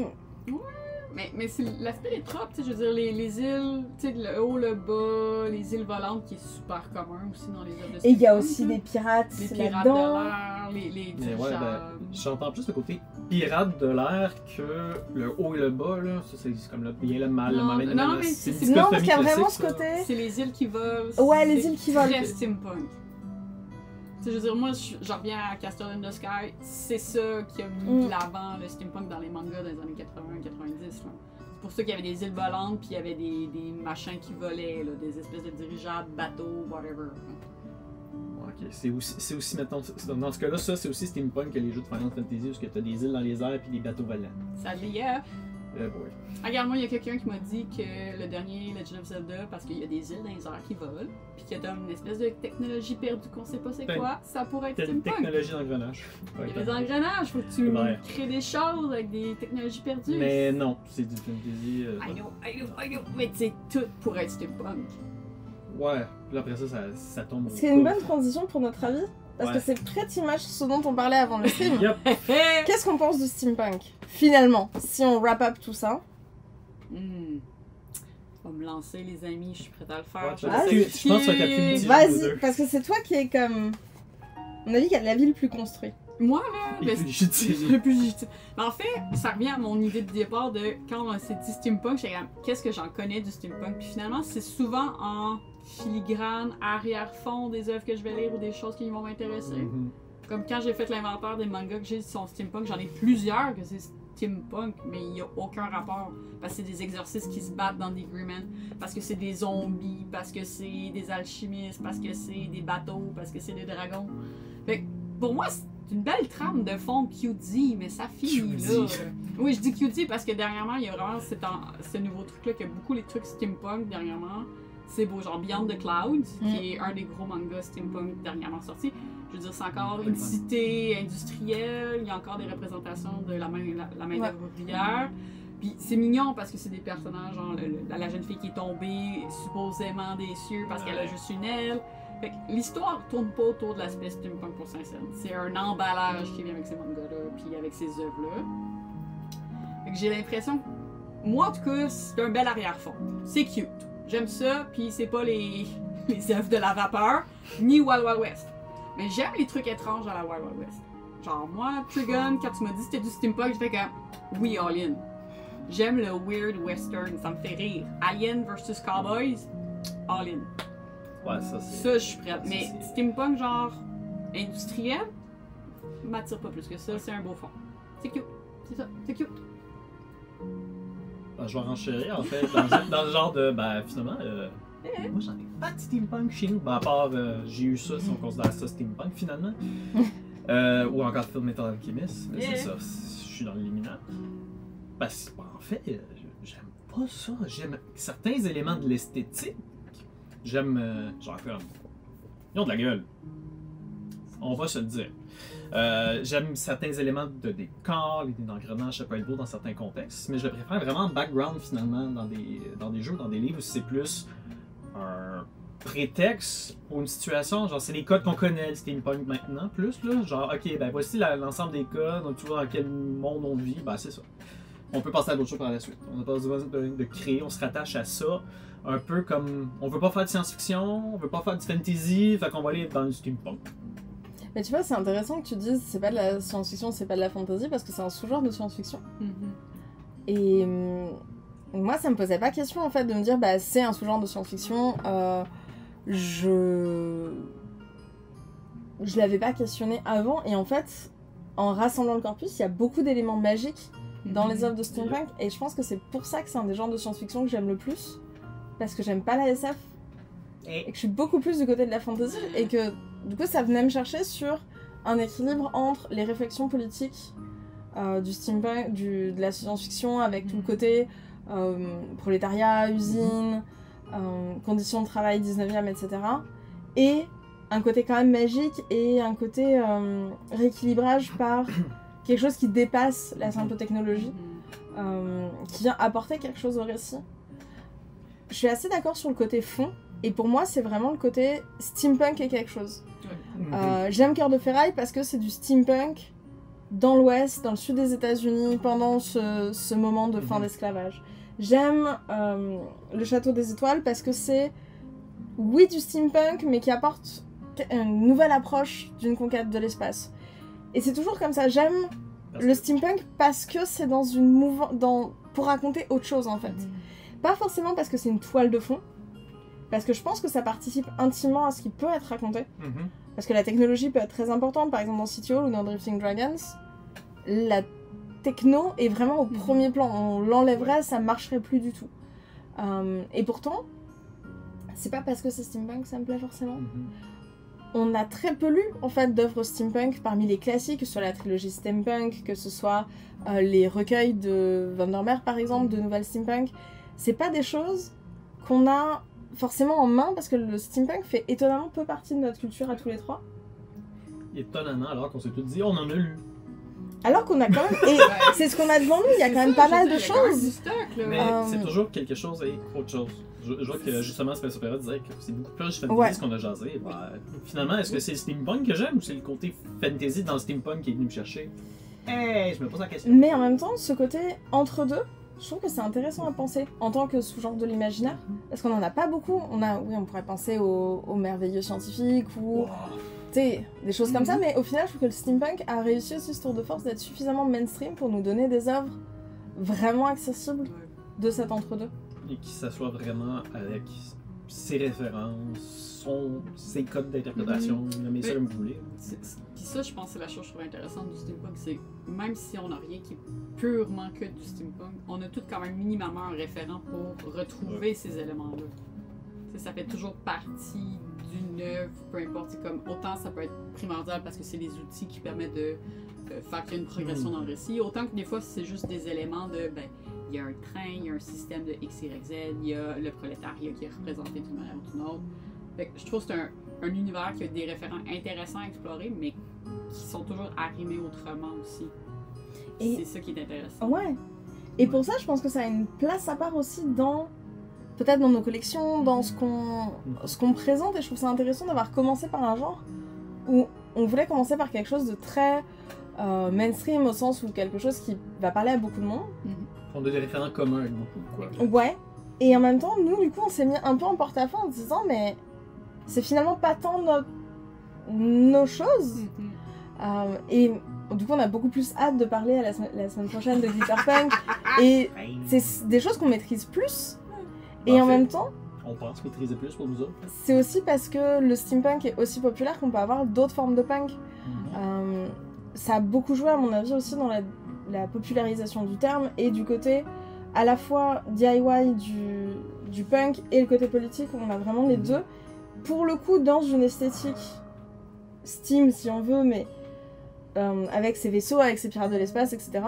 Mais c'est l'aspect des tropes, tu sais, je veux dire, les îles, tu sais, le haut, le bas, les îles volantes qui est super commun aussi dans les œuvres de il y a steampunk, aussi là. des pirates Les pirates de là-dedans. l'air, les Mais ouais, dirigeables. j'entends plus le côté pirate de l'air que le haut et le bas. Là. Ça, c'est comme le bien, le mal, le Non, mauvais, le non, mal. mais C'est c'est- une Non, parce qu'il y a dichotomie vraiment ce classique, ça. côté. C'est les îles qui volent. Ouais, les c'est îles qui volent. Très steampunk. Tu sais, je veux dire, moi, j'en reviens à Castle in the Sky. C'est ça qui a mis de l'avant le steampunk dans les mangas des années 80-90. C'est pour ça qu'il y avait des îles volantes, puis il y avait des machins qui volaient, là, des espèces de dirigeables, bateaux, whatever. Ok, c'est aussi, mettons, dans ce cas-là, ça c'est aussi steampunk que les jeux de Final Fantasy où tu as des îles dans les airs et des bateaux volants. Ça l'est. Boy. Regarde, moi, il y a quelqu'un qui m'a dit que le dernier Legend of Zelda, parce qu'il y a des îles dans les airs qui volent, puis qu'il y a comme une espèce de technologie perdue qu'on sait pas c'est quoi, ça pourrait être T'as une steampunk. technologie d'engrenage. Il y a des engrenages, faut que tu Ouais. crées des choses avec des technologies perdues. Mais non, c'est du fantasy. I know, mais tu sais, tout pourrait être steampunk. Ouais, puis après ça tombe. C'est une bonne transition pour notre avis. Parce Ouais. que c'est pretty much ce dont on parlait avant le stream. Yup. Qu'est-ce qu'on pense du steampunk? Finalement, si on wrap up tout ça. On va me lancer, les amis, je suis prête à le faire. Ouais, Je vais vas-y. le Je pense que ça va être la plus certifier. mitigée. Vas-y, deux. parce que c'est toi qui est comme. À mon avis, qui a la vie le plus construite. Moi, là, Et plus légitime. le plus légitime. Mais en fait, ça revient à mon idée de départ de quand on s'est dit steampunk, j'étais comme, qu'est-ce que j'en connais du steampunk? Puis finalement, c'est souvent en filigrane, arrière-fond des œuvres que je vais lire ou des choses qui vont m'intéresser. Mhm. Comme quand j'ai fait l'inventaire des mangas que j'ai qui sont steampunk, j'en ai plusieurs que c'est steampunk, mais il n'y a aucun rapport. Parce que c'est des exorcistes qui se battent dans des Greymen, parce que c'est des zombies, parce que c'est des alchimistes, parce que c'est des bateaux, parce que c'est des dragons. Fait que pour moi, c'est une belle trame de fond QD, mais ça finit là. QD. Oui, je dis QD parce que dernièrement, il y a vraiment ce nouveau truc-là, qu'il y a beaucoup les trucs steampunk dernièrement. C'est beau, genre Beyond the Clouds, qui est un des gros mangas steampunk dernièrement sortis. Je veux dire, c'est encore une cité industrielle, il y a encore des représentations de la main-d'œuvre ouvrière. Puis c'est mignon parce que c'est des personnages, genre la jeune fille qui est tombée supposément des cieux parce qu'elle a juste une aile. Fait que l'histoire tourne pas autour de l'aspect steampunk pour Saint-Saëns. C'est un emballage qui vient avec ces mangas-là, puis avec ces œuvres-là. Fait que j'ai l'impression que, moi en tout cas, c'est un bel arrière-fond. C'est cute. J'aime ça, puis c'est pas les œuvres de la vapeur, ni Wild Wild West. Mais j'aime les trucs étranges à la Wild Wild West. Genre, moi, Trigun, quand tu m'as dit que c'était du steampunk, j'ai fait comme, oui, all in. J'aime le weird western, ça me fait rire. Alien versus Cowboys, all in. Ouais, ça c'est. Ça, je suis prête. Mais steampunk, genre, industriel, m'attire pas plus que ça, c'est un beau fond. C'est cute. C'est ça, c'est cute. Je vais renchérir en fait dans le genre de. Ben finalement, moi j'en ai pas de steampunk chez nous. Ben à part, j'ai eu ça si on considère ça steampunk finalement. Ou encore Full Metal Alchemist. Mais c'est ça, je suis dans le liminaire. Parce que en fait, j'aime pas ça. J'aime certains éléments de l'esthétique. J'aime. Genre comme. Ils ont de la gueule. On va se le dire. J'aime certains éléments de décor, les engrenages, ça peut être beau dans certains contextes, mais je le préfère vraiment en background finalement dans des jeux, dans des livres où c'est plus un prétexte pour une situation, genre c'est les codes qu'on connaît, le steampunk maintenant, plus là, genre ok, ben voici l'ensemble des codes, donc tu vois dans quel monde on vit, ben c'est ça. On peut passer à d'autres choses par la suite. On n'a pas besoin de créer, on se rattache à ça, un peu comme on veut pas faire de science-fiction, on veut pas faire de fantasy, fait qu'on va aller dans le steampunk. Mais tu vois, c'est intéressant que tu dises c'est pas de la science-fiction, c'est pas de la fantasy, parce que c'est un sous-genre de science-fiction. Et moi, ça me posait pas question en fait de me dire bah c'est un sous-genre de science-fiction. Je l'avais pas questionné avant, et en fait, en rassemblant le corpus, il y a beaucoup d'éléments magiques dans les œuvres de steampunk, et je pense que c'est pour ça que c'est un des genres de science-fiction que j'aime le plus, parce que j'aime pas la SF, et que je suis beaucoup plus du côté de la fantasy, et que du coup ça venait me chercher sur un équilibre entre les réflexions politiques du steampunk, de la science-fiction, avec tout le côté prolétariat, usine, conditions de travail 19e, etc. Et un côté quand même magique et un côté rééquilibrage par quelque chose qui dépasse la simple technologie, qui vient apporter quelque chose au récit. Je suis assez d'accord sur le côté fond, et pour moi c'est vraiment le côté steampunk et quelque chose. J'aime Cœur de Ferraille parce que c'est du steampunk dans l'ouest, dans le sud des États-Unis, pendant ce moment de fin d'esclavage. J'aime Le Château des Étoiles parce que c'est, oui, du steampunk, mais qui apporte une nouvelle approche d'une conquête de l'espace. Et c'est toujours comme ça. J'aime le steampunk parce que c'est dans une mouvance, pour raconter autre chose en fait. Pas forcément parce que c'est une toile de fond, parce que je pense que ça participe intimement à ce qui peut être raconté. Parce que la technologie peut être très importante, par exemple dans City Hall ou dans Drifting Dragons, la techno est vraiment au premier plan. On l'enlèverait, ça marcherait plus du tout. Et pourtant, c'est pas parce que c'est steampunk que ça me plaît forcément. On a très peu lu en fait d'œuvres steampunk parmi les classiques, que ce soit la trilogie steampunk, que ce soit les recueils de Vandermeer par exemple, de nouvelles steampunk. C'est pas des choses qu'on a forcément en main parce que le steampunk fait étonnamment peu partie de notre culture à tous les trois. Étonnamment, alors qu'on s'est tous dit on en a lu. Alors qu'on a quand même, et c'est ce qu'on a devant nous, il y a quand même pas mal de choses. Mais c'est toujours quelque chose et autre chose. Je vois que justement Space Opera disait que c'est beaucoup plus fantasy ce qu'on a jasé. Bah, finalement, est-ce que c'est le steampunk que j'aime ou c'est le côté fantasy dans le steampunk qui est venu me chercher? Je me pose la question. Mais en même temps, ce côté entre deux, je trouve que c'est intéressant à penser en tant que sous-genre de l'imaginaire, parce qu'on en a pas beaucoup. On pourrait penser aux merveilleux scientifiques ou des choses comme ça, mais au final, je trouve que le steampunk a réussi aussi ce tour de force d'être suffisamment mainstream pour nous donner des œuvres vraiment accessibles de cet entre-deux. Et qui s'assoit vraiment avec ses références, ses codes d'interprétation, nommez ça comme vous voulez. Puis ça, je pense que c'est la chose que je trouve intéressante du steampunk, c'est même si on n'a rien qui est purement que du steampunk, on a tout quand même minimum un référent pour retrouver ces éléments-là. Ça fait toujours partie d'une œuvre, peu importe, comme autant ça peut être primordial parce que c'est les outils qui permettent de faire qu'il y ait une progression dans le récit, autant que des fois c'est juste des éléments de il y a un train, il y a un système de X, Y, Z, il y a le prolétariat qui est représenté d'une manière ou d'une autre. Fait que je trouve que c'est un univers qui a des référents intéressants à explorer, mais qui sont toujours arrimés autrement aussi. Et c'est ça qui est intéressant. Ouais. Et pour ça, je pense que ça a une place à part aussi dans peut-être dans nos collections, dans ce qu'on présente, et je trouve ça intéressant d'avoir commencé par un genre où on voulait commencer par quelque chose de très mainstream, au sens où quelque chose qui va parler à beaucoup de monde. On a des référents communs avec beaucoup, quoi. Ouais, et en même temps, nous, du coup, on s'est mis un peu en porte-à-faux en se disant, mais c'est finalement pas tant nos choses. Et du coup, on a beaucoup plus hâte de parler la semaine prochaine de Glitterpunk. Et c'est des choses qu'on maîtrise plus. Et en même temps, on pense maîtriser plus pour nous autres. c'est aussi parce que le steampunk est aussi populaire qu'on peut avoir d'autres formes de punk. Ça a beaucoup joué, à mon avis, aussi dans la popularisation du terme et du côté à la fois DIY du punk et le côté politique, où on a vraiment les deux. Pour le coup, dans une esthétique Steam, si on veut, mais avec ses vaisseaux, avec ses pirates de l'espace, etc.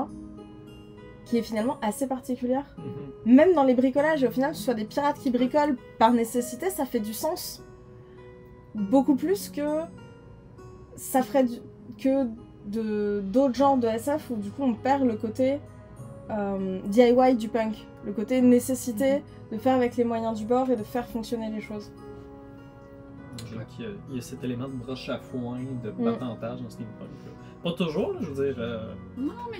Qui est finalement assez particulière. Même dans les bricolages, et au final, que ce soit des pirates qui bricolent par nécessité, ça fait du sens. Beaucoup plus que ça ferait que d'autres genres de SF où du coup on perd le côté DIY du punk. Le côté nécessité de faire avec les moyens du bord et de faire fonctionner les choses. Je vois qu'il y a cet élément de broche à foin, de battantage dans Steampunk. Pas toujours, là, je veux dire. Non, mais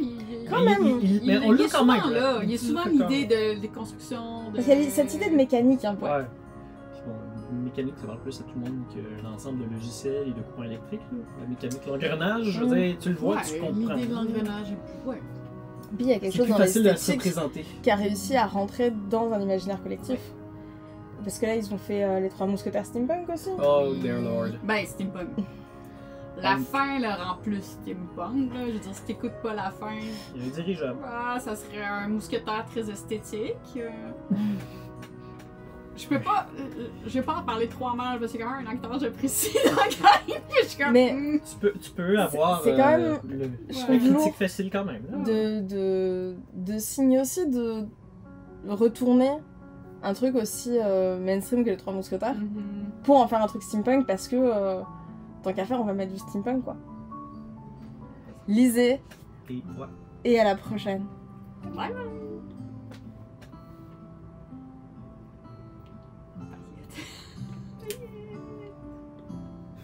quand même. Mais on l'a quand même. Là. Il y a souvent l'idée de construction. Il y a cette idée de mécanique un peu. Ouais. Puis bon, mécanique, ça parle plus à tout le monde que l'ensemble de logiciels et de courants électriques. Là. La mécanique, l'engrenage, je veux dire, tu le vois, tu comprends. L'idée de l'engrenage est plus. Ouais. Puis il y a quelque chose dans l'esthétique qui a réussi à rentrer dans un imaginaire collectif. Parce que là, ils ont fait les 3 mousquetaires steampunk aussi. Oh, dear lord. Ben, steampunk. La fin le rend plus steampunk, là. Je veux dire, si t'écoutes pas la fin... Il y a un dirigeable. Ah, ça serait un mousquetaire très esthétique. Je peux pas... je vais pas en parler trop en mal, parce que c'est quand même un acteur que j'apprécie dans le game. Je suis comme... Mais tu peux avoir c'est quand même le critique facile quand même. Là. De signer aussi de retourner un truc aussi mainstream que les 3 mousquetaires pour en faire un truc steampunk, parce que tant qu'à faire on va mettre du steampunk quoi. Lisez et à la prochaine. Bye bye.